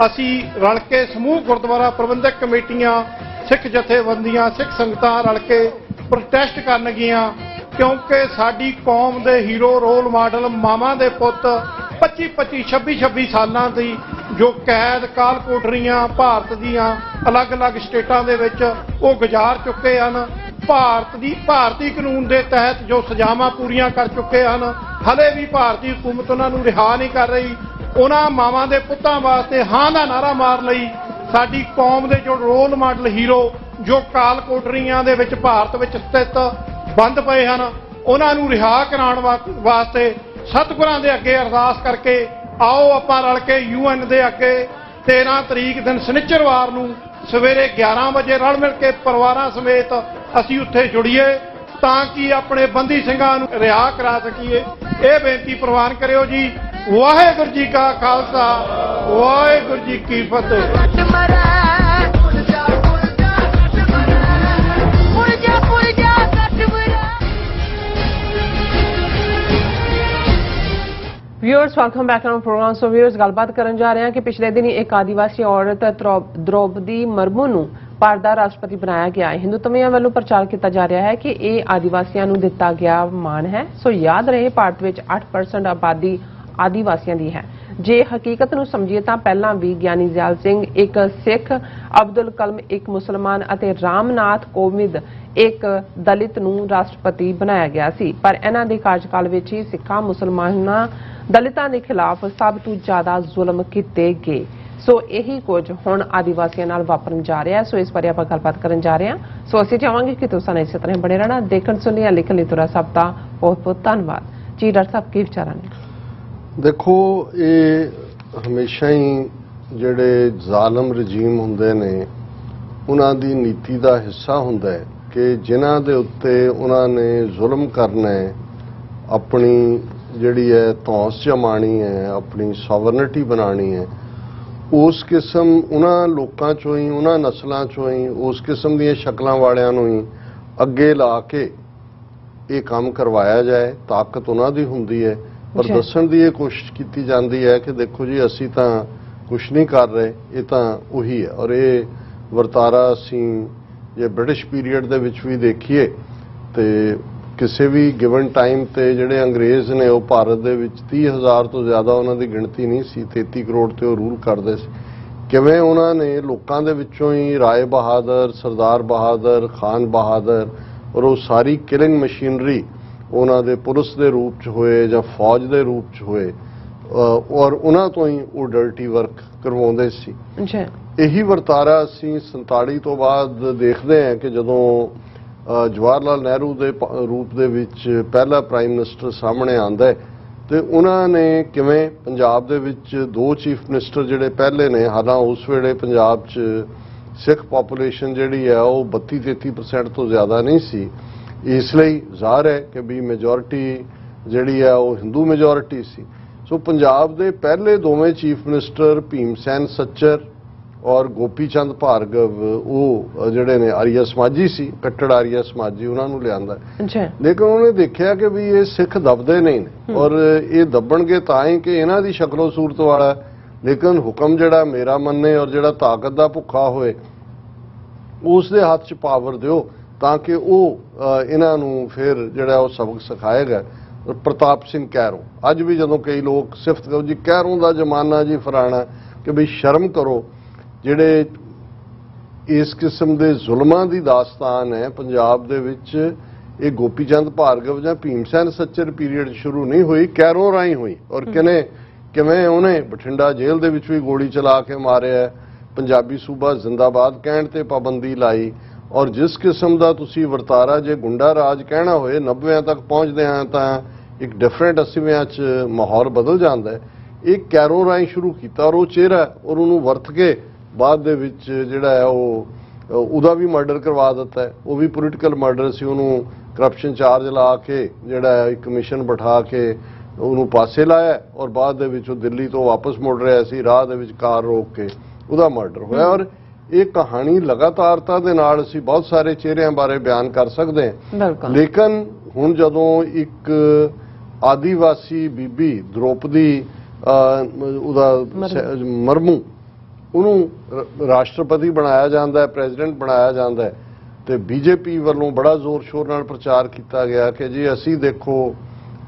ਅਸੀਂ ਰਲ ਕੇ ਸਮੂਹ ਗੁਰਦੁਆਰਾ ਪ੍ਰਬੰਧਕ ਕਮੇਟੀਆਂ, ਸਿੱਖ ਜਥੇਬੰਦੀਆਂ, ਸਿੱਖ ਸੰਗਤਾਂ ਰਲ ਕੇ ਪ੍ਰੋਟੈਸਟ ਕਰਨਗੀਆਂ ਕਿਉਂਕਿ ਸਾਡੀ ਕੌਮ ਦੇ ਹੀਰੋ ਰੋਲ ਮਾਡਲ ਮਾਵਾਂ ਦੇ ਪੁੱਤ 25-25, 26-26 ਸਾਲਾਂ ਦੀ ਜੋ ਕੈਦ ਕਾਲ ਕੋਠਰੀਆਂ ਭਾਰਤ ਦੀਆਂ ਅਲੱਗ-ਅਲੱਗ ਸਟੇਟਾਂ ਦੇ ਵਿੱਚ ਉਹ ਗੁਜ਼ਾਰ ਚੁੱਕੇ ਹਨ। ਭਾਰਤੀ ਕਾਨੂੰਨ ਦੇ ਤਹਿਤ ਜੋ ਸਜ਼ਾਵਾਂ ਪੂਰੀਆਂ ਕਰ ਚੁੱਕੇ ਹਨ, ਹਲੇ ਵੀ ਭਾਰਤੀ ਹਕੂਮਤ ਉਹਨਾਂ ਨੂੰ ਰਿਹਾ ਨਹੀਂ ਕਰ ਰਹੀ। ਉਹਨਾਂ ਮਾਵਾਂ ਦੇ ਪੁੱਤਾਂ ਵਾਸਤੇ ਹਾਂ ਦਾ ਨਾਰਾ ਮਾਰ ਲਈ ਸਾਡੀ ਕੌਮ ਦੇ ਜੋ ਰੋਲ ਮਾਡਲ ਹੀਰੋ ਜੋ ਕਾਲ ਕੋਠਰੀਆਂ ਦੇ ਵਿੱਚ ਭਾਰਤ ਵਿੱਚ ਸਥਿਤ ਬੰਦ ਪਏ ਹਨ, ਉਹਨਾਂ ਨੂੰ ਰਿਹਾ ਕਰਾਉਣ ਵਾਸਤੇ ਸਤਿਗੁਰਾਂ ਦੇ ਅੱਗੇ ਅਰਦਾਸ ਕਰਕੇ ਆਓ ਆਪਾਂ ਰਲ ਕੇ UN ਦੇ ਅੱਗੇ 13 ਤਰੀਕ ਦਿਨ ਸ਼ਨੀਚਰਵਾਰ ਨੂੰ ਸਵੇਰੇ 11 ਵਜੇ ਰਲ ਮਿਲ ਕੇ ਪਰਿਵਾਰਾਂ ਸਮੇਤ ਅਸੀਂ ਉੱਥੇ ਜੁੜੀਏ ਤਾਂ ਕਿ ਆਪਣੇ ਬੰਦੀ ਸਿੰਘਾਂ ਨੂੰ ਰਿਹਾ ਕਰਾ ਸਕੀਏ। ਇਹ ਬੇਨਤੀ ਪ੍ਰਵਾਨ ਕਰਿਓ ਜੀ। ਵਾਹਿਗੁਰੂ ਜੀ ਕਾ ਖਾਲਸਾ, ਵਾਹਿਗੁਰੂ ਜੀ ਕੀ ਫਤਿਹ। Viewers welcome back to programme. So viewers ਗੱਲਬਾਤ ਕਰਨ ਜਾ ਰਹੇ ਹਾਂ ਕਿ ਪਿਛਲੇ ਦਿਨ ਇੱਕ ਆਦੀਵਾਸੀ ਔਰਤ ਦ੍ਰੋਪਦੀ ਮੁਰਮੂ ਨੂੰ ਭਾਰਤ ਦਾ ਰਾਸ਼ਟਰਪਤੀ ਬਣਾਇਆ ਗਿਆ ਹੈ। ਹਿੰਦੂਤਵੀਆਂ ਵੱਲੋਂ ਪ੍ਰਚਾਰ ਕੀਤਾ ਜਾ ਰਿਹਾ ਹੈ ਕਿ ਇਹ ਆਦੀਵਾਸੀਆਂ ਨੂੰ ਦਿੱਤਾ ਗਿਆ ਮਾਣ ਹੈ। ਸੋ ਯਾਦ ਰਹੇ ਭਾਰਤ ਵਿੱਚ 8% ਆਬਾਦੀ ਆਦੀਵਾਸੀਆਂ ਦੀ ਹੈ। ਜੇ ਹਕੀਕਤ ਨੂੰ ਸਮਝੀਏ ਤਾਂ ਪਹਿਲਾਂ ਵੀ ਗਿਆਨੀ ਜ਼ੈਲ ਸਿੰਘ ਇੱਕ ਸਿੱਖ, ਅਬਦੁਲ ਕਲਮ ਇੱਕ ਮੁਸਲਮਾਨ ਅਤੇ ਰਾਮਨਾਥ ਕੋਵਿੰਦ ਇੱਕ ਦਲਿਤ ਨੂੰ ਰਾਸ਼ਟਰਪਤੀ ਬਣਾਇਆ ਗਿਆ ਸੀ। ਪਰ ਇਹਨਾਂ ਦੇ ਕਾਰਜਕਾਲ ਵਿੱਚ ਹੀ ਸਿੱਖਾਂ, ਮੁਸਲਮਾਨਾਂ, ਦਲਿਤਾਂ ਦੇ ਖਿਲਾਫ ਸਭ ਤੋਂ ਜ਼ਿਆਦਾ ਜ਼ੁਲਮ ਕੀਤੇ ਗਏ। ਸੋ ਇਹੀ ਕੁਝ ਹੁਣ ਆਦੀਵਾਸੀਆਂ ਨਾਲ ਵਾਪਰਨ ਜਾ ਰਿਹਾ ਹੈ। ਸੋ ਇਸ ਬਾਰੇ ਆਪਾਂ ਗੱਲਬਾਤ ਕਰਨ ਜਾ ਰਹੇ ਹਾਂ। ਸੋ ਅਸੀਂ ਚਾਹਾਂਗੇ ਕਿ ਤੁਸੀਂ ਇਸੇ ਤਰ੍ਹਾਂ ਬਣੇ ਰਹਿਣਾ। ਦੇਖਣ ਸੁਣਿਆ ਲਿਖਣ ਲਈ ਤੁਹਾਡਾ ਸਭ ਦਾ ਬਹੁਤ ਬਹੁਤ ਧੰਨਵਾਦ ਜੀ। ਡਾਕਟਰ ਸਾਹਿਬ ਕੀ ਵਿਚਾਰਾਂ ਨੇ? ਦੇਖੋ ਇਹ ਹਮੇਸ਼ਾ ਹੀ ਜਿਹੜੇ ਜ਼ਾਲਮ ਰਜੀਮ ਹੁੰਦੇ ਨੇ ਉਹਨਾਂ ਦੀ ਨੀਤੀ ਦਾ ਹਿੱਸਾ ਹੁੰਦਾ ਹੈ ਕਿ ਜਿਨ੍ਹਾਂ ਦੇ ਉੱਤੇ ਉਹਨਾਂ ਨੇ ਜ਼ੁਲਮ ਕਰਨਾ ਹੈ, ਆਪਣੀ ਜਿਹੜੀ ਹੈ ਧੌਂਸ ਜਮਾਣੀ ਹੈ, ਆਪਣੀ ਸੋਵਰਨਿਟੀ ਬਣਾਉਣੀ ਹੈ, ਉਸ ਕਿਸਮ ਉਹਨਾਂ ਲੋਕਾਂ ਚੋਂ ਹੀ, ਉਹਨਾਂ ਨਸਲਾਂ ਚੋਂ ਹੀ, ਉਸ ਕਿਸਮ ਦੀਆਂ ਸ਼ਕਲਾਂ ਵਾਲਿਆਂ ਨੂੰ ਹੀ ਅੱਗੇ ਲਾ ਕੇ ਇਹ ਕੰਮ ਕਰਵਾਇਆ ਜਾਏ। ਤਾਕਤ ਉਹਨਾਂ ਦੀ ਹੁੰਦੀ ਹੈ, ਪਰ ਦੱਸਣ ਦੀ ਇਹ ਕੋਸ਼ਿਸ਼ ਕੀਤੀ ਜਾਂਦੀ ਹੈ ਕਿ ਦੇਖੋ ਜੀ ਅਸੀਂ ਤਾਂ ਕੁਝ ਨਹੀਂ ਕਰ ਰਹੇ, ਇਹ ਤਾਂ ਉਹੀ ਹੈ। ਔਰ ਇਹ ਵਰਤਾਰਾ ਅਸੀਂ ਜੇ ਬ੍ਰਿਟਿਸ਼ ਪੀਰੀਅਡ ਦੇ ਵਿੱਚ ਵੀ ਦੇਖੀਏ ਤੇ ਕਿਸੇ ਵੀ ਗਿਵਨ ਟਾਈਮ ਤੇ ਜਿਹੜੇ ਅੰਗਰੇਜ਼ ਨੇ ਉਹ ਭਾਰਤ ਦੇ ਵਿੱਚ 30,000 ਤੋਂ ਜ਼ਿਆਦਾ ਉਹਨਾਂ ਦੀ ਗਿਣਤੀ ਨਹੀਂ ਸੀ, 33 ਕਰੋੜ ਤੇ ਉਹ ਰੂਲ ਕਰਦੇ ਸੀ। ਕਿਵੇਂ ਉਹਨਾਂ ਨੇ ਲੋਕਾਂ ਦੇ ਵਿੱਚੋਂ ਹੀ ਰਾਏ ਬਹਾਦਰ, ਸਰਦਾਰ ਬਹਾਦਰ, ਖਾਨ ਬਹਾਦਰ ਔਰ ਉਹ ਸਾਰੀ ਕਿਲਿੰਗ ਮਸ਼ੀਨਰੀ ਉਹਨਾਂ ਦੇ ਪੁਲਿਸ ਦੇ ਰੂਪ 'ਚ ਹੋਏ ਜਾਂ ਫੌਜ ਦੇ ਰੂਪ 'ਚ ਹੋਏ ਔਰ ਉਹਨਾਂ ਤੋਂ ਹੀ ਉਹ ਡਰਟੀ ਵਰਕ ਕਰਵਾਉਂਦੇ ਸੀ। ਇਹੀ ਵਰਤਾਰਾ ਅਸੀਂ 47 ਤੋਂ ਬਾਅਦ ਦੇਖਦੇ ਹਾਂ ਕਿ ਜਦੋਂ ਜਵਾਹਰ ਲਾਲ ਨਹਿਰੂ ਦੇ ਰੂਪ ਦੇ ਵਿੱਚ ਪਹਿਲਾ ਪ੍ਰਾਈਮ ਮਿਨਿਸਟਰ ਸਾਹਮਣੇ ਆਉਂਦਾ ਹੈ ਤੇ ਉਹਨਾਂ ਨੇ ਕਿਵੇਂ ਪੰਜਾਬ ਦੇ ਵਿੱਚ 2 ਚੀਫ ਮਿਨਿਸਟਰ ਜਿਹੜੇ ਪਹਿਲੇ ਨੇ, ਹਾਲਾਂ ਉਸ ਵੇਲੇ ਪੰਜਾਬ 'ਚ ਸਿੱਖ ਪਾਪੂਲੇਸ਼ਨ ਜਿਹੜੀ ਹੈ ਉਹ 32-33% ਤੋਂ ਜ਼ਿਆਦਾ ਨਹੀਂ ਸੀ, ਇਸ ਲਈ ਜ਼ਾਹਰ ਹੈ ਕਿ ਵੀ ਮੈਜੋਰਿਟੀ ਜਿਹੜੀ ਹੈ ਉਹ ਹਿੰਦੂ ਮੈਜੋਰਿਟੀ ਸੀ। ਸੋ ਪੰਜਾਬ ਦੇ ਪਹਿਲੇ ਦੋਵੇਂ ਚੀਫ ਮਿਨਿਸਟਰ ਭੀਮ ਸੈਨ ਸੱਚਰ ਔਰ ਗੋਪੀ ਚੰਦ ਭਾਰਗਵ ਉਹ ਜਿਹੜੇ ਨੇ ਆਰੀਆ ਸਮਾਜੀ ਸੀ, ਕੱਟੜ ਆਰੀਆ ਸਮਾਜੀ, ਉਹਨਾਂ ਨੂੰ ਲਿਆਂਦਾ। ਲੇਕਿਨ ਉਹਨੇ ਦੇਖਿਆ ਕਿ ਵੀ ਇਹ ਸਿੱਖ ਦਬਦੇ ਨਹੀਂ ਨੇ ਔਰ ਇਹ ਦੱਬਣਗੇ ਤਾਂ ਹੀ ਕਿ ਇਹਨਾਂ ਦੀ ਸ਼ਕਲੋ ਸੂਰਤ ਵਾਲਾ, ਲੇਕਿਨ ਹੁਕਮ ਜਿਹੜਾ ਮੇਰਾ ਮੰਨੇ ਔਰ ਜਿਹੜਾ ਤਾਕਤ ਦਾ ਭੁੱਖਾ ਹੋਏ ਉਸ ਦੇ ਹੱਥ 'ਚ ਪਾਵਰ ਦਿਓ ਤਾਂ ਕਿ ਉਹ ਇਹਨਾਂ ਨੂੰ ਫਿਰ ਜਿਹੜਾ ਉਹ ਸਬਕ ਸਿਖਾਏਗਾ। ਪ੍ਰਤਾਪ ਸਿੰਘ ਕੈਰੋਂ, ਅੱਜ ਵੀ ਜਦੋਂ ਕਈ ਲੋਕ ਸਿਫਤ ਕਰੋ ਜੀ ਕੈਰੋਂ ਦਾ ਜ਼ਮਾਨਾ ਜੀ ਫਰਾਣਾ, ਕਿ ਵੀ ਸ਼ਰਮ ਕਰੋ, ਜਿਹੜੇ ਇਸ ਕਿਸਮ ਦੇ ਜ਼ੁਲਮਾਂ ਦੀ ਦਾਸਤਾਨ ਹੈ ਪੰਜਾਬ ਦੇ ਵਿੱਚ, ਇਹ ਗੋਪੀ ਚੰਦ ਭਾਰਗਵ ਜਾਂ ਭੀਮ ਸੈਨ ਸੱਚਰ ਪੀਰੀਅਡ ਸ਼ੁਰੂ ਨਹੀਂ ਹੋਈ, ਕੈਰੋਂ ਰਾਹੀਂ ਹੋਈ। ਔਰ ਕਿਵੇਂ ਉਹਨੇ ਬਠਿੰਡਾ ਜੇਲ੍ਹ ਦੇ ਵਿੱਚ ਵੀ ਗੋਲੀ ਚਲਾ ਕੇ ਮਾਰਿਆ, ਪੰਜਾਬੀ ਸੂਬਾ ਜ਼ਿੰਦਾਬਾਦ ਕਹਿਣ ਤੇ ਪਾਬੰਦੀ ਲਾਈ। ਔਰ ਜਿਸ ਕਿਸਮ ਦਾ ਤੁਸੀਂ ਵਰਤਾਰਾ ਜੇ ਗੁੰਡਾ ਰਾਜ ਕਹਿਣਾ ਹੋਏ 90 ਤੱਕ ਪਹੁੰਚਦੇ ਆ ਤਾਂ ਇੱਕ ਡਿਫਰੈਂਟ 80ਵਿਆਂ 'ਚ ਮਾਹੌਲ ਬਦਲ ਜਾਂਦਾ ਹੈ। ਇਹ ਕੈਰੋਂ ਰਾਹੀਂ ਸ਼ੁਰੂ ਕੀਤਾ ਔਰ ਉਹ ਚਿਹਰਾ ਔਰ ਉਹਨੂੰ ਵਰਤ ਕੇ ਬਾਅਦ ਦੇ ਵਿੱਚ ਜਿਹੜਾ ਹੈ ਉਹਦਾ ਵੀ ਮਰਡਰ ਕਰਵਾ ਦਿੱਤਾ ਹੈ। ਉਹ ਵੀ ਪੋਲੀਟੀਕਲ ਮਰਡਰ ਸੀ, ਉਹਨੂੰ ਕਰਪਸ਼ਨ ਚਾਰਜ ਲਾ ਕੇ ਜਿਹੜਾ ਇੱਕ ਕਮਿਸ਼ਨ ਬਿਠਾ ਕੇ ਉਹਨੂੰ ਪਾਸੇ ਲਾਇਆ ਔਰ ਬਾਅਦ ਦੇ ਵਿੱਚ ਉਹ ਦਿੱਲੀ ਤੋਂ ਵਾਪਸ ਮੁੜ ਰਿਹਾ ਸੀ, ਰਾਹ ਦੇ ਵਿੱਚ ਕਾਰ ਰੋਕ ਕੇ ਉਹਦਾ ਮਰਡਰ ਹੋਇਆ। ਔਰ ਇਹ ਕਹਾਣੀ ਲਗਾਤਾਰਤਾ ਦੇ ਨਾਲ ਅਸੀਂ ਬਹੁਤ ਸਾਰੇ ਚਿਹਰਿਆਂ ਬਾਰੇ ਬਿਆਨ ਕਰ ਸਕਦੇ ਹਾਂ। ਲੇਕਿਨ ਹੁਣ ਜਦੋਂ ਇੱਕ ਆਦੀਵਾਸੀ ਬੀਬੀ ਦ੍ਰੋਪਦੀ ਉਹਦਾ ਮਰਮੂ ਉਹਨੂੰ ਰਾਸ਼ਟਰਪਤੀ ਬਣਾਇਆ ਜਾਂਦਾ ਹੈ, ਪ੍ਰੈਜ਼ੀਡੈਂਟ ਬਣਾਇਆ ਜਾਂਦਾ ਹੈ ਤੇ ਬੀਜੇਪੀ ਵੱਲੋਂ ਬੜਾ ਜ਼ੋਰ ਸ਼ੋਰ ਨਾਲ ਪ੍ਰਚਾਰ ਕੀਤਾ ਗਿਆ ਕਿ ਜੀ ਅਸੀਂ ਦੇਖੋ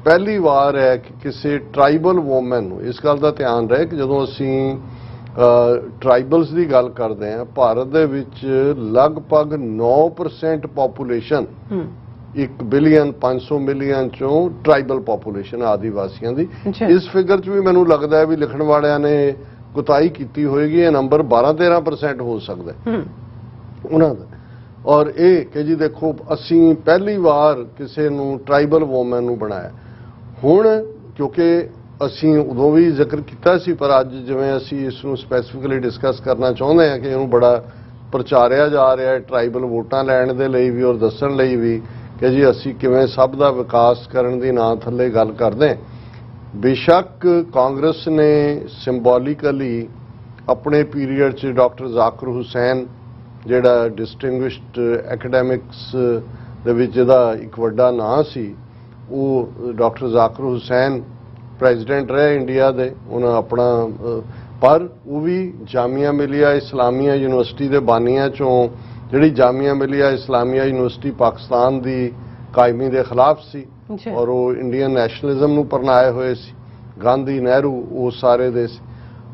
ਪਹਿਲੀ ਵਾਰ ਹੈ ਕਿ ਕਿਸੇ ਟਰਾਈਬਲ ਵੂਮਨ ਨੂੰ, ਇਸ ਗੱਲ ਦਾ ਧਿਆਨ ਰਹੇ ਕਿ ਜਦੋਂ ਅਸੀਂ ਟਰਾਈਬਲਸ ਦੀ ਗੱਲ ਕਰਦੇ ਹਾਂ ਭਾਰਤ ਦੇ ਵਿੱਚ ਲਗਭਗ 9% ਪਾਪੂਲੇਸ਼ਨ 1 ਬਿਲੀਅਨ 500 ਮਿਲੀਅਨ ਚੋਂ ਟਰਾਈਬਲ ਪਾਪੂਲੇਸ਼ਨ ਆਦੀਵਾਸੀਆਂ ਦੀ। ਇਸ ਫਿਗਰ 'ਚ ਵੀ ਮੈਨੂੰ ਲੱਗਦਾ ਹੈ ਵੀ ਲਿਖਣ ਵਾਲਿਆਂ ਨੇ ਕੁਤਾਹੀ ਕੀਤੀ ਹੋਏਗੀ, ਇਹ ਨੰਬਰ 12-13% ਹੋ ਸਕਦਾ ਉਹਨਾਂ ਦਾ। ਔਰ ਇਹ ਕਿ ਜੀ ਦੇਖੋ ਅਸੀਂ ਪਹਿਲੀ ਵਾਰ ਕਿਸੇ ਨੂੰ ਟਰਾਈਬਲ ਵੂਮਨ ਨੂੰ ਬਣਾਇਆ। ਹੁਣ ਕਿਉਂਕਿ ਅਸੀਂ ਉਦੋਂ ਵੀ ਜ਼ਿਕਰ ਕੀਤਾ ਸੀ ਪਰ ਅੱਜ ਜਿਵੇਂ ਅਸੀਂ ਇਸ ਨੂੰ ਸਪੈਸੀਫਿਕਲੀ ਡਿਸਕਸ ਕਰਨਾ ਚਾਹੁੰਦੇ ਹਾਂ ਕਿ ਇਹਨੂੰ ਬੜਾ ਪ੍ਰਚਾਰਿਆ ਜਾ ਰਿਹਾ ਹੈ ਟਰਾਈਬਲ ਵੋਟਾਂ ਲੈਣ ਦੇ ਲਈ ਵੀ ਔਰ ਦੱਸਣ ਲਈ ਵੀ ਕਿ ਜੀ ਅਸੀਂ ਕਿਵੇਂ ਸਭ ਦਾ ਵਿਕਾਸ ਕਰਨ ਦੀ ਨਾਂ ਥੱਲੇ ਗੱਲ ਕਰਦੇ ਹਾਂ। ਬੇਸ਼ੱਕ ਕਾਂਗਰਸ ਨੇ ਸਿੰਬੋਲਿਕਲੀ ਆਪਣੇ ਪੀਰੀਅਡ 'ਚ ਡਾਕਟਰ ਜ਼ਾਕਿਰ ਹੁਸੈਨ ਜਿਹੜਾ ਡਿਸਟਿੰਗੁਇਸ਼ਡ ਐਕੈਡੈਮਿਕਸ ਦੇ ਵਿੱਚ ਜਿਹਦਾ ਇੱਕ ਵੱਡਾ ਨਾਂ ਸੀ, ਉਹ ਡਾਕਟਰ ਜ਼ਾਕਿਰ ਹੁਸੈਨ ਪ੍ਰੈਜ਼ੀਡੈਂਟ ਰਹੇ ਇੰਡੀਆ ਦੇ, ਉਹਨਾਂ ਆਪਣਾ ਪਰ ਉਹ ਵੀ ਜਾਮੀਆ ਮਿਲੀਆ ਇਸਲਾਮੀਆ ਯੂਨੀਵਰਸਿਟੀ ਦੇ ਬਾਨੀਆਂ 'ਚੋਂ, ਜਿਹੜੀ ਜਾਮੀਆ ਮਿਲੀਆ ਇਸਲਾਮੀਆ ਯੂਨੀਵਰਸਿਟੀ ਪਾਕਿਸਤਾਨ ਦੀ ਕਾਇਮੀ ਦੇ ਖਿਲਾਫ ਸੀ ਔਰ ਉਹ ਇੰਡੀਅਨ ਨੈਸ਼ਨਲਿਜ਼ਮ ਨੂੰ ਪਰਨਾਏ ਹੋਏ ਸੀ। ਗਾਂਧੀ ਨਹਿਰੂ ਉਹ ਸਾਰੇ ਦੇ ਸੀ।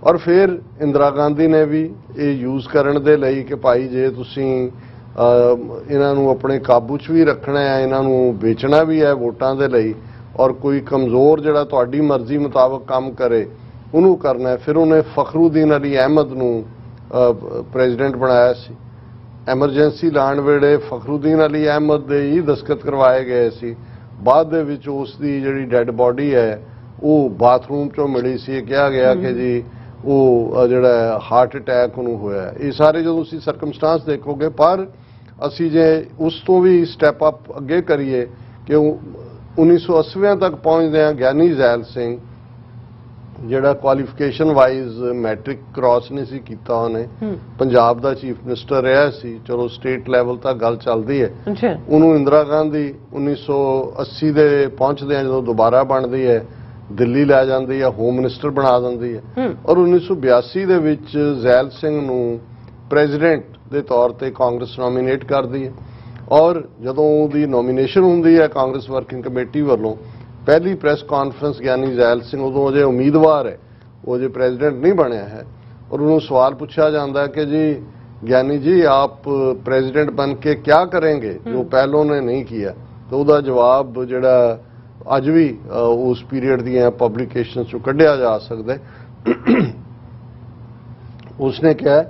ਔਰ ਫਿਰ ਇੰਦਰਾ ਗਾਂਧੀ ਨੇ ਵੀ ਇਹ ਯੂਜ਼ ਕਰਨ ਦੇ ਲਈ ਕਿ ਭਾਈ ਜੇ ਤੁਸੀਂ ਇਹਨਾਂ ਨੂੰ ਆਪਣੇ ਕਾਬੂ 'ਚ ਵੀ ਰੱਖਣਾ ਹੈ, ਇਹਨਾਂ ਨੂੰ ਵੇਚਣਾ ਵੀ ਹੈ ਵੋਟਾਂ ਦੇ ਲਈ ਔਰ ਕੋਈ ਕਮਜ਼ੋਰ ਜਿਹੜਾ ਤੁਹਾਡੀ ਮਰਜ਼ੀ ਮੁਤਾਬਕ ਕੰਮ ਕਰੇ ਉਹਨੂੰ ਕਰਨਾ ਹੈ। ਫਿਰ ਉਹਨੇ ਫਖਰੂਦੀਨ ਅਲੀ ਅਹਿਮਦ ਨੂੰ ਪ੍ਰੈਜ਼ੀਡੈਂਟ ਬਣਾਇਆ ਸੀ। ਐਮਰਜੈਂਸੀ ਲਾਉਣ ਵੇਲੇ ਫਖਰੂਦੀਨ ਅਲੀ ਅਹਿਮਦ ਦੇ ਹੀ ਦਸਤਖਤ ਕਰਵਾਏ ਗਏ ਸੀ। ਬਾਅਦ ਦੇ ਵਿੱਚ ਉਸ ਦੀ ਜਿਹੜੀ ਡੈੱਡ ਬਾਡੀ ਹੈ ਉਹ ਬਾਥਰੂਮ 'ਚੋਂ ਮਿਲੀ ਸੀ। ਕਿਹਾ ਗਿਆ ਕਿ ਜੀ ਉਹ ਜਿਹੜਾ ਹਾਰਟ ਅਟੈਕ ਉਹਨੂੰ ਹੋਇਆ। ਇਹ ਸਾਰੇ ਜਦੋਂ ਤੁਸੀਂ ਸਰਕਮਸਟੈਂਸ ਦੇਖੋਗੇ, ਪਰ ਅਸੀਂ ਜੇ ਉਸ ਤੋਂ ਵੀ ਸਟੈਪ ਅਪ ਅੱਗੇ ਕਰੀਏ ਕਿ 1980 ਤੱਕ ਪਹੁੰਚਦੇ ਆ, ਗਿਆਨੀ ਜ਼ੈਲ ਸਿੰਘ ਜਿਹੜਾ ਕੁਆਲੀਫਿਕੇਸ਼ਨ ਵਾਈਜ਼ ਮੈਟ੍ਰਿਕ ਕ੍ਰਾਸ ਨਹੀਂ ਸੀ ਕੀਤਾ, ਉਹਨੇ ਪੰਜਾਬ ਦਾ ਚੀਫ ਮਿਨਿਸਟਰ ਰਿਹਾ ਸੀ। ਚਲੋ ਸਟੇਟ ਲੈਵਲ ਤੱਕ ਗੱਲ ਚੱਲਦੀ ਹੈ। ਉਹਨੂੰ ਇੰਦਰਾ ਗਾਂਧੀ 1980 ਦੇ ਪਹੁੰਚਦੇ ਆ ਜਦੋਂ ਦੁਬਾਰਾ ਬਣਦੀ ਹੈ, ਦਿੱਲੀ ਲੈ ਜਾਂਦੀ ਹੈ, ਹੋਮ ਮਿਨਿਸਟਰ ਬਣਾ ਦਿੰਦੀ ਹੈ। ਔਰ 1982 ਦੇ ਵਿੱਚ ਜ਼ੈਲ ਸਿੰਘ ਨੂੰ ਪ੍ਰੈਜ਼ੀਡੈਂਟ ਦੇ ਤੌਰ ਤੇ ਕਾਂਗਰਸ ਨੋਮੀਨੇਟ ਕਰਦੀ ਹੈ। ਔਰ ਜਦੋਂ ਉਹਦੀ ਨੋਮੀਨੇਸ਼ਨ ਹੁੰਦੀ ਹੈ ਕਾਂਗਰਸ ਵਰਕਿੰਗ ਕਮੇਟੀ ਵੱਲੋਂ, ਪਹਿਲੀ ਪ੍ਰੈਸ ਕਾਨਫਰੰਸ ਗਿਆਨੀ ਜ਼ੈਲ ਸਿੰਘ ਉਦੋਂ ਅਜੇ ਉਮੀਦਵਾਰ ਹੈ, ਉਹ ਅਜੇ ਪ੍ਰੈਜ਼ੀਡੈਂਟ ਨਹੀਂ ਬਣਿਆ ਹੈ। ਔਰ ਉਹਨੂੰ ਸਵਾਲ ਪੁੱਛਿਆ ਜਾਂਦਾ ਕਿ ਜੀ ਗਿਆਨੀ जी आप प्रेसिडेंट बन के क्या करेंगे जो पहलों ने नहीं किया। तो ਉਹਦਾ ਜਵਾਬ ਜਿਹੜਾ ਅੱਜ ਵੀ ਉਸ ਪੀਰੀਅਡ ਦੀਆਂ ਪਬਲਿਕੇਸ਼ਨਸ ਚੋਂ ਕੱਢਿਆ ਜਾ ਸਕਦਾ है। उसने कहा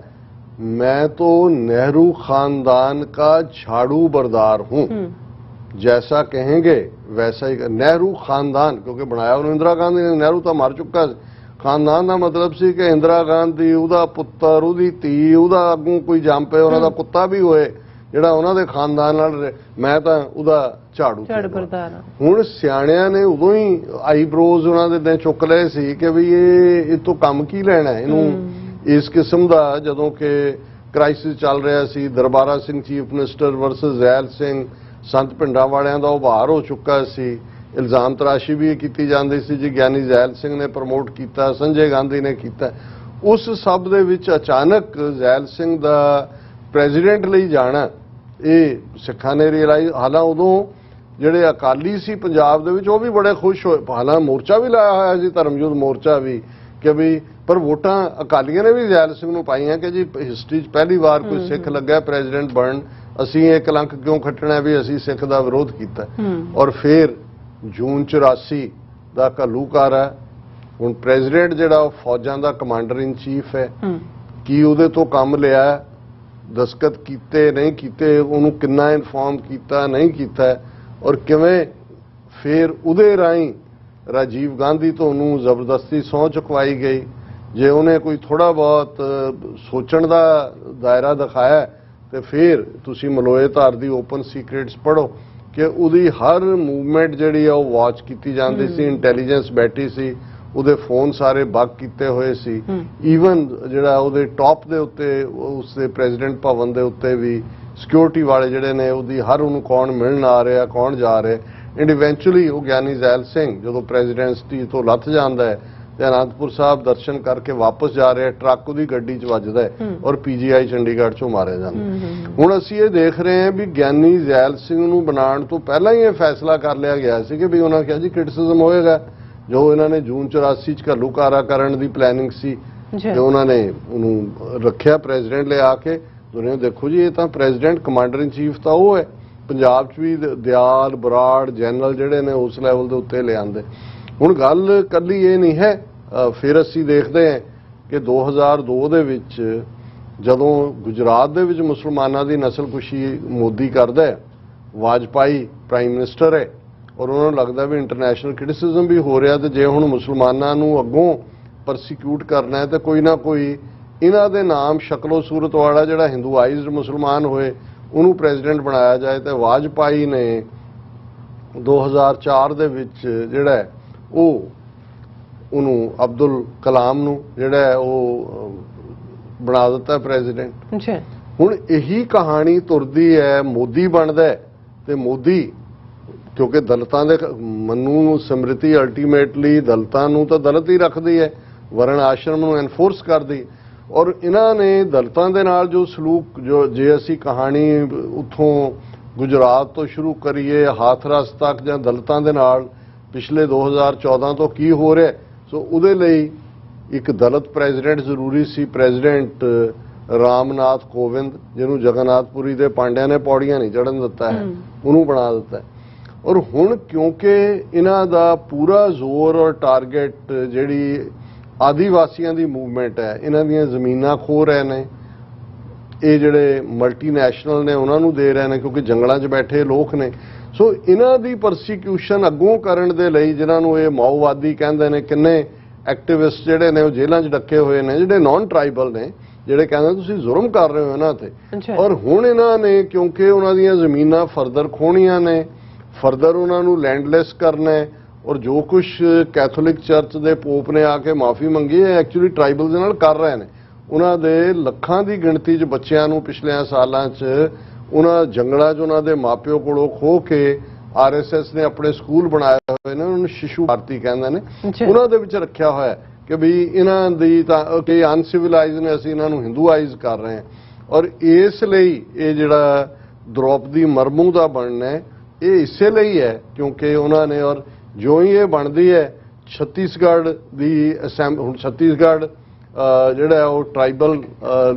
मैं तो नेहरू खानदान का झाड़ू बरदार हूं, जैसा कहेंगे वैसा ही। नेहरू खानदान क्योंकि बनाया उन्होंने इंदिरा गांधी ने, नेहरू तो मर चुका। खानदान का मतलब सी कि इंदिरा गांधी, ਉਹਦਾ ਪੁੱਤਰ, ਉਹਦੀ ਧੀ, ਉਹਦਾ ਅੱਗੋਂ ਕੋਈ ਜੰਮ ਪਏ, ਉਹਨਾਂ ਦਾ ਕੁੱਤਾ ਵੀ ਹੋਏ ਜਿਹੜਾ ਉਹਨਾਂ ਦੇ ਖਾਨਦਾਨ ਨਾਲ, ਮੈਂ ਤਾਂ ਉਹਦਾ ਝਾੜੂ ਬਰਦਾਰ। ਹੁਣ ਸਿਆਣਿਆਂ ਨੇ ਉਦੋਂ ਹੀ ਆਈਬ੍ਰੋਜ਼ ਉਹਨਾਂ ਦੇ ਚੁੱਕ ਲਏ ਸੀ ਕਿ ਵੀ ਇਹ ਤੋਂ ਕੰਮ ਕੀ ਲੈਣਾ ਇਹਨੂੰ, ਇਸ ਕਿਸਮ ਦਾ। ਜਦੋਂ ਕਿ ਕ੍ਰਾਈਸਿਸ ਚੱਲ ਰਿਹਾ ਸੀ, Darbara Singh chief minister versus Zail Singh, Sant ਪਿੰਡਾਂ ਵਾਲਿਆਂ ਦਾ ਉਭਾਰ ਹੋ ਚੁੱਕਾ ਸੀ। ਇਲਜ਼ਾਮ ਤਰਾਸ਼ੀ ਵੀ ਕੀਤੀ ਜਾਂਦੀ ਸੀ ਜੀ ਗਿਆਨੀ ਜ਼ੈਲ ਸਿੰਘ ਨੇ ਪ੍ਰਮੋਟ ਕੀਤਾ, ਸੰਜੇ ਗਾਂਧੀ ਨੇ ਕੀਤਾ। ਉਸ ਸਭ ਦੇ ਵਿੱਚ ਅਚਾਨਕ ਜ਼ੈਲ ਸਿੰਘ ਦਾ ਪ੍ਰੈਜ਼ੀਡੈਂਟ ਲਈ ਜਾਣਾ, ਇਹ ਸਿੱਖਾਂ ਨੇ ਰਿਅਲਾਈਜ਼। ਹਾਲਾਂ ਉਦੋਂ ਜਿਹੜੇ ਅਕਾਲੀ ਸੀ ਪੰਜਾਬ ਦੇ ਵਿੱਚ ਉਹ ਵੀ ਬੜੇ ਖੁਸ਼ ਹੋਏ, ਹਾਲਾਂ ਮੋਰਚਾ ਵੀ ਲਾਇਆ ਹੋਇਆ ਸੀ, ਧਰਮਯੁੱਧ ਮੋਰਚਾ ਵੀ, ਕਿ ਵੀ ਪਰ ਵੋਟਾਂ ਅਕਾਲੀਆਂ ਨੇ ਵੀ ਜ਼ੈਲ ਸਿੰਘ ਨੂੰ ਪਾਈਆਂ ਕਿ ਜੀ ਹਿਸਟਰੀ 'ਚ ਪਹਿਲੀ ਵਾਰ ਕੋਈ ਸਿੱਖ ਲੱਗਾ ਪ੍ਰੈਜ਼ੀਡੈਂਟ ਬਣਨ, ਅਸੀਂ ਇਹ ਕਲੰਕ ਕਿਉਂ ਖੱਟਣਾ ਵੀ ਅਸੀਂ ਸਿੱਖ ਦਾ ਵਿਰੋਧ ਕੀਤਾ। ਔਰ ਫਿਰ ਜੂਨ 84 ਦਾ ਘੱਲੂਘਾਰਾ ਹੈ। ਹੁਣ ਪ੍ਰੈਜ਼ੀਡੈਂਟ ਜਿਹੜਾ ਉਹ ਫੌਜਾਂ ਦਾ ਕਮਾਂਡਰ ਇਨ ਚੀਫ ਹੈ, ਕੀ ਉਹਦੇ ਤੋਂ ਕੰਮ ਲਿਆ, ਦਸਤਖਤ ਕੀਤੇ ਨਹੀਂ ਕੀਤੇ, ਉਹਨੂੰ ਕਿੰਨਾ ਇਨਫੋਰਮ ਕੀਤਾ ਨਹੀਂ ਕੀਤਾ, ਔਰ ਕਿਵੇਂ ਫਿਰ ਉਹਦੇ ਰਾਹੀਂ ਰਾਜੀਵ ਗਾਂਧੀ ਤੋਂ ਉਹਨੂੰ ਜ਼ਬਰਦਸਤੀ ਸਹੁੰ ਚੁਕਵਾਈ ਗਈ। ਜੇ ਉਹਨੇ ਕੋਈ ਥੋੜਾ ਬਹੁਤ ਸੋਚਣ ਦਾ ਦਾਇਰਾ ਦਿਖਾਇਆ ਤੇ ਫਿਰ ਤੁਸੀਂ ਮਲੋਏ ਧਾਰ ਦੀ ਓਪਨ ਸੀਕ੍ਰੇਟਸ ਪੜ੍ਹੋ ਕਿ ਉਹਦੀ ਹਰ ਮੂਵਮੈਂਟ ਜਿਹੜੀ ਆ ਉਹ ਵਾਚ ਕੀਤੀ ਜਾਂਦੀ ਸੀ, ਇੰਟੈਲੀਜੈਂਸ ਬੈਠੀ ਸੀ, ਉਹਦੇ ਫੋਨ ਸਾਰੇ ਬਗ ਕੀਤੇ ਹੋਏ ਸੀ। ਈਵਨ ਜਿਹੜਾ ਉਹਦੇ ਟੌਪ ਦੇ ਉੱਤੇ ਉਸਦੇ ਪ੍ਰੈਜ਼ੀਡੈਂਟ ਭਵਨ ਦੇ ਉੱਤੇ ਵੀ ਸਿਕਿਉਰਿਟੀ ਵਾਲੇ ਜਿਹੜੇ ਨੇ ਉਹਦੀ ਹਰ ਉਹਨੂੰ ਕੌਣ ਮਿਲਣ ਆ ਰਿਹਾ, ਕੌਣ ਜਾ ਰਿਹਾ। ਐਂਡ ਇਵੈਂਚੁਅਲੀ ਉਹ ਗਿਆਨੀ ਜ਼ੈਲ ਸਿੰਘ ਜਦੋਂ ਪ੍ਰੈਜ਼ੀਡੈਂਸੀ ਤੋਂ ਲੱਥ ਜਾਂਦਾ ਹੈ ਤੇ ਅਨੰਦਪੁਰ ਸਾਹਿਬ ਦਰਸ਼ਨ ਕਰਕੇ ਵਾਪਸ ਜਾ ਰਿਹਾ, ਟਰੱਕ ਉਹਦੀ ਗੱਡੀ 'ਚ ਵੱਜਦਾ ਹੈ ਔਰ ਪੀਜੀਆਈ ਚੰਡੀਗੜ੍ਹ 'ਚੋਂ ਮਾਰਿਆ ਜਾਂਦਾ। ਹੁਣ ਅਸੀਂ ਇਹ ਦੇਖ ਰਹੇ ਹਾਂ ਵੀ ਗਿਆਨੀ ਜ਼ੈਲ ਸਿੰਘ ਨੂੰ ਬਣਾਉਣ ਤੋਂ ਪਹਿਲਾਂ ਹੀ ਇਹ ਫੈਸਲਾ ਕਰ ਲਿਆ ਗਿਆ ਸੀ ਕਿ ਵੀ ਉਹਨਾਂ ਕਿਹਾ ਜੀ ਕ੍ਰਿਟਿਸਿਜ਼ਮ ਹੋਏਗਾ। ਜੋ ਇਹਨਾਂ ਨੇ ਜੂਨ 84 'ਚ ਘੱਲੂਘਾਰਾ ਕਰਨ ਦੀ ਪਲੈਨਿੰਗ ਸੀ ਤੇ ਉਹਨਾਂ ਨੇ ਉਹਨੂੰ ਰੱਖਿਆ ਪ੍ਰੈਜ਼ੀਡੈਂਟ ਲਿਆ ਕੇ। ਦੁਨੀਆ ਦੇਖੋ ਜੀ ਇਹ ਤਾਂ ਪ੍ਰੈਜ਼ੀਡੈਂਟ ਕਮਾਂਡਰ ਇਨ ਚੀਫ ਤਾਂ ਉਹ ਹੈ। ਪੰਜਾਬ 'ਚ ਵੀ ਦਿਆਲ, ਬਰਾੜ, ਜਨਰਲ ਜਿਹੜੇ ਨੇ ਉਸ ਲੈਵਲ ਦੇ ਉੱਤੇ ਲਿਆਂਦੇ। ਹੁਣ ਗੱਲ ਕੱਲੀ ਇਹ ਨਹੀਂ ਹੈ। ਫਿਰ ਅਸੀਂ ਦੇਖਦੇ ਹਾਂ ਕਿ 2002 ਦੇ ਵਿੱਚ ਜਦੋਂ ਗੁਜਰਾਤ ਦੇ ਵਿੱਚ ਮੁਸਲਮਾਨਾਂ ਦੀ ਨਸਲਕੁਸ਼ੀ ਮੋਦੀ ਕਰਦਾ ਹੈ, ਵਾਜਪਾਈ ਪ੍ਰਾਈਮ ਮਿਨਿਸਟਰ ਹੈ ਔਰ ਉਹਨਾਂ ਨੂੰ ਲੱਗਦਾ ਵੀ ਇੰਟਰਨੈਸ਼ਨਲ ਕ੍ਰਿਟਿਸਿਜ਼ਮ ਵੀ ਹੋ ਰਿਹਾ ਤੇ ਜੇ ਹੁਣ ਮੁਸਲਮਾਨਾਂ ਨੂੰ ਅੱਗੋਂ ਪਰਸੀਕਿਊਟ ਕਰਨਾ ਹੈ ਤੇ ਕੋਈ ਨਾ ਕੋਈ ਇਹਨਾਂ ਦੇ ਨਾਮ ਸ਼ਕਲੋ ਸੂਰਤ ਵਾਲਾ ਜਿਹੜਾ ਹਿੰਦੂਆਈਜ਼ਡ ਮੁਸਲਮਾਨ ਹੋਏ ਉਹਨੂੰ ਪ੍ਰੈਜ਼ੀਡੈਂਟ ਬਣਾਇਆ ਜਾਏ। ਤੇ ਵਾਜਪਾਈ ਨੇ 2004 ਦੇ ਵਿੱਚ ਜਿਹੜਾ ਉਹਨੂੰ ਅਬਦੁਲ ਕਲਾਮ ਨੂੰ ਜਿਹੜਾ ਉਹ ਬਣਾ ਦਿੱਤਾ ਪ੍ਰੈਜ਼ੀਡੈਂਟ। ਹੁਣ ਇਹੀ ਕਹਾਣੀ ਤੁਰਦੀ ਹੈ, ਮੋਦੀ ਬਣਦਾ ਤੇ ਮੋਦੀ ਕਿਉਂਕਿ ਦਲਿਤਾਂ ਦੇ ਮਨੂ ਸਮ੍ਰਿਤੀ ਅਲਟੀਮੇਟਲੀ ਦਲਿਤਾਂ ਨੂੰ ਤਾਂ ਦਲਿਤ ਹੀ ਰੱਖਦੀ ਹੈ, ਵਰਣ ਆਸ਼ਰਮ ਨੂੰ ਐਨਫੋਰਸ ਕਰਦੀ। ਔਰ ਇਹਨਾਂ ਨੇ ਦਲਿਤਾਂ ਦੇ ਨਾਲ ਜੋ ਸਲੂਕ, ਜੋ ਜੇ ਅਸੀਂ ਕਹਾਣੀ ਉੱਥੋਂ ਗੁਜਰਾਤ ਤੋਂ ਸ਼ੁਰੂ ਕਰੀਏ ਹਾਥਰਸ ਤੱਕ ਜਾਂ ਦਲਿਤਾਂ ਦੇ ਨਾਲ ਪਿਛਲੇ 2014 ਤੋਂ ਕੀ ਹੋ ਰਿਹਾ, ਸੋ ਉਹਦੇ ਲਈ ਇੱਕ ਦਲਿਤ ਪ੍ਰੈਜ਼ੀਡੈਂਟ ਜ਼ਰੂਰੀ ਸੀ। ਪ੍ਰੈਜ਼ੀਡੈਂਟ ਰਾਮਨਾਥ ਕੋਵਿੰਦ ਜਿਹਨੂੰ ਜਗਨਨਾਥਪੁਰੀ ਦੇ ਪਾਂਡਿਆਂ ਨੇ ਪੌੜੀਆਂ ਨਹੀਂ ਚੜ੍ਹਨ ਦਿੱਤਾ ਹੈ, ਉਹਨੂੰ ਬਣਾ ਦਿੱਤਾ। ਔਰ ਹੁਣ ਕਿਉਂਕਿ ਇਹਨਾਂ ਦਾ ਪੂਰਾ ਜ਼ੋਰ ਔਰ ਟਾਰਗੇਟ ਜਿਹੜੀ ਆਦੀਵਾਸੀਆਂ ਦੀ ਮੂਵਮੈਂਟ ਹੈ, ਇਹਨਾਂ ਦੀਆਂ ਜ਼ਮੀਨਾਂ ਖੋਹ ਰਹੇ ਨੇ, ਇਹ ਜਿਹੜੇ ਮਲਟੀਨੈਸ਼ਨਲ ਨੇ ਉਹਨਾਂ ਨੂੰ ਦੇ ਰਹੇ ਨੇ ਕਿਉਂਕਿ ਜੰਗਲਾਂ 'ਚ ਬੈਠੇ ਲੋਕ ਨੇ। ਸੋ ਇਹਨਾਂ ਦੀ ਪਰਸੀਕਿਊਸ਼ਨ ਅੱਗੋਂ ਕਰਨ ਦੇ ਲਈ, ਜਿਨ੍ਹਾਂ ਨੂੰ ਇਹ ਮਾਓਵਾਦੀ ਕਹਿੰਦੇ ਨੇ, ਕਿੰਨੇ ਐਕਟਿਵਿਸਟ ਜਿਹੜੇ ਨੇ ਉਹ ਜੇਲ੍ਹਾਂ 'ਚ ਡੱਕੇ ਹੋਏ ਨੇ, ਜਿਹੜੇ ਨਾਨ ਟ੍ਰਾਈਬਲ ਨੇ, ਜਿਹੜੇ ਕਹਿੰਦੇ ਤੁਸੀਂ ਜ਼ੁਲਮ ਕਰ ਰਹੇ ਹੋ ਇਹਨਾਂ ਤੇ। ਔਰ ਹੁਣ ਇਹਨਾਂ ਨੇ ਕਿਉਂਕਿ ਉਹਨਾਂ ਦੀਆਂ ਜ਼ਮੀਨਾਂ ਫਰਦਰ ਖੋਹਣੀਆਂ ਨੇ, ਫਰਦਰ ਉਹਨਾਂ ਨੂੰ ਲੈਂਡਲੈਸ ਕਰਨਾ ਹੈ, ਔਰ ਜੋ ਕੁਝ ਕੈਥੋਲਿਕ ਚਰਚ ਦੇ ਪੋਪ ਨੇ ਆ ਕੇ ਮਾਫੀ ਮੰਗੀ ਹੈ ਐਕਚੁਅਲੀ ਟ੍ਰਾਈਬਲ ਦੇ ਨਾਲ ਕਰ ਰਹੇ ਨੇ। ਉਹਨਾਂ ਦੇ ਲੱਖਾਂ ਦੀ ਗਿਣਤੀ 'ਚ ਬੱਚਿਆਂ ਨੂੰ ਪਿਛਲੇ ਸਾਲਾਂ 'ਚ ਉਹਨਾਂ ਜੰਗਲਾਂ 'ਚ ਉਹਨਾਂ ਦੇ ਮਾਪਿਓ ਕੋਲੋਂ ਖੋਹ ਕੇ RSS ਨੇ ਆਪਣੇ ਸਕੂਲ ਬਣਾਏ ਹੋਏ ਨੇ, ਉਹਨਾਂ ਨੂੰ ਸ਼ਿਸ਼ੂ ਭਾਰਤੀ ਕਹਿੰਦੇ ਨੇ, ਉਹਨਾਂ ਦੇ ਵਿੱਚ ਰੱਖਿਆ ਹੋਇਆ ਕਿ ਵੀ ਇਹਨਾਂ ਦੀ ਤਾਂ ਕਿ ਅਨਸਿਵਲਾਈਜ਼ ਨੇ, ਅਸੀਂ ਇਹਨਾਂ ਨੂੰ ਹਿੰਦੂਆਈਜ਼ ਕਰ ਰਹੇ ਹਾਂ। ਔਰ ਇਸ ਲਈ ਇਹ ਜਿਹੜਾ ਦ੍ਰੋਪਦੀ ਮਰਮੂ ਦਾ ਬਣਨਾ ਹੈ ਇਹ ਇਸੇ ਲਈ ਹੈ ਕਿਉਂਕਿ ਉਹਨਾਂ ਨੇ, ਔਰ ਜੋ ਹੀ ਇਹ ਬਣਦੀ ਹੈ ਛੱਤੀਸਗੜ੍ਹ ਦੀ ਹੁਣ ਛੱਤੀਸਗੜ੍ਹ ਜਿਹੜਾ ਉਹ ਟ੍ਰਾਈਬਲ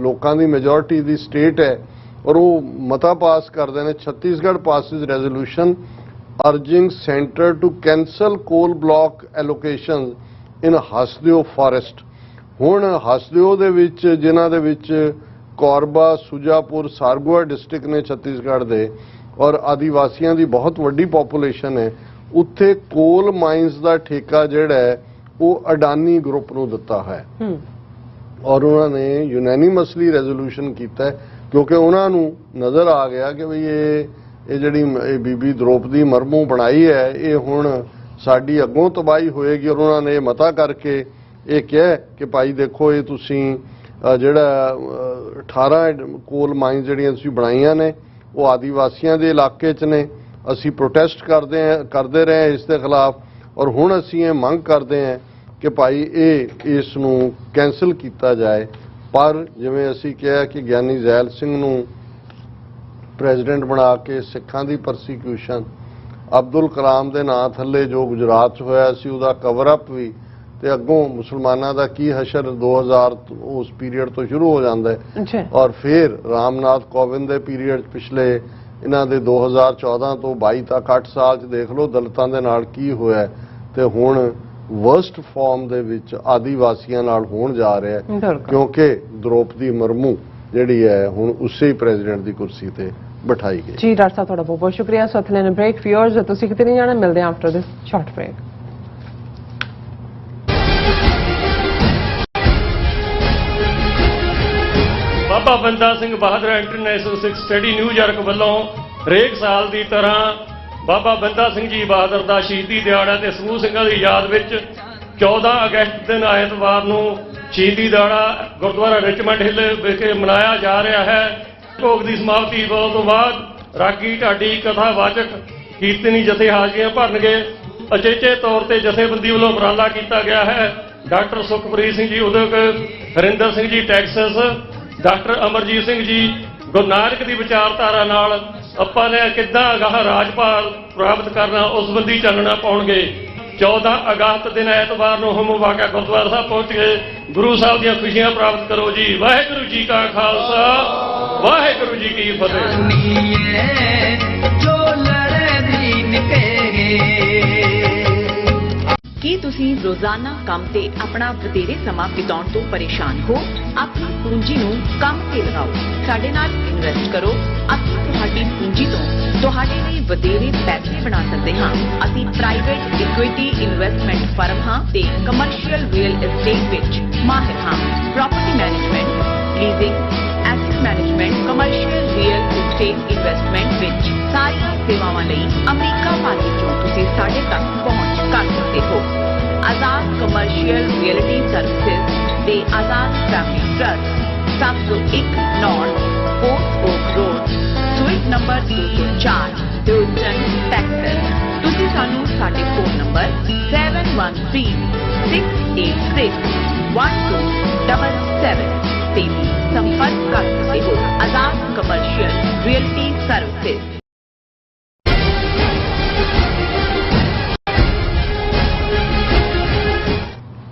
ਲੋਕਾਂ ਦੀ ਮੈਜੋਰਿਟੀ ਦੀ ਸਟੇਟ ਹੈ ਔਰ ਉਹ ਮਤਾ ਪਾਸ ਕਰਦੇ ਨੇ। Chhattisgarh passes resolution urging centre to cancel coal block allocation in Hasdeo forest. ਹੁਣ ਹਸਦਿਓ ਦੇ ਵਿੱਚ ਜਿਨ੍ਹਾਂ ਦੇ ਵਿੱਚ ਕੋਰਬਾ, ਸੁਜਾਪੁਰ, ਸਾਰਗੁਆ ਡਿਸਟ੍ਰਿਕਟ ਨੇ ਛੱਤੀਸਗੜ੍ਹ ਦੇ, ਔਰ ਆਦੀਵਾਸੀਆਂ ਦੀ ਬਹੁਤ ਵੱਡੀ ਪੋਪੂਲੇਸ਼ਨ ਹੈ, ਉੱਥੇ ਕੋਲ ਮਾਈਨਸ ਦਾ ਠੇਕਾ ਜਿਹੜਾ ਹੈ ਉਹ ਅਡਾਨੀ ਗਰੁੱਪ ਨੂੰ ਦਿੱਤਾ ਹੈ। ਔਰ ਉਹਨਾਂ ਨੇ ਯੂਨੈਨਿਮਸਲੀ ਰੈਜ਼ੋਲੂਸ਼ਨ ਕੀਤਾ ਕਿਉਂਕਿ ਉਹਨਾਂ ਨੂੰ ਨਜ਼ਰ ਆ ਗਿਆ ਕਿ ਵੀ ਇਹ ਜਿਹੜੀ ਬੀਬੀ ਦ੍ਰੋਪਦੀ ਮਰਮੂ ਬਣਾਈ ਹੈ ਇਹ ਹੁਣ ਸਾਡੀ ਅੱਗੋਂ ਤਬਾਹੀ ਹੋਏਗੀ। ਔਰ ਉਹਨਾਂ ਨੇ ਇਹ ਮਤਾ ਕਰਕੇ ਇਹ ਕਿਹਾ ਕਿ ਭਾਈ ਦੇਖੋ ਇਹ ਤੁਸੀਂ ਜਿਹੜਾ 18 ਕੋਲ ਮਾਈਨਸ ਜਿਹੜੀਆਂ ਤੁਸੀਂ ਬਣਾਈਆਂ ਨੇ ਉਹ ਆਦੀਵਾਸੀਆਂ ਦੇ ਇਲਾਕੇ 'ਚ ਨੇ, ਅਸੀਂ ਪ੍ਰੋਟੈਸਟ ਕਰਦੇ ਰਹੇ ਇਸ ਦੇ ਖਿਲਾਫ, ਔਰ ਹੁਣ ਅਸੀਂ ਇਹ ਮੰਗ ਕਰਦੇ ਹਾਂ ਕਿ ਭਾਈ ਇਸ ਨੂੰ ਕੈਂਸਲ ਕੀਤਾ ਜਾਏ। ਪਰ ਜਿਵੇਂ ਅਸੀਂ ਕਿਹਾ ਕਿ ਗਿਆਨੀ ਜ਼ੈਲ ਸਿੰਘ ਨੂੰ ਪ੍ਰੈਜ਼ੀਡੈਂਟ ਬਣਾ ਕੇ ਸਿੱਖਾਂ ਦੀ ਪਰਸੀਕਿਊਸ਼ਨ, ਅਬਦੁਲ ਕਲਾਮ ਦੇ ਨਾਂ ਥੱਲੇ ਜੋ ਗੁਜਰਾਤ 'ਚ ਹੋਇਆ ਸੀ ਉਹਦਾ ਕਵਰ ਅਪ ਵੀ, ਤੇ ਅੱਗੋਂ ਮੁਸਲਮਾਨਾਂ ਦਾ ਕੀ ਹਸ਼ਰ 2000 ਉਸ ਪੀਰੀਅਡ ਤੋਂ ਸ਼ੁਰੂ ਹੋ ਜਾਂਦਾ ਹੈ। ਔਰ ਫਿਰ ਰਾਮਨਾਥ ਕੋਵਿੰਦ ਦੇ ਪੀਰੀਅਡ ਪਿਛਲੇ ਇਹਨਾਂ ਦੇ 2014 ਤੋਂ 22 ਤੱਕ 8 ਸਾਲ 'ਚ ਦੇਖ ਲਓ ਦਲਿਤਾਂ ਦੇ ਨਾਲ ਕੀ ਹੋਇਆ, ਤੇ ਹੁਣ ਵਰਸਟ ਫਾਰਮ ਦੇ ਵਿੱਚ ਆਦੀਵਾਸੀਆਂ ਨਾਲ ਹੋਣ ਜਾ ਰਿਹਾ ਕਿਉਂਕਿ ਦ੍ਰੋਪਦੀ ਮਰਮੂ ਜਿਹੜੀ ਹੈ ਹੁਣ ਉਸੇ ਹੀ ਪ੍ਰੈਜ਼ੀਡੈਂਟ ਦੀ ਕੁਰਸੀ ਤੇ ਬਿਠਾਈ ਗਈ। ਜੀ ਡਾਕਟਰ ਸਾਹਿਬ ਤੁਹਾਡਾ ਬਹੁਤ ਬਹੁਤ ਸ਼ੁਕਰੀਆ। ਸੋਥ ਲੈਣ ਬ੍ਰੇਕ ਫਿਊਅਰਸ ਤੁਸੀਂ ਕਿਤੇ ਨਹੀਂ ਜਾਣਾ, ਮਿਲਦੇ ਹਾਂ ਆਫਟਰ ਦਿਸ ਸ਼ਾਰਟ ਬ੍ਰੇਕ। ਬਾਬਾ ਬੰਦਾ ਸਿੰਘ ਬਹਾਦਰ ਇੰਟਰਨੈਸ਼ਨਲ ਸਿੱਖ ਸਟੱਡੀ ਨਿਊਯਾਰਕ ਵੱਲੋਂ ਹਰੇਕ ਸਾਲ ਦੀ ਤਰ੍ਹਾਂ ਬਾਬਾ ਬੰਦਾ ਸਿੰਘ ਜੀ ਬਹਾਦਰ ਦਾ ਸ਼ਹੀਦੀ ਦਿਹਾੜਾ ਤੇ ਸਮੂਹ ਸਿੰਘਾਂ ਦੀ ਯਾਦ ਵਿੱਚ 14 ਅਗਸਤ ਦਿਨ ਐਤਵਾਰ ਨੂੰ ਸ਼ਹੀਦੀ ਦਿਹਾੜਾ ਗੁਰਦੁਆਰਾ ਰਿਚਮੰਡ ਹਿੱਲ ਵਿਖੇ ਮਨਾਇਆ ਜਾ ਰਿਹਾ ਹੈ। ਭੋਗ ਦੀ ਸਮਾਪਤੀ ਤੋਂ ਬਾਅਦ ਰਾਗੀ ਢਾਡੀ ਕਥਾਵਾਚਕ ਕੀਰਤਨੀ ਜਥੇ ਹਾਜ਼ਰੀਆਂ ਭਰਨਗੇ। ਅਚੇਚੇ ਤੌਰ ਤੇ ਜਥੇਬੰਦੀ ਵੱਲੋਂ ਉਪਰਾਲਾ ਕੀਤਾ ਗਿਆ ਹੈ। ਡਾਕਟਰ ਸੁਖਪ੍ਰੀਤ ਸਿੰਘ ਜੀ ਉਦਯੋਗ, ਹਰਿੰਦਰ ਸਿੰਘ ਜੀ ਟੈਕਸਸ, ਡਾਕਟਰ ਅਮਰਜੀਤ ਸਿੰਘ ਜੀ ਗੁਰੂ ਨਾਨਕ ਦੀ ਵਿਚਾਰਧਾਰਾ ਨਾਲ ਆਪਾਂ ਨੇ ਕਿੱਦਾਂ ਅਗਾਹ ਰਾਜਪਾਲ ਪ੍ਰਾਪਤ ਕਰਨਾ ਉਸ ਸੰਬੰਧੀ ਚਾਨਣਾ ਪਾਉਣਗੇ। 14 ਅਗਸਤ ਦਿਨ ਐਤਵਾਰ ਨੂੰ ਹਮ ਵਾਕਿਆ ਗੁਰਦੁਆਰਾ ਸਾਹਿਬ ਪਹੁੰਚ ਕੇ ਗੁਰੂ ਸਾਹਿਬ ਦੀਆਂ ਖੁਸ਼ੀਆਂ ਪ੍ਰਾਪਤ ਕਰੋ ਜੀ। ਵਾਹਿਗੁਰੂ ਜੀ ਕਾ ਖਾਲਸਾ, ਵਾਹਿਗੁਰੂ ਜੀ ਕੀ ਫਤਿਹ। ਕੀ ਤੁਸੀਂ ਰੋਜ਼ਾਨਾ ਕੰਮ ਤੇ ਆਪਣਾ ਵਧੇਰੇ ਸਮਾਂ ਬਿਤਾਉਣ ਤੋਂ ਪਰੇਸ਼ਾਨ ਹੋ? ਆਪਣੀ ਪੂੰਜੀ ਨੂੰ ਕੰਮ ਤੇ ਲਗਾਓ, ਸਾਡੇ ਨਾਲ ਇਨਵੈਸਟ ਕਰੋ। ਅਸੀਂ ਤੁਹਾਡੀ ਪੂੰਜੀ ਤੋਂ ਤੁਹਾਡੇ ਲਈ ਵਧੇਰੇ ਪੈਸੇ ਬਣਾ ਸਕਦੇ ਹਾਂ। ਅਸੀਂ ਪ੍ਰਾਈਵੇਟ ਇਕੁਇਟੀ ਇਨਵੈਸਟਮੈਂਟ ਫਰਮ ਹਾਂ ਤੇ ਕਮਰਸ਼ੀਅਲ ਰੀਅਲ ਏਸਟੇਟ ਵਿੱਚ ਮਾਹਿਰ ਹਾਂ। Property management, leasing, asset management, commercial real estate investment ਵਿੱਚ ਸਾਰੀਆਂ ਸੇਵਾਵਾਂ ਲਈ ਅਮਰੀਕਾ ਭਰ ਵਿੱਚੋਂ ਤੁਸੀਂ ਸਾਡੇ ਤੱਕ ਪਹੁੰਚ ਕਰ ਸਕਦੇ ਹੋ। ਆਜ਼ਾਦ ਕਮਰਸ਼ੀਅਲ ਰੀਅਲਟੀ ਸਰਵਿਸਿਜ਼ ਤੇ Azad family trust 701 north fort oak road, suite number 204, Houston, Texas. ਤੁਸੀਂ ਸਾਨੂੰ ਸਾਡੇ ਫੋਨ ਨੰਬਰ 7136861277 ਤੇ ਵੀ ਸੰਪਰਕ ਕਰ ਸਕਦੇ ਹੋ। ਆਜ਼ਾਦ ਕਮਰਸ਼ੀਅਲ ਰੀਅਲਟੀ ਸਰਵਿਸਿਜ਼।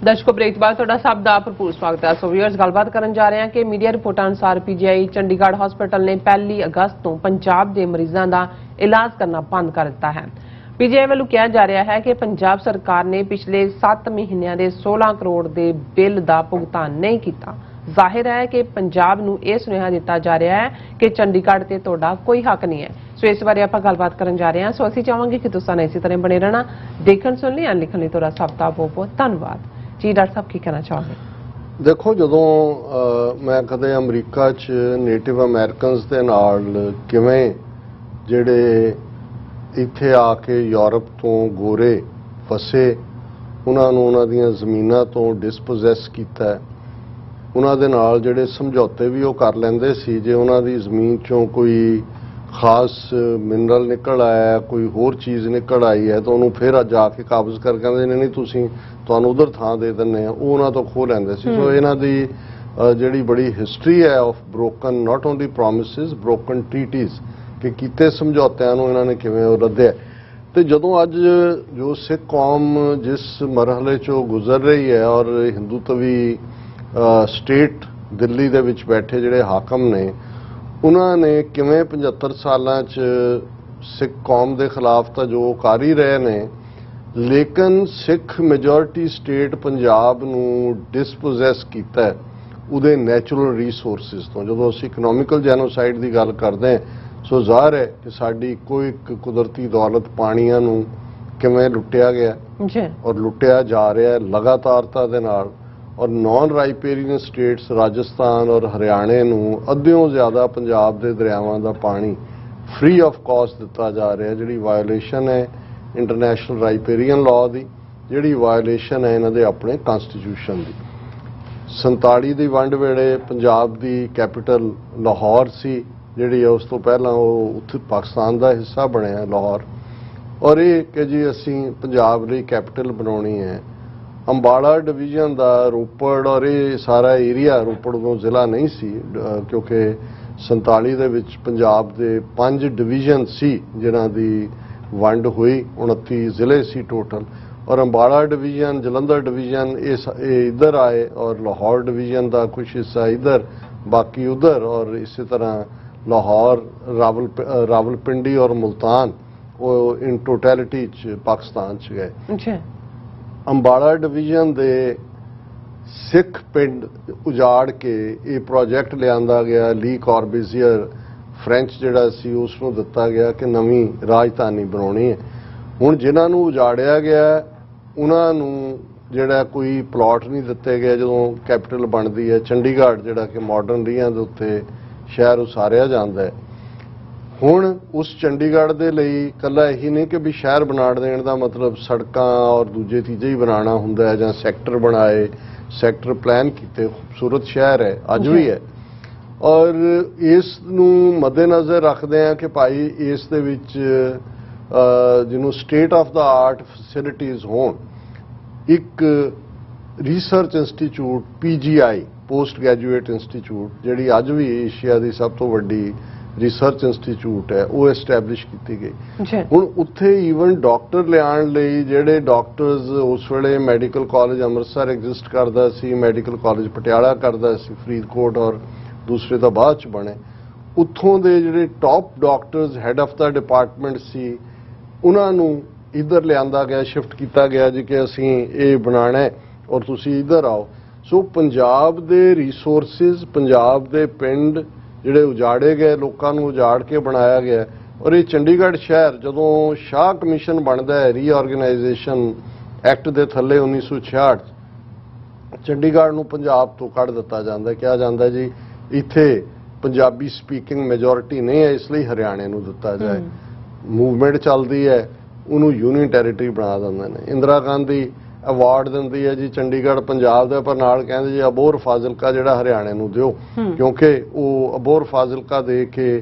ਦਰਸ਼ਕੋ ਬ੍ਰੇਕ ਬਾਅਦ ਤੁਹਾਡਾ ਸਭ ਦਾ ਭਰਪੂਰ ਸਵਾਗਤ ਹੈ। ਸੋ ਵੀਅਰਸ ਗੱਲਬਾਤ ਕਰਨ ਜਾ ਰਹੇ ਹਾਂ ਕਿ ਮੀਡੀਆ ਰਿਪੋਰਟਾਂ ਅਨੁਸਾਰ PGI ਚੰਡੀਗੜ੍ਹ ਹਸਪਤਾਲ ਨੇ 1 ਅਗਸਤ ਤੋਂ ਪੰਜਾਬ ਦੇ ਮਰੀਜ਼ਾਂ ਦਾ ਇਲਾਜ ਕਰਨਾ ਬੰਦ ਕਰ ਦਿੱਤਾ ਹੈ। PGI ਵੱਲੋਂ ਕਿਹਾ ਜਾ ਰਿਹਾ ਹੈ ਕਿ ਪੰਜਾਬ ਸਰਕਾਰ ਨੇ ਪਿਛਲੇ 7 ਮਹੀਨਿਆਂ ਦੇ 16 ਕਰੋੜ ਦੇ ਬਿੱਲ ਦਾ ਭੁਗਤਾਨ ਨਹੀਂ ਕੀਤਾ। ਜ਼ਾਹਿਰ ਹੈ ਕਿ ਪੰਜਾਬ ਨੂੰ ਇਹ ਸੁਨੇਹਾ ਦਿੱਤਾ ਜਾ ਰਿਹਾ ਹੈ ਕਿ ਚੰਡੀਗੜ੍ਹ ਤੇ ਤੁਹਾਡਾ ਕੋਈ ਹੱਕ ਨਹੀਂ ਹੈ। ਸੋ ਇਸ ਬਾਰੇ ਆਪਾਂ ਗੱਲਬਾਤ ਕਰਨ ਜਾ ਰਹੇ ਹਾਂ। ਸੋ ਅਸੀਂ ਚਾਹਾਂਗੇ ਕਿ ਤੁਸੀਂ ਇਸੇ ਤਰ੍ਹਾਂ ਬਣੇ ਰਹਿਣਾ। ਦੇਖਣ ਸੁਣ ਲਈ ਲਿਖਣ ਲਈ ਤੁਹਾਡਾ ਸਭ ਦਾ ਬਹੁਤ ਬਹੁਤ ਧੰਨਵਾਦ। ਜੀ ਡਾਕਟਰ ਸਾਹਿਬ ਕੀ ਕਹਿਣਾ ਚਾਹੋਗੇ? ਦੇਖੋ, ਜਦੋਂ ਮੈਂ ਕਦੇ ਅਮਰੀਕਾ 'ਚ ਨੇਟਿਵ ਅਮਰੀਕਨਸ ਦੇ ਨਾਲ ਕਿਵੇਂ ਜਿਹੜੇ ਇੱਥੇ ਆ ਕੇ ਯੂਰਪ ਤੋਂ ਗੋਰੇ ਫਸੇ, ਉਹਨਾਂ ਨੂੰ ਉਹਨਾਂ ਦੀਆਂ ਜ਼ਮੀਨਾਂ ਤੋਂ ਡਿਸਪੋਜ਼ੈਸ ਕੀਤਾ, ਉਹਨਾਂ ਦੇ ਨਾਲ ਜਿਹੜੇ ਸਮਝੌਤੇ ਵੀ ਉਹ ਕਰ ਲੈਂਦੇ ਸੀ। ਜੇ ਉਹਨਾਂ ਦੀ ਜ਼ਮੀਨ 'ਚੋਂ ਕੋਈ ਖਾਸ ਮਿਨਰਲ ਨਿਕਲ ਆਇਆ, ਕੋਈ ਹੋਰ ਚੀਜ਼ ਨਿਕਲ ਆਈ ਹੈ, ਤਾਂ ਉਹਨੂੰ ਫਿਰ ਜਾ ਕੇ ਕਾਬਜ਼ ਕਰ ਕਹਿੰਦੇ ਨਹੀਂ ਤੁਸੀਂ ਤੁਹਾਨੂੰ ਉਧਰ ਥਾਂ ਦੇ ਦਿੰਦੇ ਆ, ਉਹ ਉਹਨਾਂ ਤੋਂ ਖੋਹ ਲੈਂਦੇ ਸੀ। ਸੋ ਇਹਨਾਂ ਦੀ ਜਿਹੜੀ ਬੜੀ ਹਿਸਟਰੀ ਹੈ of broken not only promises, broken treaties, ਕਿ ਕੀਤੇ ਸਮਝੌਤਿਆਂ ਨੂੰ ਇਹਨਾਂ ਨੇ ਕਿਵੇਂ ਉਹ ਰੱਦਿਆ। ਤੇ ਜਦੋਂ ਅੱਜ ਜੋ ਸਿੱਖ ਕੌਮ ਜਿਸ ਮਰਹਲੇ 'ਚੋਂ ਗੁਜ਼ਰ ਰਹੀ ਹੈ, ਔਰ ਹਿੰਦੂਤਵੀ ਸਟੇਟ ਦਿੱਲੀ ਦੇ ਵਿੱਚ ਬੈਠੇ ਜਿਹੜੇ ਹਾਕਮ ਨੇ, ਉਹਨਾਂ ਨੇ ਕਿਵੇਂ 75 ਸਾਲਾਂ 'ਚ ਸਿੱਖ ਕੌਮ ਦੇ ਖਿਲਾਫ ਤਾਂ ਜੋ ਕਰ ਹੀ ਰਹੇ ਨੇ, ਲੇਕਿਨ ਸਿੱਖ ਮੈਜੋਰਿਟੀ ਸਟੇਟ ਪੰਜਾਬ ਨੂੰ ਡਿਸਪੋਜ਼ੈਸ ਕੀਤਾ ਉਹਦੇ ਨੈਚੁਰਲ ਰਿਸੋਰਸਿਸ ਤੋਂ। ਜਦੋਂ ਅਸੀਂ ਇਕਨੋਮਿਕਲ ਜੈਨੋਸਾਈਡ ਦੀ ਗੱਲ ਕਰਦੇ ਹਾਂ, ਸੋ ਜ਼ਾਹਰ ਹੈ ਕਿ ਸਾਡੀ ਕੋਈ ਇੱਕ ਕੁਦਰਤੀ ਦੌਲਤ ਪਾਣੀਆਂ ਨੂੰ ਕਿਵੇਂ ਲੁੱਟਿਆ ਗਿਆ ਔਰ ਲੁੱਟਿਆ ਜਾ ਰਿਹਾ ਲਗਾਤਾਰਤਾ ਦੇ ਨਾਲ। ਔਰ ਨਾਨ ਰਾਈਪੇਰੀਅਨ ਸਟੇਟਸ ਰਾਜਸਥਾਨ ਔਰ ਹਰਿਆਣੇ ਨੂੰ ਅੱਧਿਓਂ ਜ਼ਿਆਦਾ ਪੰਜਾਬ ਦੇ ਦਰਿਆਵਾਂ ਦਾ ਪਾਣੀ ਫ੍ਰੀ ਆਫ ਕਾਸਟ ਦਿੱਤਾ ਜਾ ਰਿਹਾ, ਜਿਹੜੀ ਵਾਇਓਲੇਸ਼ਨ ਹੈ ਇੰਟਰਨੈਸ਼ਨਲ ਰਾਈਪੇਰੀਅਨ ਲਾਅ ਦੀ, ਜਿਹੜੀ ਵਾਇਓਲੇਸ਼ਨ ਹੈ ਇਹਨਾਂ ਦੇ ਆਪਣੇ ਕਨਸਟੀਟਿਊਸ਼ਨ ਦੀ। 47 ਦੀ ਵੰਡ ਵੇਲੇ ਪੰਜਾਬ ਦੀ ਕੈਪੀਟਲ ਲਾਹੌਰ ਸੀ, ਜਿਹੜੀ ਉਸ ਤੋਂ ਪਹਿਲਾਂ ਉਹ ਉੱਥੇ ਪਾਕਿਸਤਾਨ ਦਾ ਹਿੱਸਾ ਬਣਿਆ ਲਾਹੌਰ, ਔਰ ਇਹ ਕਿ ਜੀ ਅਸੀਂ ਪੰਜਾਬ ਲਈ ਕੈਪੀਟਲ ਬਣਾਉਣੀ ਹੈ। ਅੰਬਾਲਾ ਡਿਵੀਜ਼ਨ ਦਾ ਰੋਪੜ ਔਰ ਇਹ ਸਾਰਾ ਏਰੀਆ, ਰੋਪੜ ਤੋਂ ਜ਼ਿਲ੍ਹਾ ਨਹੀਂ ਸੀ ਕਿਉਂਕਿ 47 ਦੇ ਵਿੱਚ ਪੰਜਾਬ ਦੇ 5 ਡਿਵੀਜ਼ਨ ਸੀ ਜਿਨ੍ਹਾਂ ਦੀ ਵੰਡ ਹੋਈ, 29 ਜ਼ਿਲ੍ਹੇ ਸੀ ਟੋਟਲ, ਔਰ ਅੰਬਾਲਾ ਡਿਵੀਜ਼ਨ, ਜਲੰਧਰ ਡਿਵੀਜ਼ਨ ਇਹ ਇੱਧਰ ਆਏ, ਔਰ ਲਾਹੌਰ ਡਿਵੀਜ਼ਨ ਦਾ ਕੁਝ ਹਿੱਸਾ ਇੱਧਰ, ਬਾਕੀ ਉੱਧਰ, ਔਰ ਇਸੇ ਤਰ੍ਹਾਂ ਲਾਹੌਰ, ਰਾਵਲਪਿੰਡੀ ਔਰ ਮੁਲਤਾਨ ਉਹ ਇਨ ਟੋਟੈਲਿਟੀ 'ਚ ਪਾਕਿਸਤਾਨ 'ਚ ਗਏ। ਅੰਬਾਲਾ ਡਿਵੀਜ਼ਨ ਦੇ ਸਿੱਖ ਪਿੰਡ ਉਜਾੜ ਕੇ ਇਹ ਪ੍ਰੋਜੈਕਟ ਲਿਆਂਦਾ ਗਿਆ, ਲੀ ਕਾਰਬੇਜ਼ੀਅਰ ਫ੍ਰੈਂਚ ਜਿਹੜਾ ਸੀ ਉਸ ਨੂੰ ਦਿੱਤਾ ਗਿਆ ਕਿ ਨਵੀਂ ਰਾਜਧਾਨੀ ਬਣਾਉਣੀ ਹੈ। ਹੁਣ ਜਿਨ੍ਹਾਂ ਨੂੰ ਉਜਾੜਿਆ ਗਿਆ ਉਹਨਾਂ ਨੂੰ ਜਿਹੜਾ ਕੋਈ ਪਲਾਟ ਨਹੀਂ ਦਿੱਤੇ ਗਏ ਜਦੋਂ ਕੈਪੀਟਲ ਬਣਦੀ ਹੈ। ਚੰਡੀਗੜ੍ਹ ਜਿਹੜਾ ਕਿ ਮਾਡਰਨ ਰੀਆਂ ਦੇ ਉੱਤੇ ਸ਼ਹਿਰ ਉਸਾਰਿਆ ਜਾਂਦਾ ਹੈ, ਹੁਣ ਉਸ ਚੰਡੀਗੜ੍ਹ ਦੇ ਲਈ ਇਕੱਲਾ ਇਹੀ ਨਹੀਂ ਕਿ ਵੀ ਸ਼ਹਿਰ ਬਣਾ ਦੇਣ ਦਾ ਮਤਲਬ ਸੜਕਾਂ ਔਰ ਦੂਜੇ ਤੀਜੇ ਹੀ ਬਣਾਉਣਾ ਹੁੰਦਾ ਹੈ, ਜਾਂ ਸੈਕਟਰ ਬਣਾਏ, ਸੈਕਟਰ ਪਲਾਨ ਕੀਤੇ, ਖੂਬਸੂਰਤ ਸ਼ਹਿਰ ਹੈ ਅੱਜ ਵੀ ਹੈ। ਔਰ ਇਸ ਨੂੰ ਮੱਦੇਨਜ਼ਰ ਰੱਖਦੇ ਆ ਕਿ ਭਾਈ ਇਸ ਦੇ ਵਿੱਚ ਜਿਹਨੂੰ state of the art facilities ਹੋਣ, ਇੱਕ research institute PGI post graduate institute, ਜਿਹੜੀ ਅੱਜ ਵੀ ਏਸ਼ੀਆ ਦੀ ਸਭ ਤੋਂ ਵੱਡੀ ਰਿਸਰਚ ਇੰਸਟੀਚਿਊਟ ਹੈ, ਉਹ ਐਸਟੈਬਲਿਸ਼ ਕੀਤੀ ਗਈ। ਹੁਣ ਉੱਥੇ ਈਵਨ ਡਾਕਟਰ ਲਿਆਉਣ ਲਈ ਜਿਹੜੇ ਡਾਕਟਰਸ ਉਸ ਵੇਲੇ ਮੈਡੀਕਲ ਕਾਲਜ ਅੰਮ੍ਰਿਤਸਰ ਐਗਜ਼ਿਸਟ ਕਰਦਾ ਸੀ, ਮੈਡੀਕਲ ਕਾਲਜ ਪਟਿਆਲਾ ਕਰਦਾ ਸੀ, ਫਰੀਦਕੋਟ ਔਰ ਦੂਸਰੇ ਤਾਂ ਬਾਅਦ 'ਚ ਬਣੇ, ਉੱਥੋਂ ਦੇ ਜਿਹੜੇ top doctors head of the department ਸੀ ਉਹਨਾਂ ਨੂੰ ਇੱਧਰ ਲਿਆਂਦਾ ਗਿਆ, ਸ਼ਿਫਟ ਕੀਤਾ ਗਿਆ ਜੀ ਕਿ ਅਸੀਂ ਇਹ ਬਣਾਉਣਾ ਹੈ ਔਰ ਤੁਸੀਂ ਇੱਧਰ ਆਓ। ਸੋ ਪੰਜਾਬ ਦੇ ਰਿਸੋਰਸਿਸ, ਪੰਜਾਬ ਦੇ ਪਿੰਡ ਜਿਹੜੇ ਉਜਾੜੇ ਗਏ, ਲੋਕਾਂ ਨੂੰ ਉਜਾੜ ਕੇ ਬਣਾਇਆ ਗਿਆ। ਔਰ ਇਹ ਚੰਡੀਗੜ੍ਹ ਸ਼ਹਿਰ ਜਦੋਂ ਸ਼ਾਹ ਕਮਿਸ਼ਨ ਬਣਦਾ ਹੈ ਰੀਆਰਗੇਨਾਈਜੇਸ਼ਨ ਐਕਟ ਦੇ ਥੱਲੇ 1966, ਚੰਡੀਗੜ੍ਹ ਨੂੰ ਪੰਜਾਬ ਤੋਂ ਕੱਢ ਦਿੱਤਾ ਜਾਂਦਾ, ਕਿਹਾ ਜਾਂਦਾ ਜੀ ਇੱਥੇ ਪੰਜਾਬੀ ਸਪੀਕਿੰਗ ਮੈਜੋਰਿਟੀ ਨਹੀਂ ਹੈ, ਇਸ ਲਈ ਹਰਿਆਣੇ ਨੂੰ ਦਿੱਤਾ ਜਾਏ। ਮੂਵਮੈਂਟ ਚੱਲਦੀ ਹੈ, ਉਹਨੂੰ ਯੂਨੀਅਨ ਟੈਰੀਟਰੀ ਬਣਾ ਦਿੰਦੇ ਨੇ। ਇੰਦਰਾ ਗਾਂਧੀ ਅਵਾਰਡ ਦਿੰਦੀ ਹੈ ਜੀ ਚੰਡੀਗੜ੍ਹ ਪੰਜਾਬ ਦਾ, ਪਰ ਨਾਲ ਕਹਿੰਦੇ ਜੀ ਅਬੋਹਰ ਫਾਜ਼ਿਲਕਾ ਜਿਹੜਾ ਹਰਿਆਣੇ ਨੂੰ ਦਿਓ, ਕਿਉਂਕਿ ਉਹ ਅਬੋਹਰ ਫਾਜ਼ਿਲਕਾ ਦੇ ਕੇ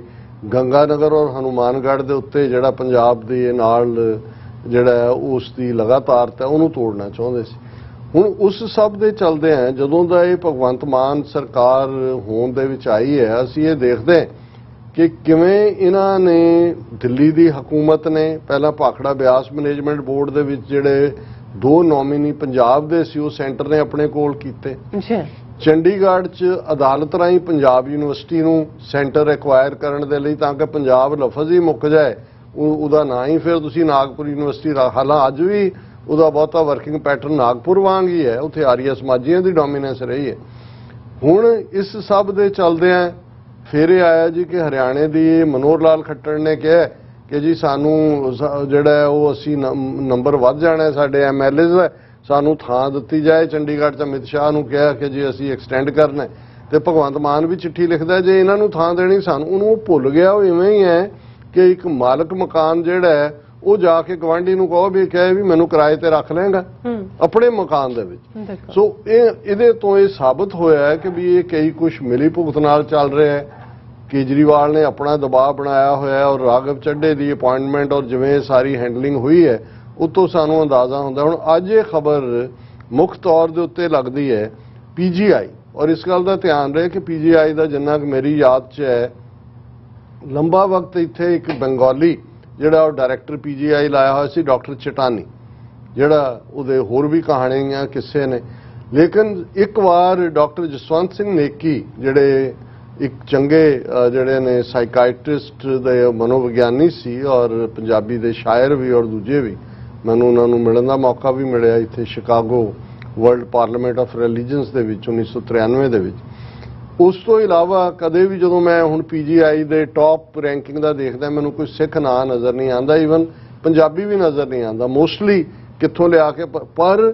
ਗੰਗਾਨਗਰ ਔਰ ਹਨੂਮਾਨਗੜ੍ਹ ਦੇ ਉੱਤੇ ਜਿਹੜਾ ਪੰਜਾਬ ਦੇ ਨਾਲ ਜਿਹੜਾ ਉਸ ਦੀ ਲਗਾਤਾਰਤਾ ਉਹਨੂੰ ਤੋੜਨਾ ਚਾਹੁੰਦੇ ਸੀ। ਹੁਣ ਉਸ ਸਭ ਦੇ ਚੱਲਦੇ ਆ ਜਦੋਂ ਦਾ ਇਹ ਭਗਵੰਤ ਮਾਨ ਸਰਕਾਰ ਹੋਣ ਦੇ ਵਿੱਚ ਆਈ ਹੈ, ਅਸੀਂ ਇਹ ਦੇਖਦੇ ਹਾਂ ਕਿ ਕਿਵੇਂ ਇਹਨਾਂ ਨੇ ਦਿੱਲੀ ਦੀ ਹਕੂਮਤ ਨੇ ਪਹਿਲਾਂ ਭਾਖੜਾ ਬਿਆਸ ਮੈਨੇਜਮੈਂਟ ਬੋਰਡ ਦੇ ਵਿੱਚ ਜਿਹੜੇ 2 ਨੋਮੀਨੀ ਪੰਜਾਬ ਦੇ ਸੀ ਉਹ ਸੈਂਟਰ ਨੇ ਆਪਣੇ ਕੋਲ ਕੀਤੇ। ਚੰਡੀਗੜ੍ਹ 'ਚ ਅਦਾਲਤ ਰਾਹੀਂ ਪੰਜਾਬ ਯੂਨੀਵਰਸਿਟੀ ਨੂੰ ਸੈਂਟਰ ਐਕਵਾਇਰ ਕਰਨ ਦੇ ਲਈ, ਤਾਂ ਕਿ ਪੰਜਾਬ ਲਫ਼ਜ਼ ਹੀ ਮੁੱਕ ਜਾਏ, ਉਹਦਾ ਨਾਂ ਹੀ ਫਿਰ ਤੁਸੀਂ ਨਾਗਪੁਰ ਯੂਨੀਵਰਸਿਟੀ ਹਾਲਾਂ ਅੱਜ ਵੀ ਉਹਦਾ ਬਹੁਤਾ ਵਰਕਿੰਗ ਪੈਟਰਨ ਨਾਗਪੁਰ ਵਾਂਗ ਹੀ ਹੈ, ਉੱਥੇ ਆਰੀਆ ਸਮਾਜੀਆਂ ਦੀ ਡੋਮੀਨੈਂਸ ਰਹੀ ਹੈ। ਹੁਣ ਇਸ ਸਭ ਦੇ ਚੱਲਦਿਆਂ ਫਿਰ ਇਹ ਆਇਆ ਜੀ ਕਿ ਹਰਿਆਣੇ ਦੀ ਮਨੋਹਰ ਲਾਲ ਖੱਟੜ ਨੇ ਕਿਹਾ ਕਿ ਜੀ ਸਾਨੂੰ ਜਿਹੜਾ ਉਹ ਅਸੀਂ ਨੰਬਰ ਵੱਧ ਜਾਣਾ ਸਾਡੇ MLAs ਦਾ, ਸਾਨੂੰ ਥਾਂ ਦਿੱਤੀ ਜਾਏ। ਚੰਡੀਗੜ੍ਹ 'ਚ ਅਮਿਤ ਸ਼ਾਹ ਨੂੰ ਕਿਹਾ ਕਿ ਜੀ ਅਸੀਂ ਐਕਸਟੈਂਡ ਕਰਨਾ ਤੇ ਭਗਵੰਤ ਮਾਨ ਵੀ ਚਿੱਠੀ ਲਿਖਦਾ ਜੇ ਇਹਨਾਂ ਨੂੰ ਥਾਂ ਦੇਣੀ ਸਾਨੂੰ, ਉਹਨੂੰ ਉਹ ਭੁੱਲ ਗਿਆ। ਉਹ ਇਵੇਂ ਹੀ ਹੈ ਕਿ ਇੱਕ ਮਾਲਕ ਮਕਾਨ ਜਿਹੜਾ ਹੈ ਉਹ ਜਾ ਕੇ ਗਵਾਂਢੀ ਨੂੰ ਕਹੋ ਵੀ ਕਹੇ ਵੀ ਮੈਨੂੰ ਕਿਰਾਏ ਤੇ ਰੱਖ ਲਏਗਾ ਆਪਣੇ ਮਕਾਨ ਦੇ ਵਿੱਚ। ਸੋ ਇਹਦੇ ਤੋਂ ਇਹ ਸਾਬਤ ਹੋਇਆ ਹੈ ਕਿ ਵੀ ਇਹ ਕਈ ਕੁਝ ਮਿਲੀ ਭੁਗਤ ਨਾਲ ਚੱਲ ਰਿਹਾ ਹੈ। ਕੇਜਰੀਵਾਲ ਨੇ ਆਪਣਾ ਦਬਾਅ ਬਣਾਇਆ ਹੋਇਆ ਹੈ ਔਰ ਰਾਘਵ ਚੱਡੇ ਦੀ ਅਪਾਇੰਟਮੈਂਟ ਔਰ ਜਿਵੇਂ ਸਾਰੀ ਹੈਂਡਲਿੰਗ ਹੋਈ ਹੈ ਉਤੋਂ ਸਾਨੂੰ ਅੰਦਾਜ਼ਾ ਹੁੰਦਾ। ਹੁਣ ਅੱਜ ਇਹ ਖਬਰ ਮੁੱਖ ਤੌਰ ਦੇ ਉੱਤੇ ਲੱਗਦੀ ਹੈ ਪੀਜੀਆਈ, ਔਰ ਇਸ ਗੱਲ ਦਾ ਧਿਆਨ ਰਹੇ ਕਿ ਪੀਜੀਆਈ ਦਾ ਜਿੰਨਾ ਕਿ ਮੇਰੀ ਯਾਦ 'ਚ ਹੈ ਲੰਬਾ ਵਕਤ ਇੱਥੇ ਇੱਕ ਬੰਗਾਲੀ ਜਿਹੜਾ ਉਹ ਡਾਇਰੈਕਟਰ ਪੀਜੀਆਈ ਲਾਇਆ ਹੋਇਆ ਸੀ ਡਾਕਟਰ ਚਟਾਨੀ, ਜਿਹੜਾ ਉਹਦੇ ਹੋਰ ਵੀ ਕਹਾਣੀਆਂ ਕਿਸੇ ਨੇ। ਲੇਕਿਨ ਇੱਕ ਵਾਰ ਡਾਕਟਰ ਜਸਵੰਤ ਸਿੰਘ ਨੇਕੀ ਜਿਹੜੇ ਇੱਕ ਚੰਗੇ ਜਿਹੜੇ ਨੇ ਸਾਈਕਾਇਟਰਿਸਟ ਦੇ ਮਨੋਵਿਗਿਆਨੀ ਸੀ ਔਰ ਪੰਜਾਬੀ ਦੇ ਸ਼ਾਇਰ ਵੀ ਔਰ ਦੂਜੇ ਵੀ, ਮੈਨੂੰ ਉਹਨਾਂ ਨੂੰ ਮਿਲਣ ਦਾ ਮੌਕਾ ਵੀ ਮਿਲਿਆ ਇੱਥੇ ਸ਼ਿਕਾਗੋ ਵਰਲਡ ਪਾਰਲੀਮੈਂਟ ਆਫ ਰਿਲੀਜਨਸ ਦੇ ਵਿੱਚ 1993 ਦੇ ਵਿੱਚ। ਉਸ ਤੋਂ ਇਲਾਵਾ ਕਦੇ ਵੀ ਜਦੋਂ ਮੈਂ ਹੁਣ ਪੀਜੀਆਈ ਦੇ ਟੌਪ ਰੈਂਕਿੰਗ ਦਾ ਦੇਖਦਾ ਮੈਨੂੰ ਕੋਈ ਸਿੱਖ ਨਾਂ ਨਜ਼ਰ ਨਹੀਂ ਆਉਂਦਾ, ਈਵਨ ਪੰਜਾਬੀ ਵੀ ਨਜ਼ਰ ਨਹੀਂ ਆਉਂਦਾ। ਮੋਸਟਲੀ ਕਿੱਥੋਂ ਲਿਆ ਕੇ, ਪਰ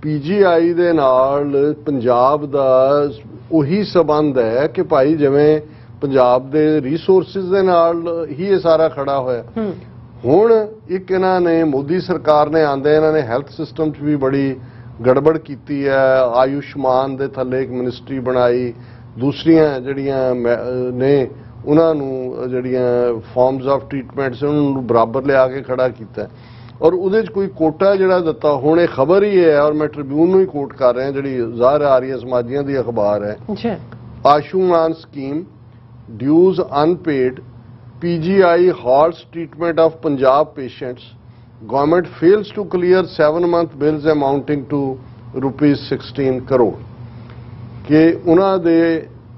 ਪੀਜੀਆਈ ਦੇ ਨਾਲ ਪੰਜਾਬ ਦਾ ਉਹੀ ਸਬੰਧ ਹੈ ਕਿ ਭਾਈ ਜਿਵੇਂ ਪੰਜਾਬ ਦੇ ਰਿਸੋਰਸਿਸ ਦੇ ਨਾਲ ਹੀ ਇਹ ਸਾਰਾ ਖੜਾ ਹੋਇਆ। ਹੁਣ ਇੱਕ ਇਹਨਾਂ ਨੇ ਮੋਦੀ ਸਰਕਾਰ ਨੇ ਆਂਦੇ ਇਹਨਾਂ ਨੇ ਹੈਲਥ ਸਿਸਟਮ 'ਚ ਵੀ ਬੜੀ ਗੜਬੜ ਕੀਤੀ ਹੈ। ਆਯੁਸ਼ਮਾਨ ਦੇ ਥੱਲੇ ਇੱਕ ਮਿਨਿਸਟਰੀ ਬਣਾਈ, ਦੂਸਰੀਆਂ ਜਿਹੜੀਆਂ ਨੇ ਉਹਨਾਂ ਨੂੰ ਜਿਹੜੀਆਂ ਫਾਰਮਸ ਆਫ ਟ੍ਰੀਟਮੈਂਟਸ ਉਹਨਾਂ ਨੂੰ ਬਰਾਬਰ ਲਿਆ ਕੇ ਖੜਾ ਕੀਤਾ ਔਰ ਉਹਦੇ 'ਚ ਕੋਈ ਕੋਟਾ ਜਿਹੜਾ ਦਿੱਤਾ। ਹੁਣ ਇਹ ਖਬਰ ਹੀ ਹੈ ਔਰ ਮੈਂ ਟ੍ਰਿਬਿਊਨ ਨੂੰ ਹੀ ਕੋਟ ਕਰ ਰਿਹਾ ਜਿਹੜੀ ਜ਼ਾਹਰ ਆ ਰਹੀ ਹੈ ਸਮਾਜੀਆਂ ਦੀ ਅਖਬਾਰ ਹੈ। Ayushman scheme dues unpaid, PGI halts treatment of Punjab patients. Government fails to clear 7-month bills amounting to ₹16 crore. ਕਿ ਉਹਨਾਂ ਦੇ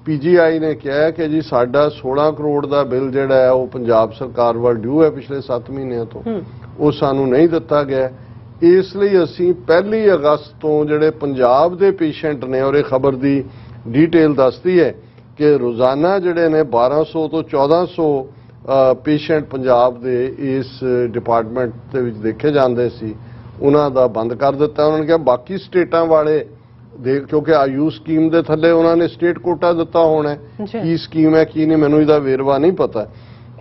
PGI ਨੇ ਕਿਹਾ ਕਿ ਜੀ ਸਾਡਾ 16 ਕਰੋੜ ਦਾ ਬਿੱਲ ਜਿਹੜਾ ਹੈ ਉਹ ਪੰਜਾਬ ਸਰਕਾਰ ਵੱਲ ਡਿਊ ਹੈ ਪਿਛਲੇ 7 ਮਹੀਨਿਆਂ ਤੋਂ, ਉਹ ਸਾਨੂੰ ਨਹੀਂ ਦਿੱਤਾ ਗਿਆ। ਇਸ ਲਈ ਅਸੀਂ 1 ਅਗਸਤ ਤੋਂ ਜਿਹੜੇ ਪੰਜਾਬ ਦੇ ਪੇਸ਼ੈਂਟ ਨੇ, ਔਰ ਇਹ ਖਬਰ ਦੀ ਡੀਟੇਲ ਦੱਸਦੀ ਹੈ ਕਿ ਰੋਜ਼ਾਨਾ ਜਿਹੜੇ ਨੇ 1200 ਤੋਂ 1400 ਪੇਸ਼ੈਂਟ ਪੰਜਾਬ ਦੇ ਇਸ ਡਿਪਾਰਟਮੈਂਟ ਦੇ ਵਿੱਚ ਦੇਖੇ ਜਾਂਦੇ ਸੀ, ਉਹਨਾਂ ਦਾ ਬੰਦ ਕਰ ਦਿੱਤਾ। ਉਹਨਾਂ ਨੇ ਕਿਹਾ ਬਾਕੀ ਸਟੇਟਾਂ ਵਾਲੇ ਦੇਖ, ਕਿਉਂਕਿ ਆਯੂਸ਼ ਸਕੀਮ ਦੇ ਥੱਲੇ ਉਹਨਾਂ ਨੇ ਸਟੇਟ ਕੋਟਾ ਦਿੱਤਾ ਹੋਣਾ, ਕੀ ਸਕੀਮ ਹੈ ਕੀ ਨਹੀਂ ਮੈਨੂੰ ਇਹਦਾ ਵੇਰਵਾ ਨਹੀਂ ਪਤਾ।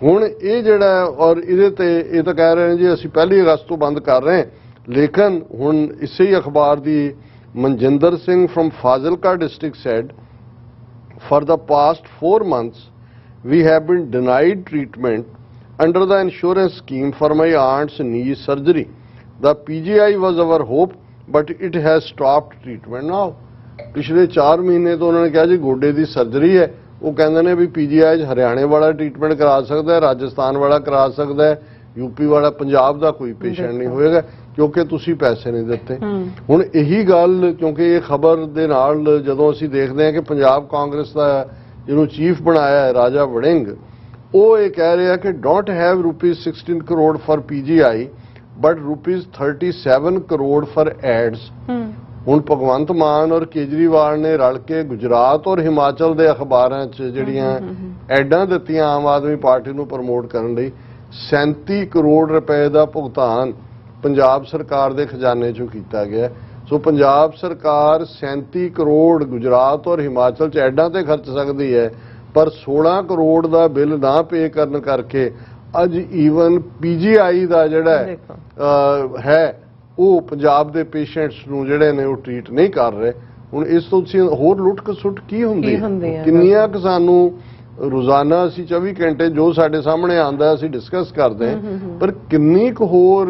ਹੁਣ ਇਹ ਜਿਹੜਾ ਔਰ ਇਹਦੇ ਤੇ ਇਹ ਤਾਂ ਕਹਿ ਰਹੇ ਨੇ ਜੀ ਅਸੀਂ 1 ਅਗਸਤ ਤੋਂ ਬੰਦ ਕਰ ਰਹੇ ਹਾਂ, ਲੇਕਿਨ ਹੁਣ ਇਸੇ ਹੀ ਅਖਬਾਰ ਦੀ Manjinder Singh from Fazilka district said for the past 4 months we have been denied treatment under the insurance scheme for my aunt's knee surgery. The PGI was our hope but it has stopped treatment now. ਪਿਛਲੇ 4 ਮਹੀਨੇ ਤੋਂ ਉਹਨਾਂ ਨੇ ਕਿਹਾ ਜੀ ਗੋਡੇ ਦੀ surgery ਹੈ, ਉਹ ਕਹਿੰਦੇ ਨੇ ਵੀ PGI 'ਚ ਹਰਿਆਣੇ ਵਾਲਾ ਟ੍ਰੀਟਮੈਂਟ ਕਰਾ ਸਕਦਾ ਹੈ, ਰਾਜਸਥਾਨ ਵਾਲਾ ਕਰਾ ਸਕਦਾ ਹੈ, ਯੂਪੀ ਵਾਲਾ, ਪੰਜਾਬ ਦਾ ਕੋਈ ਪੇਸ਼ੈਂਟ ਨਹੀਂ ਹੋਏਗਾ ਕਿਉਂਕਿ ਤੁਸੀਂ ਪੈਸੇ ਨਹੀਂ ਦਿੱਤੇ। ਹੁਣ ਇਹੀ ਗੱਲ, ਕਿਉਂਕਿ ਇਹ ਖਬਰ ਦੇ ਨਾਲ ਜਦੋਂ ਅਸੀਂ ਦੇਖਦੇ ਹਾਂ ਕਿ ਪੰਜਾਬ ਕਾਂਗਰਸ ਦਾ ਜਿਹਨੂੰ ਚੀਫ ਬਣਾਇਆ ਹੈ ਰਾਜਾ ਵੜਿੰਗ, ਉਹ ਇਹ ਕਹਿ ਰਿਹਾ ਕਿ don't have ₹16 crore for PGI but ₹37 crore for ads. ਹੁਣ ਭਗਵੰਤ ਮਾਨ ਔਰ ਕੇਜਰੀਵਾਲ ਨੇ ਰਲ ਕੇ ਗੁਜਰਾਤ ਔਰ ਹਿਮਾਚਲ ਦੇ ਅਖਬਾਰਾਂ 'ਚ ਜਿਹੜੀਆਂ ਐਡਾਂ ਦਿੱਤੀਆਂ ਆਮ ਆਦਮੀ ਪਾਰਟੀ ਨੂੰ ਪ੍ਰਮੋਟ ਕਰਨ ਲਈ, 37 ਕਰੋੜ ਰੁਪਏ ਦਾ ਭੁਗਤਾਨ ਪੰਜਾਬ ਸਰਕਾਰ ਦੇ ਖਜ਼ਾਨੇ 'ਚੋਂ ਕੀਤਾ ਗਿਆ। ਸੋ ਪੰਜਾਬ ਸਰਕਾਰ 37 ਕਰੋੜ ਗੁਜਰਾਤ ਔਰ ਹਿਮਾਚਲ 'ਚ ਐਡਾਂ ਤੇ ਖਰਚ ਸਕਦੀ ਹੈ, ਪਰ 16 ਕਰੋੜ ਦਾ ਬਿੱਲ ਨਾ ਪੇ ਕਰਨ ਕਰਕੇ ਅੱਜ ਈਵਨ PGI ਦਾ ਜਿਹੜਾ ਹੈ ਉਹ ਪੰਜਾਬ ਦੇ ਪੇਸ਼ੈਂਟਸ ਨੂੰ ਜਿਹੜੇ ਨੇ ਉਹ ਟ੍ਰੀਟ ਨਹੀਂ ਕਰ ਰਹੇ। ਹੁਣ ਇਸ ਤੋਂ ਹੋਰ ਲੁੱਟ ਖਸੁੱਟ ਕੀ ਹੁੰਦੀ ਹੈ? ਕਿੰਨੀਆਂ ਕਿ ਸਾਨੂੰ ਰੋਜ਼ਾਨਾ ਅਸੀਂ 24 ਘੰਟੇ ਜੋ ਸਾਡੇ ਸਾਹਮਣੇ ਆਉਂਦਾ ਅਸੀਂ ਡਿਸਕਸ ਕਰਦੇ ਹਾਂ, ਪਰ ਕਿੰਨੀ ਕੁ ਹੋਰ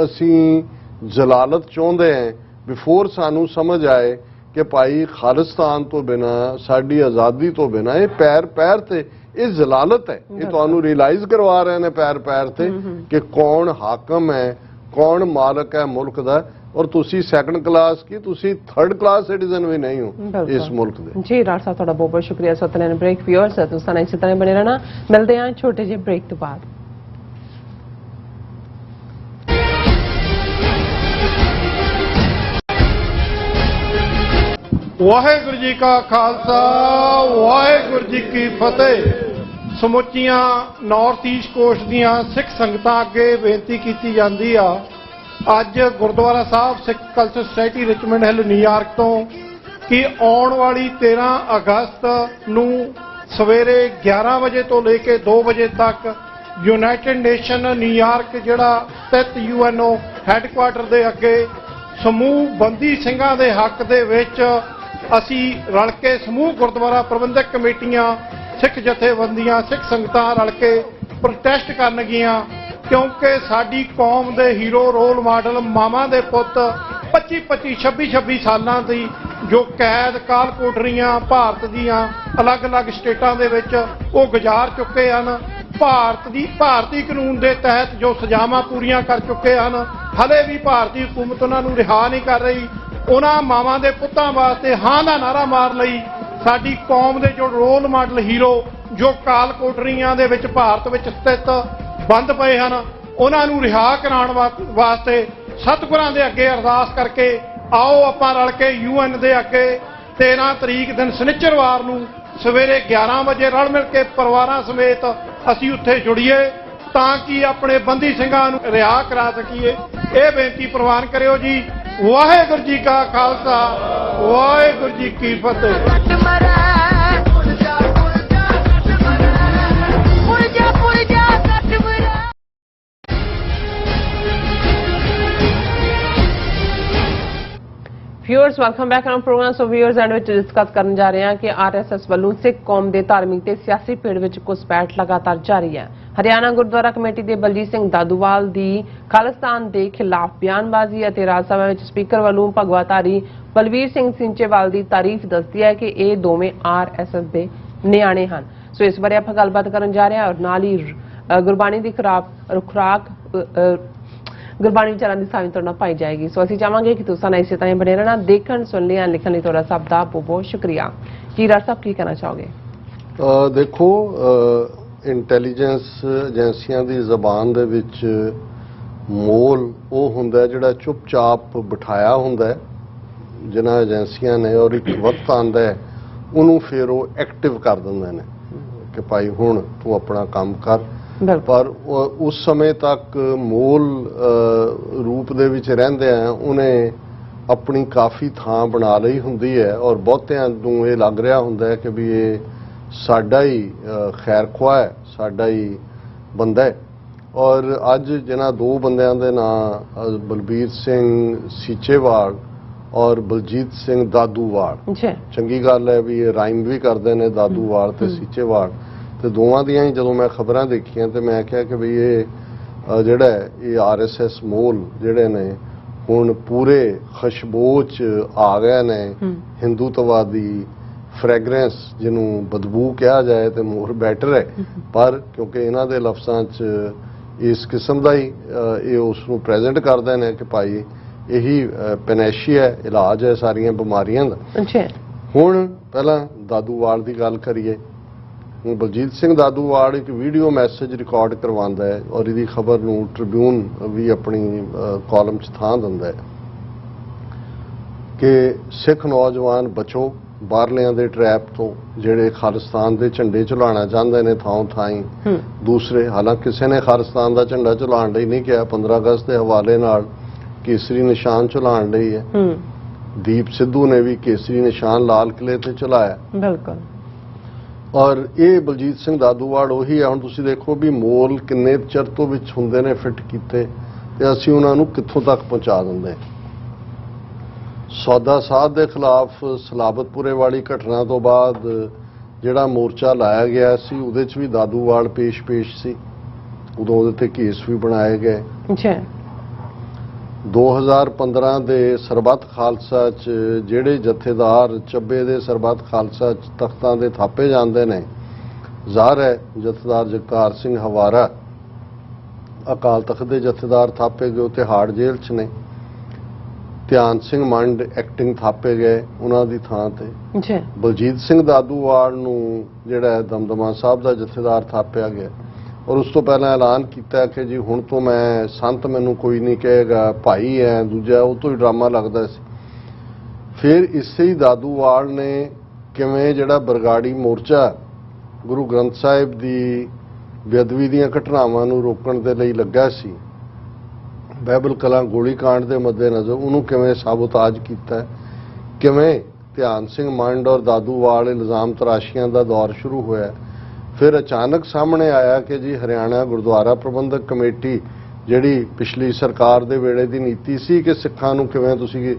ਅਸੀਂ ਜ਼ਲਾਲਤ ਚਾਹੁੰਦੇ ਹਾਂ ਬਿਫੋਰ ਸਾਨੂੰ ਸਮਝ ਆਏ ਕਿ ਭਾਈ ਖਾਲਿਸਤਾਨ ਤੋਂ ਬਿਨਾ, ਸਾਡੀ ਆਜ਼ਾਦੀ ਤੋਂ ਬਿਨਾ ਇਹ ਪੈਰ ਤੇ ਇਹ ਜ਼ਲਾਲਤ ਹੈ। ਇਹ ਤੁਹਾਨੂੰ ਰਿਅਲਾਈਜ਼ ਕਰਵਾ ਰਹੇ ਨੇ ਪੈਰ ਤੇ ਕਿ ਕੌਣ ਹਾਕਮ ਹੈ, ਕੌਣ ਮਾਲਕ ਹੈ ਮੁਲਕ ਦਾ, ਔਰ ਤੁਸੀਂ ਸੈਕੰਡ ਕਲਾਸ ਕੀ, ਤੁਸੀਂ ਥਰਡ ਕਲਾਸ ਸਿਟੀਜ਼ਨ ਵੀ ਨਹੀਂ ਹੋ ਇਸ ਮੁਲਕ ਦੇ। ਜੀ ਰਾਜ ਸਾਹਿਬ ਤੁਹਾਡਾ ਬਹੁਤ ਬਹੁਤ ਸ਼ੁਕਰੀਆ। ਸਤਨਾਮ ਬ੍ਰੇਕ ਵਿਊਅਰਸ ਤੁਸੀਂ ਇਸੇ ਤਰ੍ਹਾਂ ਬਣੇ ਰਹਿਣਾ, ਮਿਲਦੇ ਹਾਂ ਛੋਟੇ ਜਿਹੇ ਬ੍ਰੇਕ ਤੋਂ ਬਾਅਦ। ਵਾਹਿਗੁਰੂ ਜੀ ਕਾ ਖਾਲਸਾ, ਵਾਹਿਗੁਰੂ ਜੀ ਕੀ ਫਤਿਹ। ਸਮੁੱਚੀਆਂ ਨਾਰਥ ਈਸਟ ਕੋਸਟ ਦੀਆਂ ਸਿੱਖ ਸੰਗਤਾਂ ਅੱਗੇ ਬੇਨਤੀ ਕੀਤੀ ਜਾਂਦੀ ਆ ਅੱਜ Gurdwara Sahib Sikh culture society Richmond Hill New York ਤੋਂ ਕਿ ਆਉਣ ਵਾਲੀ 13 ਅਗਸਤ ਨੂੰ ਸਵੇਰੇ 11 ਵਜੇ ਤੋਂ ਲੈ ਕੇ 2 ਵਜੇ ਤੱਕ ਯੂਨਾਈਟਿਡ ਨੇਸ਼ਨ ਨਿਊਯਾਰਕ ਜਿਹੜਾ ਸਥਿਤ UNO ਹੈੱਡਕੁਆਰਟਰ ਦੇ ਅੱਗੇ ਸਮੂਹ ਬੰਦੀ ਸਿੰਘਾਂ ਦੇ ਹੱਕ ਦੇ ਵਿੱਚ ਅਸੀਂ ਰਲ ਕੇ ਸਮੂਹ ਗੁਰਦੁਆਰਾ ਪ੍ਰਬੰਧਕ ਕਮੇਟੀਆਂ ਸਿੱਖ ਜਥੇਬੰਦੀਆਂ ਸਿੱਖ ਸੰਗਤਾਂ ਰਲ ਕੇ ਪ੍ਰੋਟੈਸਟ ਕਰਨਗੀਆਂ ਕਿਉਂਕਿ ਸਾਡੀ ਕੌਮ ਦੇ ਹੀਰੋ ਰੋਲ ਮਾਡਲ ਮਾਵਾਂ ਦੇ ਪੁੱਤ 25-25 26-26 ਸਾਲਾਂ ਦੀ ਜੋ ਕੈਦ ਕਾਲ ਕੋਠਰੀਆਂ ਭਾਰਤ ਦੀਆਂ ਅਲੱਗ-ਅਲੱਗ ਸਟੇਟਾਂ ਦੇ ਵਿੱਚ ਉਹ ਗੁਜ਼ਾਰ ਚੁੱਕੇ ਹਨ। ਭਾਰਤੀ ਕਾਨੂੰਨ ਦੇ ਤਹਿਤ ਜੋ ਸਜ਼ਾਵਾਂ ਪੂਰੀਆਂ ਕਰ ਚੁੱਕੇ ਹਨ, ਹਲੇ ਵੀ ਭਾਰਤੀ ਹਕੂਮਤ ਉਹਨਾਂ ਨੂੰ ਰਿਹਾ ਨਹੀਂ ਕਰ ਰਹੀ। ਉਹਨਾਂ ਮਾਵਾਂ ਦੇ ਪੁੱਤਾਂ ਵਾਸਤੇ ਹਾਂ ਦਾ ਨਾਰਾ ਮਾਰ ਲਈ ਸਾਡੀ ਕੌਮ ਦੇ ਜੋ ਰੋਲ ਮਾਡਲ ਹੀਰੋ ਜੋ ਕਾਲ ਕੋਠਰੀਆਂ ਦੇ ਵਿੱਚ ਭਾਰਤ ਵਿੱਚ ਸਥਿਤ ਬੰਦ ਪਏ ਹਨ, ਉਹਨਾਂ ਨੂੰ ਰਿਹਾ ਕਰਾਉਣ ਵਾਸਤੇ ਸਤਿਗੁਰਾਂ ਦੇ ਅੱਗੇ ਅਰਦਾਸ ਕਰਕੇ ਆਓ ਆਪਾਂ ਰਲ ਕੇ UN ਦੇ ਅੱਗੇ 13 ਤਰੀਕ ਦਿਨ ਸ਼ਨੀਚਰਵਾਰ ਨੂੰ ਸਵੇਰੇ 11 ਵਜੇ ਰਲ ਮਿਲ ਕੇ ਪਰਿਵਾਰਾਂ ਸਮੇਤ ਅਸੀਂ ਉੱਥੇ ਜੁੜੀਏ ਤਾਂ ਕਿ ਆਪਣੇ ਬੰਦੀ ਸਿੰਘਾਂ ਨੂੰ ਰਿਹਾ ਕਰਾ ਸਕੀਏ। ਇਹ ਬੇਨਤੀ ਪ੍ਰਵਾਨ ਕਰਿਓ ਜੀ। ਵਾਹਿਗੁਰੂ ਜੀ ਕਾ ਖਾਲਸਾ, ਵਾਹਿਗੁਰੂ ਜੀ ਕੀ ਫਤਿਹ। Viewers welcome back on programme. So viewers end ਵਿੱਚ ਡਿਸਕਸ ਕਰਨ ਜਾ ਰਹੇ ਹਾਂ ਕਿ RSS ਵੱਲੋਂ ਸਿੱਖ ਕੌਮ ਦੇ ਧਾਰਮਿਕ ਤੇ ਸਿਆਸੀ ਭੇੜ ਵਿੱਚ ਘੁਸਪੈਠ ਲਗਾਤਾਰ ਜਾਰੀ ਹੈ। ਹਰਿਆਣਾ ਗੁਰਦੁਆਰਾ ਕਮੇਟੀ ਦੇ ਬਲਜੀਤ ਸਿੰਘ ਦਾਦੂਵਾਲ ਦੀ ਖਾਲਿਸਤਾਨ ਦੇ ਖਿਲਾਫ ਬਿਆਨਬਾਜ਼ੀ ਅਤੇ ਰਾਜ ਸਭਾ ਵਿੱਚ ਸਪੀਕਰ ਵੱਲੋਂ ਭਗਵਾਧਾਰੀ ਬਲਵੀਰ ਸਿੰਘ ਸਿੰਚੇਵਾਲ ਦੀ ਤਾਰੀਫ ਦੱਸਦੀ ਹੈ ਕਿ ਇਹ ਦੋਵੇਂ RSS ਦੇ ਨਿਆਣੇ ਹਨ। ਸੋ ਇਸ ਬਾਰੇ ਆਪਾਂ ਗੱਲਬਾਤ ਕਰਨ ਜਾ ਰਹੇ ਹਾਂ ਔਰ ਨਾਲ ਹੀ ਗੁਰਬਾਣੀ ਦੀ ਖੁਰਾਕ ਗੁਰਬਾਣੀ ਵਿਚਾਰਾਂ ਦੀ ਸਾਂਝ ਤੁਹਾਡੇ ਨਾਲ ਪਾਈ ਜਾਏਗੀ। ਸੋ ਅਸੀਂ ਚਾਹਾਂਗੇ ਕਿ ਤੁਸੀਂ ਇਸੇ ਤਰ੍ਹਾਂ ਬਣੇ ਰਹਿਣਾ। ਦੇਖਣ ਸੁਣ ਲਿਆ ਲਿਖਣ ਲਈ ਤੁਹਾਡਾ ਸਭ ਦਾ ਬਹੁਤ ਬਹੁਤ ਸ਼ੁਕਰੀਆ। ਜੀ ਰਾਜ ਸਾਹਿਬ ਕੀ ਕਹਿਣਾ ਚਾਹੋਗੇ? ਦੇਖੋ ਇੰਟੈਲੀਜੈਂਸ ਏਜੰਸੀਆਂ ਦੀ ਜ਼ਬਾਨ ਦੇ ਵਿੱਚ ਮੋਲ ਉਹ ਹੁੰਦਾ ਜਿਹੜਾ ਚੁੱਪਚਾਪ ਬਿਠਾਇਆ ਹੁੰਦਾ ਜਿਨ੍ਹਾਂ ਏਜੰਸੀਆਂ ਨੇ ਔਰ ਇੱਕ ਵਕਤ ਆਉਂਦਾ ਹੈ ਉਹਨੂੰ ਫਿਰ ਉਹ ਐਕਟਿਵ ਕਰ ਦਿੰਦੇ ਨੇ ਕਿ ਭਾਈ ਹੁਣ ਤੂੰ ਆਪਣਾ ਕੰਮ ਕਰ। ਪਰ ਉਸ ਸਮੇਂ ਤੱਕ ਮੂਲ ਰੂਪ ਦੇ ਵਿੱਚ ਰਹਿੰਦੇ ਆ ਉਹਨੇ ਆਪਣੀ ਕਾਫੀ ਥਾਂ ਬਣਾ ਲਈ ਹੁੰਦੀ ਹੈ ਔਰ ਬਹੁਤਿਆਂ ਨੂੰ ਇਹ ਲੱਗ ਰਿਹਾ ਹੁੰਦਾ ਹੈ ਕਿ ਵੀ ਇਹ ਸਾਡਾ ਹੀ ਖੈਰਖਵਾਹ ਹੈ, ਸਾਡਾ ਹੀ ਬੰਦਾ ਹੈ। ਔਰ ਅੱਜ ਜਿਨ੍ਹਾਂ ਦੋ ਬੰਦਿਆਂ ਦੇ ਨਾਂ ਬਲਬੀਰ ਸਿੰਘ ਸੀਚੇਵਾਲ ਔਰ ਬਲਜੀਤ ਸਿੰਘ ਦਾਦੂਵਾਲ, ਚੰਗੀ ਗੱਲ ਹੈ ਵੀ ਇਹ ਰਾਈਮ ਵੀ ਕਰਦੇ ਨੇ ਦਾਦੂਵਾਲ ਤੇ ਸੀਚੇਵਾਲ, ਤੇ ਦੋਵਾਂ ਦੀਆਂ ਹੀ ਜਦੋਂ ਮੈਂ ਖਬਰਾਂ ਦੇਖੀਆਂ ਤੇ ਮੈਂ ਕਿਹਾ ਕਿ ਵੀ ਇਹ ਜਿਹੜਾ ਇਹ RSS ਮੋਲ ਜਿਹੜੇ ਨੇ ਹੁਣ ਪੂਰੇ ਖੁਸ਼ਬੂ 'ਚ ਆ ਗਏ ਨੇ। ਹਿੰਦੂਤਵਾਦੀ ਫ੍ਰੈਗਰੈਂਸ ਜਿਹਨੂੰ ਬਦਬੂ ਕਿਹਾ ਜਾਏ ਤੇ ਮੋਰ ਬੈਟਰ ਹੈ, ਪਰ ਕਿਉਂਕਿ ਇਹਨਾਂ ਦੇ ਲਫ਼ਜ਼ਾਂ 'ਚ ਇਸ ਕਿਸਮ ਦਾ ਹੀ ਇਹ ਉਸ ਨੂੰ ਪ੍ਰੈਜ਼ੈਂਟ ਕਰਦੇ ਨੇ ਕਿ ਭਾਈ ਇਹੀ ਪੈਨੈਸ਼ੀਆ ਹੈ, ਇਲਾਜ ਹੈ ਸਾਰੀਆਂ ਬਿਮਾਰੀਆਂ ਦਾ। ਹੁਣ ਪਹਿਲਾਂ ਦਾਦੂਵਾਲ ਦੀ ਗੱਲ ਕਰੀਏ। ਹੁਣ ਬਲਜੀਤ ਸਿੰਘ ਦਾਦੂਵਾਲ ਇੱਕ ਵੀਡੀਓ ਮੈਸੇਜ ਰਿਕਾਰਡ ਕਰਵਾਉਂਦਾ ਹੈ ਔਰ ਇਹਦੀ ਖਬਰ ਨੂੰ ਟ੍ਰਿਬਿਊਨ ਵੀ ਆਪਣੀ ਕਾਲਮ 'ਚ ਥਾਂ ਦਿੰਦਾ ਹੈ ਕਿ ਸਿੱਖ ਨੌਜਵਾਨ ਬਚੋ ਬਾਹਰਲਿਆਂ ਦੇ ਟਰੈਪ ਤੋਂ ਜਿਹੜੇ ਖਾਲਿਸਤਾਨ ਦੇ ਝੰਡੇ ਝੁਲਾਉਣਾ ਚਾਹੁੰਦੇ ਨੇ ਥਾਂ ਥਾਈਂ ਦੂਸਰੇ। ਹਾਲਾਂਕਿ ਕਿਸੇ ਨੇ ਖਾਲਿਸਤਾਨ ਦਾ ਝੰਡਾ ਝੁਲਾਉਣ ਲਈ ਨਹੀਂ ਕਿਹਾ, 15 ਅਗਸਤ ਦੇ ਹਵਾਲੇ ਨਾਲ ਕੇਸਰੀ ਨਿਸ਼ਾਨ ਝੁਲਾਉਣ ਲਈ ਹੈ। ਦੀਪ ਸਿੱਧੂ ਨੇ ਵੀ ਕੇਸਰੀ ਨਿਸ਼ਾਨ ਲਾਲ ਕਿਲੇ ਤੇ ਝੁਲਾਇਆ। ਬਿਲਕੁਲ। ਔਰ ਇਹ ਬਲਜੀਤ ਸਿੰਘ ਦਾਦੂਵਾਲ ਉਹੀ ਹੈ। ਹੁਣ ਤੁਸੀਂ ਦੇਖੋ ਵੀ ਮੋਲ ਕਿੰਨੇ ਚਿਰ ਤੋਂ ਵਿੱਚ ਹੁੰਦੇ ਨੇ ਫਿੱਟ ਕੀਤੇ ਤੇ ਅਸੀਂ ਉਹਨਾਂ ਨੂੰ ਕਿੱਥੋਂ ਤੱਕ ਪਹੁੰਚਾ ਦਿੰਦੇ। ਸੌਦਾ ਸਾਧ ਦੇ ਖਿਲਾਫ ਸਲਾਬਤਪੁਰੇ ਵਾਲੀ ਘਟਨਾ ਤੋਂ ਬਾਅਦ ਜਿਹੜਾ ਮੋਰਚਾ ਲਾਇਆ ਗਿਆ ਸੀ ਉਹਦੇ 'ਚ ਵੀ ਦਾਦੂਵਾਲ ਪੇਸ਼ ਸੀ। ਉਦੋਂ ਉਹਦੇ ਤੇ ਕੇਸ ਵੀ ਬਣਾਏ ਗਏ। 2015 ਦੇ ਸਰਬੱਤ ਖਾਲਸਾ 'ਚ ਜਿਹੜੇ ਜਥੇਦਾਰ ਚੱਬੇ ਦੇ ਸਰਬੱਤ ਖਾਲਸਾ 'ਚ ਤਖਤਾਂ ਦੇ ਥਾਪੇ ਜਾਂਦੇ ਨੇ, ਜ਼ਾਹਰ ਹੈ ਜਥੇਦਾਰ ਜਗਤਾਰ ਸਿੰਘ ਹਵਾਰਾ ਅਕਾਲ ਤਖਤ ਦੇ ਜਥੇਦਾਰ ਥਾਪੇ ਗਏ, ਤੇ ਹਾਰਡ ਜੇਲ੍ਹ 'ਚ ਨੇ। ਧਿਆਨ ਸਿੰਘ ਮੰਡ ਐਕਟਿੰਗ ਥਾਪੇ ਗਏ ਉਹਨਾਂ ਦੀ ਥਾਂ ਤੇ। ਬਲਜੀਤ ਸਿੰਘ ਦਾਦੂਵਾਲ ਨੂੰ ਜਿਹੜਾ ਦਮਦਮਾ ਸਾਹਿਬ ਦਾ ਜਥੇਦਾਰ ਥਾਪਿਆ ਗਿਆ ਔਰ ਉਸ ਤੋਂ ਪਹਿਲਾਂ ਐਲਾਨ ਕੀਤਾ ਕਿ ਜੀ ਹੁਣ ਤੋਂ ਮੈਂ ਸੰਤ ਮੈਨੂੰ ਕੋਈ ਨਹੀਂ ਕਹੇਗਾ, ਭਾਈ ਹੈ ਦੂਜਾ, ਉਹ ਤੋਂ ਹੀ ਡਰਾਮਾ ਲੱਗਦਾ ਸੀ। ਫਿਰ ਇਸੇ ਹੀ ਦਾਦੂਵਾਲ ਨੇ ਕਿਵੇਂ ਜਿਹੜਾ ਬਰਗਾੜੀ ਮੋਰਚਾ ਗੁਰੂ ਗ੍ਰੰਥ ਸਾਹਿਬ ਦੀ ਬੇਅਦਬੀ ਦੀਆਂ ਘਟਨਾਵਾਂ ਨੂੰ ਰੋਕਣ ਦੇ ਲਈ ਲੱਗਾ ਸੀ, ਬਾਈਬਲ ਕਲਾਂ ਗੋਲੀकांड ਦੇ ਮੱਦੇਨਜ਼ਰ ਉਹਨੂੰ ਕਿਵੇਂ ਸਾਬੋਤਾਜ ਕੀਤਾ, ਕਿਵੇਂ ਧਿਆਨ ਸਿੰਘ ਮੰਡ ਔਰ ਦਾਦੂਵਾਲ ਇਲਜ਼ਾਮ ਤਰਾਸ਼ੀਆਂ ਦਾ ਦੌਰ ਸ਼ੁਰੂ ਹੋਇਆ। ਫਿਰ ਅਚਾਨਕ ਸਾਹਮਣੇ ਆਇਆ ਕਿ ਜੀ ਹਰਿਆਣਾ ਗੁਰਦੁਆਰਾ ਪ੍ਰਬੰਧਕ ਕਮੇਟੀ ਜਿਹੜੀ ਪਿਛਲੀ ਸਰਕਾਰ ਦੇ ਵੇਲੇ ਦੀ ਨੀਤੀ ਸੀ ਕਿ ਸਿੱਖਾਂ ਨੂੰ ਕਿਵੇਂ ਤੁਸੀਂ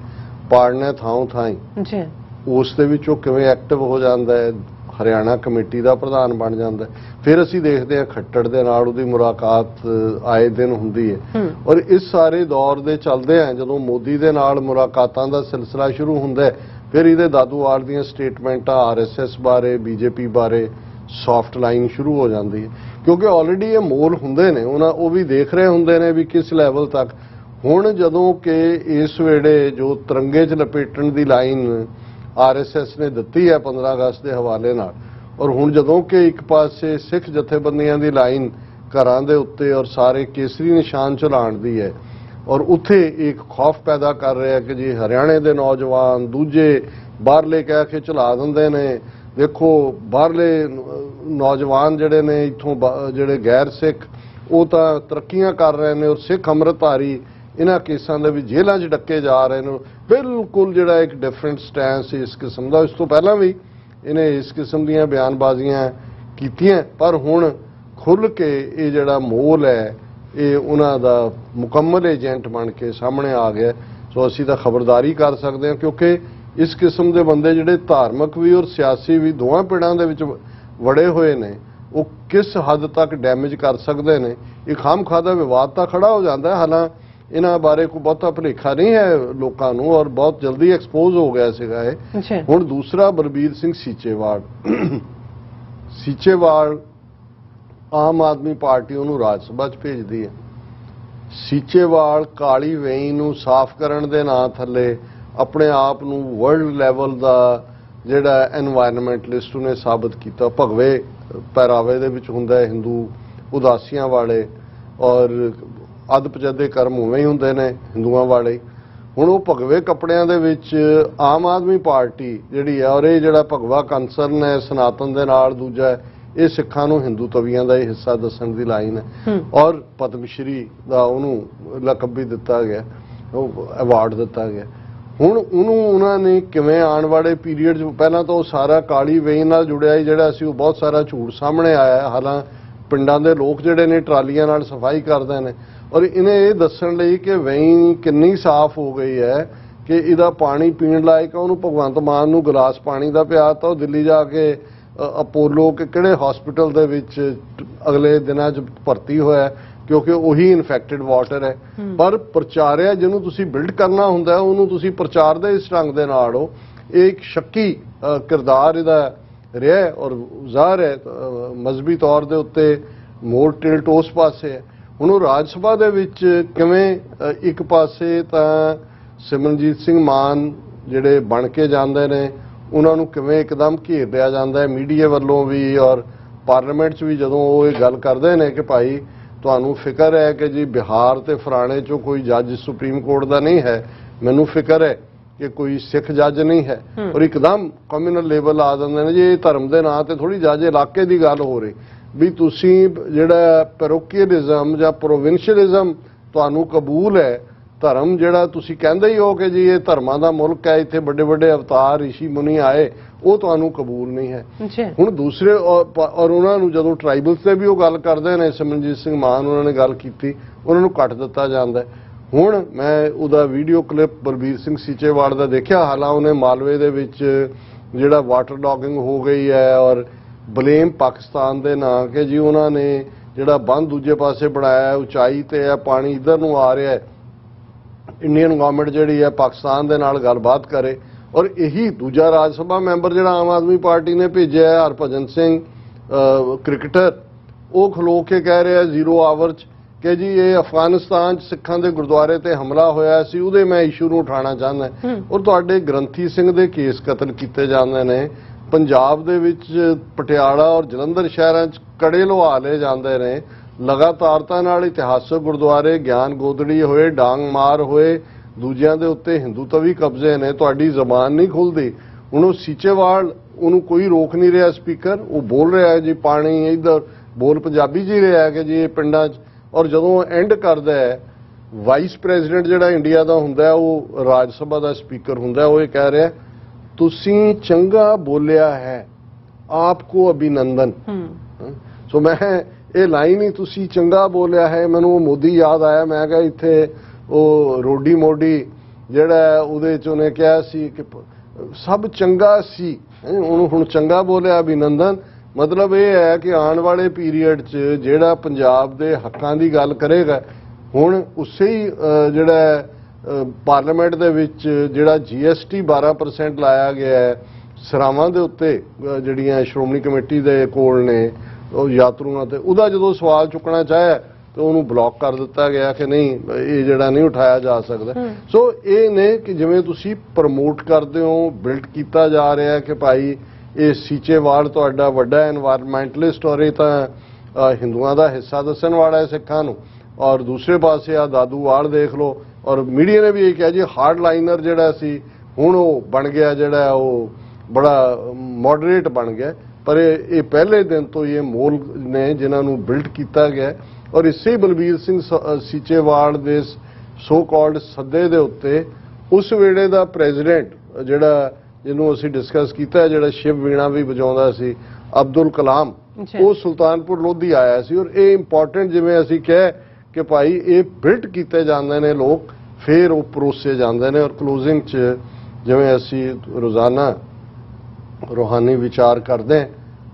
ਪਾੜਨਾ ਥਾਂ ਥਾਂ ਜੀ, ਉਸ ਦੇ ਵਿੱਚ ਉਹ ਕਿਵੇਂ ਐਕਟਿਵ ਹੋ ਜਾਂਦਾ ਹੈ, ਹਰਿਆਣਾ ਕਮੇਟੀ ਦਾ ਪ੍ਰਧਾਨ ਬਣ ਜਾਂਦਾ। ਫਿਰ ਅਸੀਂ ਦੇਖਦੇ ਹਾਂ ਖੱਟੜ ਦੇ ਨਾਲ ਉਹਦੀ ਮੁਲਾਕਾਤ ਆਏ ਦਿਨ ਹੁੰਦੀ ਹੈ। ਔਰ ਇਸ ਸਾਰੇ ਦੌਰ ਦੇ ਚੱਲਦੇ ਆ ਜਦੋਂ ਮੋਦੀ ਦੇ ਨਾਲ ਮੁਲਾਕਾਤਾਂ ਦਾ ਸਿਲਸਿਲਾ ਸ਼ੁਰੂ ਹੁੰਦਾ ਹੈ, ਫਿਰ ਇਹਦੇ ਦਾਦੂਵਾਲ ਦੀਆਂ ਸਟੇਟਮੈਂਟਾਂ RSS ਬਾਰੇ, BJP ਬਾਰੇ ਸੌਫਟ ਲਾਈਨ ਸ਼ੁਰੂ ਹੋ ਜਾਂਦੀ ਹੈ, ਕਿਉਂਕਿ ਆਲਰੇਡੀ ਇਹ ਮੋਲ ਹੁੰਦੇ ਨੇ, ਉਹ ਵੀ ਦੇਖ ਰਹੇ ਹੁੰਦੇ ਨੇ ਵੀ ਕਿਸ ਲੈਵਲ ਤੱਕ। ਹੁਣ ਜਦੋਂ ਕਿ ਇਸ ਵੇਲੇ ਜੋ ਤਿਰੰਗੇ 'ਚ ਲਪੇਟਣ ਦੀ ਲਾਈਨ RSS ਨੇ ਦਿੱਤੀ ਹੈ 15 ਅਗਸਤ ਦੇ ਹਵਾਲੇ ਨਾਲ, ਔਰ ਹੁਣ ਜਦੋਂ ਕਿ ਇੱਕ ਪਾਸੇ ਸਿੱਖ ਜਥੇਬੰਦੀਆਂ ਦੀ ਲਾਈਨ ਘਰਾਂ ਦੇ ਉੱਤੇ ਔਰ ਸਾਰੇ ਕੇਸਰੀ ਨਿਸ਼ਾਨ ਝੁਲਾਉਣ ਦੀ ਹੈ, ਔਰ ਉੱਥੇ ਇੱਕ ਖੌਫ ਪੈਦਾ ਕਰ ਰਿਹਾ ਕਿ ਜੀ ਹਰਿਆਣੇ ਦੇ ਨੌਜਵਾਨ ਦੂਜੇ ਬਾਹਰਲੇ ਕਹਿ ਕੇ ਝੁਲਾ ਦਿੰਦੇ ਨੇ। ਦੇਖੋ ਬਾਹਰਲੇ ਨੌਜਵਾਨ ਜਿਹੜੇ ਨੇ ਇੱਥੋਂ ਜਿਹੜੇ ਗੈਰ ਸਿੱਖ ਉਹ ਤਾਂ ਤਰੱਕੀਆਂ ਕਰ ਰਹੇ ਨੇ, ਔਰ ਸਿੱਖ ਅੰਮ੍ਰਿਤਧਾਰੀ ਇਹਨਾਂ ਕੇਸਾਂ ਦੇ ਵੀ ਜੇਲ੍ਹਾਂ 'ਚ ਡੱਕੇ ਜਾ ਰਹੇ ਨੇ। ਬਿਲਕੁਲ ਜਿਹੜਾ ਇੱਕ ਡਿਫਰੈਂਟ ਸਟੈਂਸ ਇਸ ਕਿਸਮ ਦਾ, ਇਸ ਤੋਂ ਪਹਿਲਾਂ ਵੀ ਇਹਨੇ ਇਸ ਕਿਸਮ ਦੀਆਂ ਬਿਆਨਬਾਜ਼ੀਆਂ ਕੀਤੀਆਂ, ਪਰ ਹੁਣ ਖੁੱਲ੍ਹ ਕੇ ਇਹ ਜਿਹੜਾ ਮੋਲ ਹੈ ਇਹ ਉਹਨਾਂ ਦਾ ਮੁਕੰਮਲ ਏਜੰਟ ਬਣ ਕੇ ਸਾਹਮਣੇ ਆ ਗਿਆ। ਸੋ ਅਸੀਂ ਤਾਂ ਖਬਰਦਾਰੀ ਕਰ ਸਕਦੇ ਹਾਂ, ਕਿਉਂਕਿ ਇਸ ਕਿਸਮ ਦੇ ਬੰਦੇ ਜਿਹੜੇ ਧਾਰਮਿਕ ਵੀ ਔਰ ਸਿਆਸੀ ਵੀ ਦੋਵਾਂ ਪਿੜਾਂ ਦੇ ਵਿੱਚ ਵੜੇ ਹੋਏ ਨੇ, ਉਹ ਕਿਸ ਹੱਦ ਤੱਕ ਡੈਮੇਜ ਕਰ ਸਕਦੇ ਨੇ। ਇਹ ਖਾਮਖਾਹ ਦਾ ਵਿਵਾਦ ਤਾਂ ਖੜਾ ਹੋ ਜਾਂਦਾ ਹੈ, ਹਾਲਾਂਕਿ ਇਹਨਾਂ ਬਾਰੇ ਕੋਈ ਬਹੁਤਾ ਭੁਲੇਖਾ ਨਹੀਂ ਹੈ ਲੋਕਾਂ ਨੂੰ, ਔਰ ਬਹੁਤ ਜਲਦੀ ਐਕਸਪੋਜ਼ ਹੋ ਗਿਆ ਸੀਗਾ ਇਹ। ਹੁਣ ਦੂਸਰਾ ਬਲਬੀਰ ਸਿੰਘ ਸੀਚੇਵਾਲ ਆਮ ਆਦਮੀ ਪਾਰਟੀ ਉਹਨੂੰ ਰਾਜ ਸਭਾ 'ਚ ਭੇਜਦੀ ਹੈ। ਸੀਚੇਵਾਲ ਕਾਲੀ ਵੇਈ ਨੂੰ ਸਾਫ਼ ਕਰਨ ਦੇ ਨਾਂ ਥੱਲੇ ਆਪਣੇ ਆਪ ਨੂੰ ਵਰਲਡ ਲੈਵਲ ਦਾ ਜਿਹੜਾ ਐਨਵਾਇਰਨਮੈਂਟਲਿਸਟ ਉਹਨੇ ਸਾਬਤ ਕੀਤਾ। ਭਗਵੇ ਪਹਿਰਾਵੇ ਦੇ ਵਿੱਚ ਹੁੰਦਾ ਹਿੰਦੂ ਉਦਾਸੀਆਂ ਵਾਲੇ, ਔਰ ਅੱਧ-ਪਜੱਦੇ ਕਰਮ ਉਵੇਂ ਹੀ ਹੁੰਦੇ ਨੇ ਹਿੰਦੂਆਂ ਵਾਲੇ। ਹੁਣ ਉਹ ਭਗਵੇ ਕੱਪੜਿਆਂ ਦੇ ਵਿੱਚ ਆਮ ਆਦਮੀ ਪਾਰਟੀ ਜਿਹੜੀ ਹੈ, ਔਰ ਇਹ ਜਿਹੜਾ ਭਗਵਾ ਕੰਸਰਨ ਹੈ ਸਨਾਤਨ ਦੇ ਨਾਲ, ਦੂਜਾ ਇਹ ਸਿੱਖਾਂ ਨੂੰ ਹਿੰਦੂ ਤਵੀਆਂ ਦਾ ਇਹ ਹਿੱਸਾ ਦੱਸਣ ਦੀ ਲਾਈਨ ਹੈ, ਔਰ ਪਦਮ ਸ਼੍ਰੀ ਦਾ ਉਹਨੂੰ ਲਕਬ ਵੀ ਦਿੱਤਾ ਗਿਆ, ਉਹ ਅਵਾਰਡ ਦਿੱਤਾ ਗਿਆ। ਹੁਣ ਉਹਨਾਂ ਨੇ ਕਿਵੇਂ ਆਉਣ ਵਾਲੇ ਪੀਰੀਅਡ 'ਚ, ਪਹਿਲਾਂ ਤਾਂ ਉਹ ਸਾਰਾ ਕਾਲੀ ਵੇਈ ਨਾਲ ਜੁੜਿਆ ਹੀ ਜਿਹੜਾ ਸੀ, ਉਹ ਬਹੁਤ ਸਾਰਾ ਝੂਠ ਸਾਹਮਣੇ ਆਇਆ। ਹਾਲਾਂ ਪਿੰਡਾਂ ਦੇ ਲੋਕ ਜਿਹੜੇ ਨੇ ਟਰਾਲੀਆਂ ਨਾਲ ਸਫਾਈ ਕਰਦੇ ਨੇ, ਔਰ ਇਹਨੇ ਇਹ ਦੱਸਣ ਲਈ ਕਿ ਵੇਈ ਕਿੰਨੀ ਸਾਫ਼ ਹੋ ਗਈ ਹੈ ਕਿ ਇਹਦਾ ਪਾਣੀ ਪੀਣ ਲਾਇਕ, ਉਹਨੂੰ ਭਗਵੰਤ ਮਾਨ ਨੂੰ ਗਲਾਸ ਪਾਣੀ ਦਾ ਪਿਆ ਤਾਂ ਉਹ ਦਿੱਲੀ ਜਾ ਕੇ ਅਪੋਲੋ ਕਿਹੜੇ ਹਸਪੀਟਲ ਦੇ ਵਿੱਚ ਅਗਲੇ ਦਿਨਾਂ 'ਚ ਭਰਤੀ ਹੋਇਆ, ਕਿਉਂਕਿ ਉਹੀ ਇਨਫੈਕਟਡ ਵਾਟਰ ਹੈ। ਪਰ ਪ੍ਰਚਾਰਿਆ ਜਿਹਨੂੰ ਤੁਸੀਂ ਬਿਲਡ ਕਰਨਾ ਹੁੰਦਾ ਉਹਨੂੰ ਤੁਸੀਂ ਪ੍ਰਚਾਰ ਦੇ ਇਸ ਢੰਗ ਦੇ ਨਾਲ ਹੋ, ਇਹ ਇੱਕ ਸ਼ੱਕੀ ਕਿਰਦਾਰ ਇਹਦਾ ਰਿਹਾ, ਔਰ ਜ਼ਾਹਰ ਹੈ ਮਜ਼ਹਬੀ ਤੌਰ ਦੇ ਉੱਤੇ ਮੋਰ ਟਿਲਟ ਉਸ ਪਾਸੇ ਹੈ। ਹੁਣ ਉਹ ਰਾਜ ਸਭਾ ਦੇ ਵਿੱਚ ਕਿਵੇਂ ਇੱਕ ਪਾਸੇ ਤਾਂ ਸਿਮਰਨਜੀਤ ਸਿੰਘ ਮਾਨ ਜਿਹੜੇ ਬਣ ਕੇ ਜਾਂਦੇ ਨੇ, ਉਹਨਾਂ ਨੂੰ ਕਿਵੇਂ ਇੱਕਦਮ ਘੇਰ ਲਿਆ ਜਾਂਦਾ ਹੈ ਮੀਡੀਆ ਵੱਲੋਂ ਵੀ, ਔਰ ਪਾਰਲੀਮੈਂਟ 'ਚ ਵੀ ਜਦੋਂ ਉਹ ਇਹ ਗੱਲ ਕਰਦੇ ਨੇ ਕਿ ਭਾਈ ਤੁਹਾਨੂੰ ਫਿਕਰ ਹੈ ਕਿ ਜੀ ਬਿਹਾਰ ਤੇ ਫਰਾਣੇ 'ਚੋਂ ਕੋਈ ਜੱਜ ਸੁਪਰੀਮ ਕੋਰਟ ਦਾ ਨਹੀਂ ਹੈ, ਮੈਨੂੰ ਫਿਕਰ ਹੈ ਕਿ ਕੋਈ ਸਿੱਖ ਜੱਜ ਨਹੀਂ ਹੈ, ਔਰ ਇੱਕਦਮ ਕਮਿਊਨਲ ਲੈਵਲ ਆ ਜਾਂਦੇ ਨੇ ਜੀ, ਇਹ ਧਰਮ ਦੇ ਨਾਂ ਤੇ ਥੋੜੀ ਜੱਜ ਇਲਾਕੇ ਦੀ ਗੱਲ ਹੋ ਰਹੀ ਵੀ ਤੁਸੀਂ ਜਿਹੜਾ ਪੈਰੋਕੀਅਲਿਜ਼ਮ ਜਾਂ ਪ੍ਰੋਵਿੰਸ਼ੀਅਲਿਜ਼ਮ ਤੁਹਾਨੂੰ ਕਬੂਲ ਹੈ, ਧਰਮ ਜਿਹੜਾ ਤੁਸੀਂ ਕਹਿੰਦੇ ਹੀ ਹੋ ਕਿ ਜੀ ਇਹ ਧਰਮਾਂ ਦਾ ਮੁਲਕ ਹੈ, ਇੱਥੇ ਵੱਡੇ ਵੱਡੇ ਅਵਤਾਰ ਰਿਸ਼ੀ ਮੁਨੀ ਆਏ, ਉਹ ਤੁਹਾਨੂੰ ਕਬੂਲ ਨਹੀਂ ਹੈ। ਹੁਣ ਦੂਸਰੇ ਔਰ ਉਹਨਾਂ ਨੂੰ ਜਦੋਂ ਟ੍ਰਾਈਬਲਸ ਤੇ ਵੀ ਉਹ ਗੱਲ ਕਰਦੇ ਨੇ, ਸਿਮਰਨਜੀਤ ਸਿੰਘ ਮਾਨ ਉਹਨਾਂ ਨੇ ਗੱਲ ਕੀਤੀ, ਉਹਨਾਂ ਨੂੰ ਕੱਟ ਦਿੱਤਾ ਜਾਂਦਾ। ਹੁਣ ਮੈਂ ਉਹਦਾ ਵੀਡੀਓ ਕਲਿੱਪ ਬਲਬੀਰ ਸਿੰਘ ਸੀਚੇਵਾਲ ਦਾ ਦੇਖਿਆ, ਹਾਲਾਂ ਉਹਨੇ ਮਾਲਵੇ ਦੇ ਵਿੱਚ ਜਿਹੜਾ ਵਾਟਰ ਡੌਗਿੰਗ ਹੋ ਗਈ ਹੈ ਔਰ ਬਲੇਮ ਪਾਕਿਸਤਾਨ ਦੇ ਨਾਂ ਕਿ ਜੀ ਉਹਨਾਂ ਨੇ ਜਿਹੜਾ ਬੰਦ ਦੂਜੇ ਪਾਸੇ ਬਣਾਇਆ ਉਚਾਈ ਤੇ ਹੈ, ਪਾਣੀ ਇੱਧਰ ਨੂੰ ਆ ਰਿਹਾ ਹੈ, ਇੰਡੀਅਨ ਗਵਰਨਮੈਂਟ ਜਿਹੜੀ ਹੈ ਪਾਕਿਸਤਾਨ ਦੇ ਨਾਲ ਗੱਲਬਾਤ ਕਰੇ। ਔਰ ਇਹੀ ਦੂਜਾ ਰਾਜ ਸਭਾ ਮੈਂਬਰ ਜਿਹੜਾ ਆਮ ਆਦਮੀ ਪਾਰਟੀ ਨੇ ਭੇਜਿਆ ਹੈ ਹਰਭਜਨ ਸਿੰਘ ਕ੍ਰਿਕਟਰ, ਉਹ ਖਲੋ ਕੇ ਕਹਿ ਰਿਹਾ 0 ਆਵਰ 'ਚ ਕਿ ਜੀ ਇਹ ਅਫਗਾਨਿਸਤਾਨ 'ਚ ਸਿੱਖਾਂ ਦੇ ਗੁਰਦੁਆਰੇ ਤੇ ਹਮਲਾ ਹੋਇਆ ਸੀ, ਉਹਦੇ ਮੈਂ ਇਸ਼ੂ ਨੂੰ ਉਠਾਉਣਾ ਚਾਹੁੰਦਾ। ਔਰ ਤੁਹਾਡੇ ਗ੍ਰੰਥੀ ਸਿੰਘ ਦੇ ਕੇਸ ਕਤਲ ਕੀਤੇ ਜਾਂਦੇ ਨੇ, ਪੰਜਾਬ ਦੇ ਵਿੱਚ ਪਟਿਆਲਾ ਔਰ ਜਲੰਧਰ ਸ਼ਹਿਰਾਂ 'ਚ ਕੜੇ ਲੁਹਾ ਲਏ ਜਾਂਦੇ ਨੇ, ਲਗਾਤਾਰਤਾ ਨਾਲ ਇਤਿਹਾਸਕ ਗੁਰਦੁਆਰੇ ਗਿਆਨ ਗੋਦੜੀ ਹੋਏ, ਡਾਂਗ ਮਾਰ ਹੋਏ, ਦੂਜਿਆਂ ਦੇ ਉੱਤੇ ਹਿੰਦੂ ਤਵੀ ਕਬਜ਼ੇ ਨੇ, ਤੁਹਾਡੀ ਜ਼ਬਾਨ ਨਹੀਂ ਖੁੱਲਦੀ। ਹੁਣ ਉਹ ਸੀਚੇਵਾਲ ਉਹਨੂੰ ਕੋਈ ਰੋਕ ਨਹੀਂ ਰਿਹਾ ਸਪੀਕਰ, ਉਹ ਬੋਲ ਰਿਹਾ ਹੈ ਜੀ ਪਾਣੀ ਇੱਧਰ, ਬੋਲ ਪੰਜਾਬੀ 'ਚ ਹੀ ਰਿਹਾ ਕਿ ਜੀ ਇਹ ਪਿੰਡਾਂ 'ਚ, ਔਰ ਜਦੋਂ ਐਂਡ ਕਰਦਾ ਹੈ ਵਾਈਸ ਪ੍ਰੈਜ਼ੀਡੈਂਟ ਜਿਹੜਾ ਇੰਡੀਆ ਦਾ ਹੁੰਦਾ ਉਹ ਰਾਜ ਸਭਾ ਦਾ ਸਪੀਕਰ ਹੁੰਦਾ, ਉਹ ਇਹ ਕਹਿ ਰਿਹਾ ਤੁਸੀਂ ਚੰਗਾ ਬੋਲਿਆ ਹੈ, ਆਪਕੋ ਅਭਿਨੰਦਨ। ਸੋ ਮੈਂ ਇਹ ਲਾਈਨ ਹੀ ਤੁਸੀਂ ਚੰਗਾ ਬੋਲਿਆ ਹੈ, ਮੈਨੂੰ ਉਹ ਮੋਦੀ ਯਾਦ ਆਇਆ। ਮੈਂ ਕਿਹਾ ਇੱਥੇ ਉਹ ਰੋਡੀ ਮੋਡੀ ਜਿਹੜਾ ਉਹਦੇ 'ਚ ਉਹਨੇ ਕਿਹਾ ਸੀ ਕਿ ਸਭ ਚੰਗਾ ਸੀ, ਉਹਨੂੰ ਹੁਣ ਚੰਗਾ ਬੋਲਿਆ ਅਭਿਨੰਦਨ। ਮਤਲਬ ਇਹ ਹੈ ਕਿ ਆਉਣ ਵਾਲੇ ਪੀਰੀਅਡ 'ਚ ਜਿਹੜਾ ਪੰਜਾਬ ਦੇ ਹੱਕਾਂ ਦੀ ਗੱਲ ਕਰੇਗਾ, ਹੁਣ ਉਸੇ ਹੀ ਜਿਹੜਾ ਪਾਰਲੀਮੈਂਟ ਦੇ ਵਿੱਚ ਜਿਹੜਾ GST 12% ਲਾਇਆ ਗਿਆ ਹੈ ਸਰਾਵਾਂ ਦੇ ਉੱਤੇ, ਜਿਹੜੀਆਂ ਸ਼੍ਰੋਮਣੀ ਕਮੇਟੀ ਦੇ ਕੋਲ ਨੇ ਉਹ ਯਾਤਰੂਆਂ ਤੇ, ਉਹਦਾ ਜਦੋਂ ਸਵਾਲ ਚੁੱਕਣਾ ਚਾਹਿਆ ਤੇ ਉਹਨੂੰ ਬਲੌਕ ਕਰ ਦਿੱਤਾ ਗਿਆ ਕਿ ਨਹੀਂ ਇਹ ਜਿਹੜਾ ਨਹੀਂ ਉਠਾਇਆ ਜਾ ਸਕਦਾ। ਸੋ ਇਹ ਨੇ ਕਿ ਜਿਵੇਂ ਤੁਸੀਂ ਪ੍ਰਮੋਟ ਕਰਦੇ ਹੋ, ਬਿਲਡ ਕੀਤਾ ਜਾ ਰਿਹਾ ਕਿ ਭਾਈ ਇਹ ਸੀਚੇਵਾਲ ਤੁਹਾਡਾ ਵੱਡਾ ਐਨਵਾਇਰਨਮੈਂਟਲਿਸਟ ਔਰ ਇਹ ਤਾਂ ਹਿੰਦੂਆਂ ਦਾ ਹਿੱਸਾ ਦੱਸਣ ਵਾਲਾ ਹੈ ਸਿੱਖਾਂ ਨੂੰ, ਔਰ ਦੂਸਰੇ ਪਾਸੇ ਆ ਦਾਦੂਵਾਲ ਦੇਖ ਲਓ, ਔਰ ਮੀਡੀਆ ਨੇ ਵੀ ਇਹ ਕਿਹਾ ਜੀ ਹਾਰਡ ਲਾਈਨਰ ਜਿਹੜਾ ਸੀ ਹੁਣ ਉਹ ਬਣ ਗਿਆ, ਜਿਹੜਾ ਉਹ ਬੜਾ ਮੋਡਰੇਟ ਬਣ ਗਿਆ। ਪਰ ਇਹ ਪਹਿਲੇ ਦਿਨ ਤੋਂ ਇਹ ਮੋਲ ਨੇ ਜਿਨ੍ਹਾਂ ਨੂੰ ਬਿਲਡ ਕੀਤਾ ਗਿਆ, ਔਰ ਇਸੇ ਬਲਬੀਰ ਸਿੰਘ ਸੀਚੇਵਾਲ ਦੇ ਸੋ ਕਾਲਡ ਸੱਦੇ ਦੇ ਉੱਤੇ ਉਸ ਵੇਲੇ ਦਾ ਪ੍ਰੈਜ਼ੀਡੈਂਟ ਜਿਹੜਾ ਜਿਹਨੂੰ ਅਸੀਂ ਡਿਸਕਸ ਕੀਤਾ, ਜਿਹੜਾ ਸ਼ਿਵ ਵੀਣਾ ਵੀ ਵਜਾਉਂਦਾ ਸੀ, ਅਬਦੁਲ ਕਲਾਮ, ਉਹ ਸੁਲਤਾਨਪੁਰ ਲੋਧੀ ਆਇਆ ਸੀ। ਔਰ ਇਹ ਇੰਪੋਰਟੈਂਟ ਜਿਵੇਂ ਅਸੀਂ ਕਹੇ ਕਿ ਭਾਈ ਇਹ ਬਿਲਡ ਕੀਤੇ ਜਾਂਦੇ ਨੇ ਲੋਕ, ਫਿਰ ਉਹ ਪਰੋਸੇ ਜਾਂਦੇ ਨੇ। ਔਰ ਕਲੋਜ਼ਿੰਗ 'ਚ ਜਿਵੇਂ ਅਸੀਂ ਰੋਜ਼ਾਨਾ ਰੂਹਾਨੀ ਵਿਚਾਰ ਕਰਦੇ,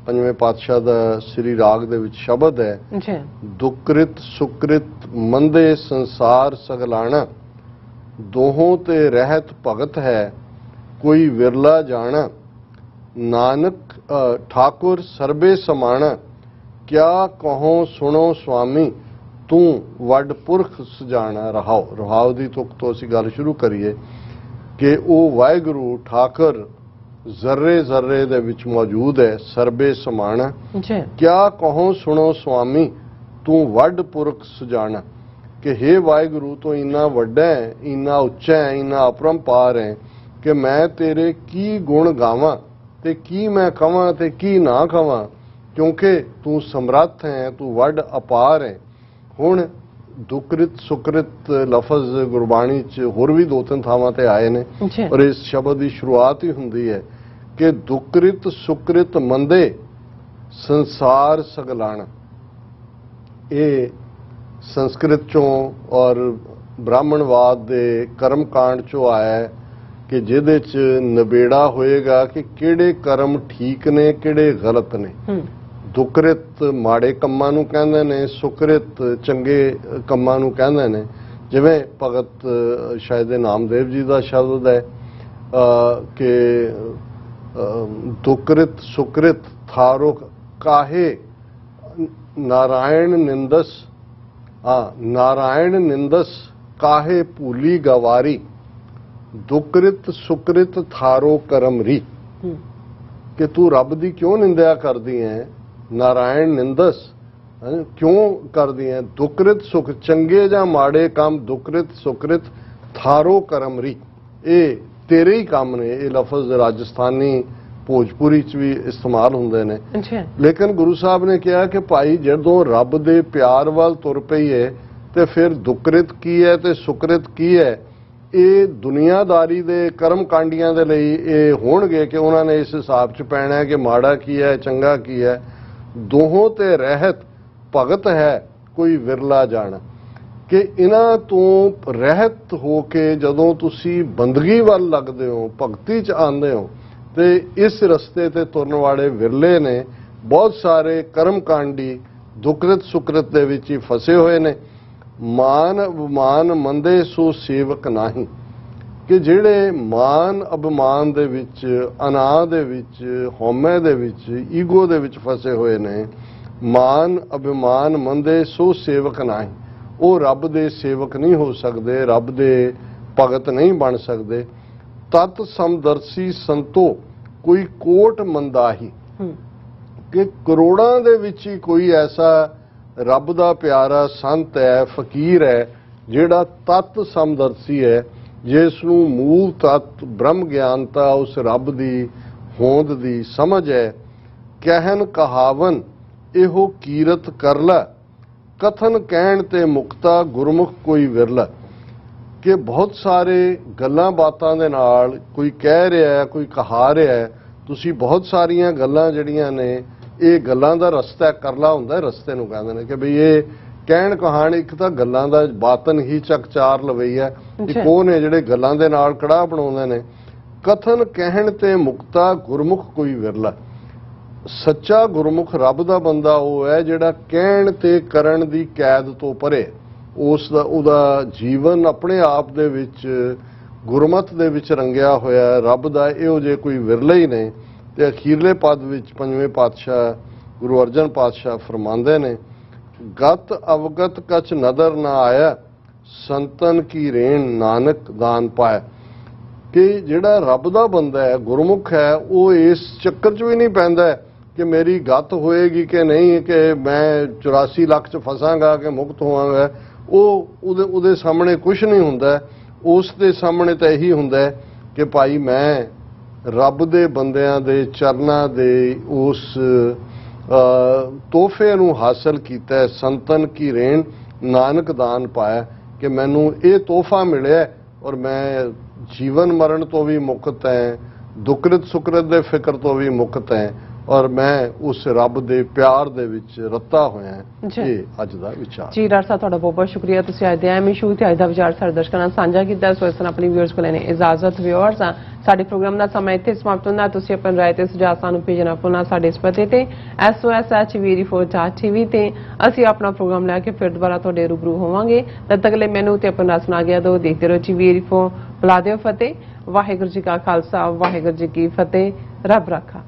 ਪੰਜਵੇਂ ਪਾਤਸ਼ਾਹ ਦਾ ਸ੍ਰੀ ਰਾਗ ਦੇ ਵਿੱਚ ਸ਼ਬਦ ਹੈ, ਦੁਕ੍ਰਿਤ ਸੁਕ੍ਰਿਤ ਮੰਦੇ ਸੰਸਾਰ ਸਗਲਾਣਾ, ਦੋਹਾਂ ਤੇ ਰਹਿਤ ਭਗਤ ਹੈ ਕੋਈ ਵਿਰਲਾ ਜਾਣਾ, ਨਾਨਕ ਠਾਕੁਰ ਸਰਬੇ ਸਮਾਣਾ, ਕਿਆ ਕਹੋ ਸੁਣੋ ਸੁਆਮੀ ਤੂੰ ਵੱਡ ਪੁਰਖ ਸਜਾਣਾ। ਰਹਾਉ ਦੀ ਤੁਕ ਤੋਂ ਅਸੀਂ ਗੱਲ ਸ਼ੁਰੂ ਕਰੀਏ ਕਿ ਉਹ ਵਾਹਿਗੁਰੂ ਠਾਕੁਰ ਜ਼ਰਰੇ ਜ਼ਰਰੇ ਦੇ ਵਿੱਚ ਮੌਜੂਦ ਹੈ, ਸਰਬੇ ਸਮਾਣਾ, ਕਿਆ ਕਹੋ ਸੁਣੋ ਸੁਆਮੀ ਤੂੰ ਵੱਡ ਪੁਰਖ ਸਜਾਣਾ, ਕਿ ਹੇ ਵਾਹਿਗੁਰੂ ਤੂੰ ਇੰਨਾ ਵੱਡਾ ਹੈ, ਇੰਨਾ ਉੱਚਾ ਹੈ, ਇੰਨਾ ਅਪਰੰਪਾਰ ਹੈ ਕਿ ਮੈਂ ਤੇਰੇ ਕੀ ਗੁਣ ਗਾਵਾਂ ਤੇ ਕੀ ਮੈਂ ਕਵਾਂ ਤੇ ਕੀ ਨਾ ਕਵਾਂ, ਕਿਉਂਕਿ ਤੂੰ ਸਮਰੱਥ ਹੈ, ਤੂੰ ਵੱਡ ਅਪਾਰ ਹੈ। ਹੁਣ ਦੁਕ੍ਰਿਤ ਸੁਕ੍ਰਿਤ ਲਫ਼ਜ਼ ਗੁਰਬਾਣੀ 'ਚ ਹੋਰ ਵੀ 2-3 ਥਾਵਾਂ ਤੇ ਆਏ ਨੇ, ਔਰ ਇਸ ਸ਼ਬਦ ਦੀ ਸ਼ੁਰੂਆਤ ਹੀ ਹੁੰਦੀ ਹੈ ਕਿ ਦੁਕ੍ਰਿਤ ਸੁਕ੍ਰਿਤ ਮੰਦੇ ਸੰਸਾਰ ਸਗਲਾਣਾ। ਇਹ ਸੰਸਕ੍ਰਿਤ 'ਚੋਂ ਔਰ ਬ੍ਰਾਹਮਣਵਾਦ ਦੇ ਕਰਮਕਾਂਡ 'ਚੋਂ ਆਇਆ ਹੈ ਕਿ ਜਿਹਦੇ 'ਚ ਨਿਬੇੜਾ ਹੋਏਗਾ ਕਿ ਕਿਹੜੇ ਕਰਮ ਠੀਕ ਨੇ ਕਿਹੜੇ ਗਲਤ ਨੇ। ਦੁਕ੍ਰਿਤ ਮਾੜੇ ਕੰਮਾਂ ਨੂੰ ਕਹਿੰਦੇ ਨੇ, ਸੁਕ੍ਰਿਤ ਚੰਗੇ ਕੰਮਾਂ ਨੂੰ ਕਹਿੰਦੇ ਨੇ। ਜਿਵੇਂ ਭਗਤ ਸ਼ਾਇਦ ਨਾਮਦੇਵ ਜੀ ਦਾ ਸ਼ਬਦ ਹੈ ਕਿ ਦੁਕ੍ਰਿਤ ਸੁਕ੍ਰਿਤ ਥਾਰੋ ਕਾਹੇ ਨਾਰਾਇਣ ਨਿੰਦਸ, ਨਾਰਾਇਣ ਨਿੰਦਸ ਕਾਹੇ ਭੂਲੀ ਗਵਾਰੀ, ਦੁਕ੍ਰਿਤ ਸੁਕ੍ਰਿਤ ਥਾਰੋ ਕਰਮ ਰੀ, ਕਿ ਤੂੰ ਰੱਬ ਦੀ ਕਿਉਂ ਨਿੰਦਿਆ ਕਰਦੀ ਹੈ, ਨਾਰਾਇਣ ਨਿੰਦਸ ਕਿਉਂ ਕਰਦੀ ਹੈ, ਦੁਕ੍ਰਿਤ ਸੁਖ ਚੰਗੇ ਜਾਂ ਮਾੜੇ ਕੰਮ, ਦੁਕ੍ਰਿਤ ਸੁਕ੍ਰਿਤ ਥਾਰੋ ਕਰਮ ਰੀ, ਇਹ ਤੇਰੇ ਹੀ ਕੰਮ ਨੇ। ਇਹ ਲਫ਼ਜ਼ ਰਾਜਸਥਾਨੀ ਭੋਜਪੁਰੀ 'ਚ ਵੀ ਇਸਤੇਮਾਲ ਹੁੰਦੇ ਨੇ। ਲੇਕਿਨ ਗੁਰੂ ਸਾਹਿਬ ਨੇ ਕਿਹਾ ਕਿ ਭਾਈ ਜਦੋਂ ਰੱਬ ਦੇ ਪਿਆਰ ਵੱਲ ਤੁਰ ਪਈ ਹੈ ਤੇ ਫਿਰ ਦੁਕ੍ਰਿਤ ਕੀ ਹੈ ਤੇ ਸੁਕ੍ਰਿਤ ਕੀ ਹੈ, ਇਹ ਦੁਨੀਆਦਾਰੀ ਦੇ ਕਰਮ ਕਾਂਡੀਆਂ ਦੇ ਲਈ ਇਹ ਹੋਣਗੇ ਕਿ ਉਹਨਾਂ ਨੇ ਇਸ ਹਿਸਾਬ 'ਚ ਪੈਣਾ ਹੈ ਕਿ ਮਾੜਾ ਕੀ ਹੈ ਚੰਗਾ ਕੀ ਹੈ। ਦੋਹਾਂ ਤੇ ਰਹਿਤ ਭਗਤ ਹੈ ਕੋਈ ਵਿਰਲਾ ਜਾਣਾ, ਕਿ ਇਹਨਾਂ ਤੋਂ ਰਹਿਤ ਹੋ ਕੇ ਜਦੋਂ ਤੁਸੀਂ ਬੰਦਗੀ ਵੱਲ ਲੱਗਦੇ ਹੋ, ਭਗਤੀ 'ਚ ਆਉਂਦੇ ਹੋ, ਤੇ ਇਸ ਰਸਤੇ ਤੇ ਤੁਰਨ ਵਾਲੇ ਵਿਰਲੇ ਨੇ। ਬਹੁਤ ਸਾਰੇ ਕਰਮ ਕਾਂਡੀ ਦੁਕ੍ਰਿਤ ਸੁਕ੍ਰਿਤ ਦੇ ਵਿੱਚ ਹੀ ਫਸੇ ਹੋਏ ਨੇ। ਮਾਨ ਅਭਿਮਾਨ ਮੰਦੇ ਸੋ ਸੇਵਕ ਨਹੀਂ, ਕਿ ਜਿਹੜੇ ਮਾਨ ਅਭਿਮਾਨ ਦੇ ਵਿੱਚ, ਅਨਾਹ ਦੇ ਵਿੱਚ, ਹਉਮੈ ਦੇ ਵਿੱਚ, ਈਗੋ ਦੇ ਵਿੱਚ ਫਸੇ ਹੋਏ ਨੇ। ਮਾਨ ਅਭਿਮਾਨ ਮੰਦੇ ਸੋ ਸੇਵਕ ਨਹੀਂ, ਉਹ ਰੱਬ ਦੇ ਸੇਵਕ ਨਹੀਂ ਹੋ ਸਕਦੇ, ਰੱਬ ਦੇ ਭਗਤ ਨਹੀਂ ਬਣ ਸਕਦੇ। ਤਤ ਸਮਦਰਸੀ ਸੰਤੋ ਕੋਈ ਕੋਟ ਮੰਦਾਹੀ, ਕਿ ਕਰੋੜਾਂ ਦੇ ਵਿੱਚ ਹੀ ਕੋਈ ਐਸਾ ਰੱਬ ਦਾ ਪਿਆਰਾ ਸੰਤ ਹੈ, ਫਕੀਰ ਹੈ, ਜਿਹੜਾ ਤਤ ਸਮਦਰਸੀ ਹੈ, ਜਿਸ ਨੂੰ ਮੂਲ ਤਤ ਬ੍ਰਹਮ ਗਿਆਨਤਾ ਉਸ ਰੱਬ ਦੀ ਹੋਂਦ ਦੀ ਸਮਝ ਹੈ। ਕਹਿਨ ਕਹਾਵਨ ਇਹੋ ਕੀਰਤ ਕਰ ਲੈ, ਕਥਨ ਕਹਿਣ ਤੇ ਮੁਕਤਾ ਗੁਰਮੁਖ ਕੋਈ ਵਿਰਲਾ। ਕਿ ਬਹੁਤ ਸਾਰੇ ਗੱਲਾਂ ਬਾਤਾਂ ਦੇ ਨਾਲ ਕੋਈ ਕਹਿ ਰਿਹਾ ਹੈ, ਕੋਈ ਕਹਾ ਰਿਹਾ ਹੈ, ਤੁਸੀਂ ਬਹੁਤ ਸਾਰੀਆਂ ਗੱਲਾਂ ਜਿਹੜੀਆਂ ਨੇ ਇਹ ਗੱਲਾਂ ਦਾ ਰਸਤਾ ਕਰਲਾ ਹੁੰਦਾ, ਰਸਤੇ ਨੂੰ ਕਹਿੰਦੇ ਨੇ ਕਿ ਬਈ ਇਹ ਕਹਿਣ ਕਹਾਣ ਇੱਕ ਤਾਂ ਗੱਲਾਂ ਦਾ ਬਾਤਨ ਹੀ ਚੱਕਚਾਰ ਲਵਈਆ, ਇੱਕ ਉਹ ਨੇ ਜਿਹੜੇ ਗੱਲਾਂ ਦੇ ਨਾਲ ਕੜਾਹ ਬਣਾਉਂਦੇ ਨੇ। ਕਥਨ ਕਹਿਣ ਤੇ ਮੁਕਤਾ ਗੁਰਮੁਖ ਕੋਈ ਵਿਰਲਾ। ਸੱਚਾ ਗੁਰਮੁਖ ਰੱਬ ਦਾ ਬੰਦਾ ਉਹ ਹੈ ਜਿਹੜਾ ਕਹਿਣ ਤੇ ਕਰਨ ਦੀ ਕੈਦ ਤੋਂ ਪਰੇ, ਉਸ ਦਾ ਉਹਦਾ ਜੀਵਨ ਆਪਣੇ ਆਪ ਦੇ ਵਿੱਚ ਗੁਰਮਤ ਦੇ ਵਿੱਚ ਰੰਗਿਆ ਹੋਇਆ ਰੱਬ ਦਾ। ਇਹੋ ਜਿਹੇ ਕੋਈ ਵਿਰਲੇ ਹੀ ਨੇ। ਤੇ ਅਖੀਰਲੇ ਪਦ ਵਿੱਚ ਪੰਜਵੇਂ ਪਾਤਸ਼ਾਹ ਗੁਰੂ ਅਰਜਨ ਪਾਤਸ਼ਾਹ ਫਰਮਾਉਂਦੇ ਨੇ, ਗਤ ਅਵਗਤ ਕਛ ਨਦਰ ਨਾ ਆਇਆ, ਸੰਤਨ ਕੀ ਰੇਣ ਨਾਨਕ ਦਾਨ ਪਾਇਆ। ਕਿ ਜਿਹੜਾ ਰੱਬ ਦਾ ਬੰਦਾ ਹੈ, ਗੁਰਮੁਖ ਹੈ, ਉਹ ਇਸ ਚੱਕਰ 'ਚ ਵੀ ਨਹੀਂ ਪੈਂਦਾ ਕਿ ਮੇਰੀ ਗਤ ਹੋਏਗੀ ਕਿ ਨਹੀਂ, ਕਿ ਮੈਂ 84 ਲੱਖ 'ਚ ਫਸਾਂਗਾ ਕਿ ਮੁਕਤ ਹੋਵਾਂਗਾ। ਉਹਦੇ ਸਾਹਮਣੇ ਕੁਝ ਨਹੀਂ ਹੁੰਦਾ। ਉਸ ਦੇ ਸਾਹਮਣੇ ਤਾਂ ਇਹੀ ਹੁੰਦਾ ਕਿ ਭਾਈ ਮੈਂ ਰੱਬ ਦੇ ਬੰਦਿਆਂ ਦੇ ਚਰਨਾਂ ਦੇ ਉਸ ਤੋਹਫੇ ਨੂੰ ਹਾਸਲ ਕੀਤਾ। ਸੰਤਨ ਕੀ ਰੇਣ ਨਾਨਕ ਦਾਨ ਪਾਇਆ, ਕਿ ਮੈਨੂੰ ਇਹ ਤੋਹਫਾ ਮਿਲਿਆ ਔਰ ਮੈਂ ਜੀਵਨ ਮਰਨ ਤੋਂ ਵੀ ਮੁਕਤ ਹੈ, ਦੁਕ੍ਰਿਤ ਸੁਕ੍ਰਿਤ ਦੇ ਫਿਕਰ ਤੋਂ ਵੀ ਮੁਕਤ ਹੈ ਔਰ ਮੈਂ ਉਸ ਰੱਬ ਦੇ ਪਿਆਰ ਦੇ ਵਿੱਚ ਰੱਤਾ ਹੋਇਆ। ਇਹ ਅੱਜ ਦਾ ਵਿਚਾਰ ਜੀ। ਡਾਕਟਰ ਸਾਹਿਬ ਤੁਹਾਡਾ ਬਹੁਤ ਬਹੁਤ ਸ਼ੁਕਰੀਆ, ਤੁਸੀਂ ਅੱਜ ਦੇ ਐਮ ਇਸ਼ੂ ਤੇ ਅੱਜ ਦਾ ਵਿਚਾਰ ਸਾਡੇ ਦਰਸ਼ਕਾਂ ਨਾਲ ਸਾਂਝਾ ਕੀਤਾ। ਸੋ ਇਸ ਤਰ੍ਹਾਂ ਆਪਣੀ ਵਿਊਅਰਸ ਕੋਲ ਲੈਣੇ ਇਜਾਜ਼ਤ। ਵਿਊਅਰਸ ਸਾਡੇ ਪ੍ਰੋਗਰਾਮ ਦਾ ਸਮਾਂ ਇੱਥੇ ਸਮਾਪਤ ਹੁੰਦਾ। ਤੁਸੀਂ ਆਪਣੀ ਰਾਏ ਤੇ ਸੁਝਾਅ ਸਾਨੂੰ ਭੇਜਣਾ ਭੁੱਲਣਾ ਸਾਡੇ ਇਸ ਪਤੇ ਤੇ SOSHV ਤੇ ਅਸੀਂ ਆਪਣਾ ਪ੍ਰੋਗਰਾਮ ਲੈ ਕੇ ਫਿਰ ਦੁਬਾਰਾ ਤੁਹਾਡੇ ਰੂਬਰੂ ਹੋਵਾਂਗੇ। ਤਦ ਤੱਕ ਲਈ ਮੈਨੂੰ ਤੇ ਆਪਣਾ ਸੁਣਾ ਗਿਆ ਦੋ ਦੇਖਦੇ ਰਹੋ TV ਬੁਲਾ ਦਿਓ ਫਤਿਹ। ਵਾਹਿਗੁਰੂ ਜੀ ਕਾ ਖਾਲਸਾ, ਵਾਹਿਗੁਰੂ ਜੀ ਕੀ ਫਤਿਹ। ਰੱਬ ਰਾਖਾ।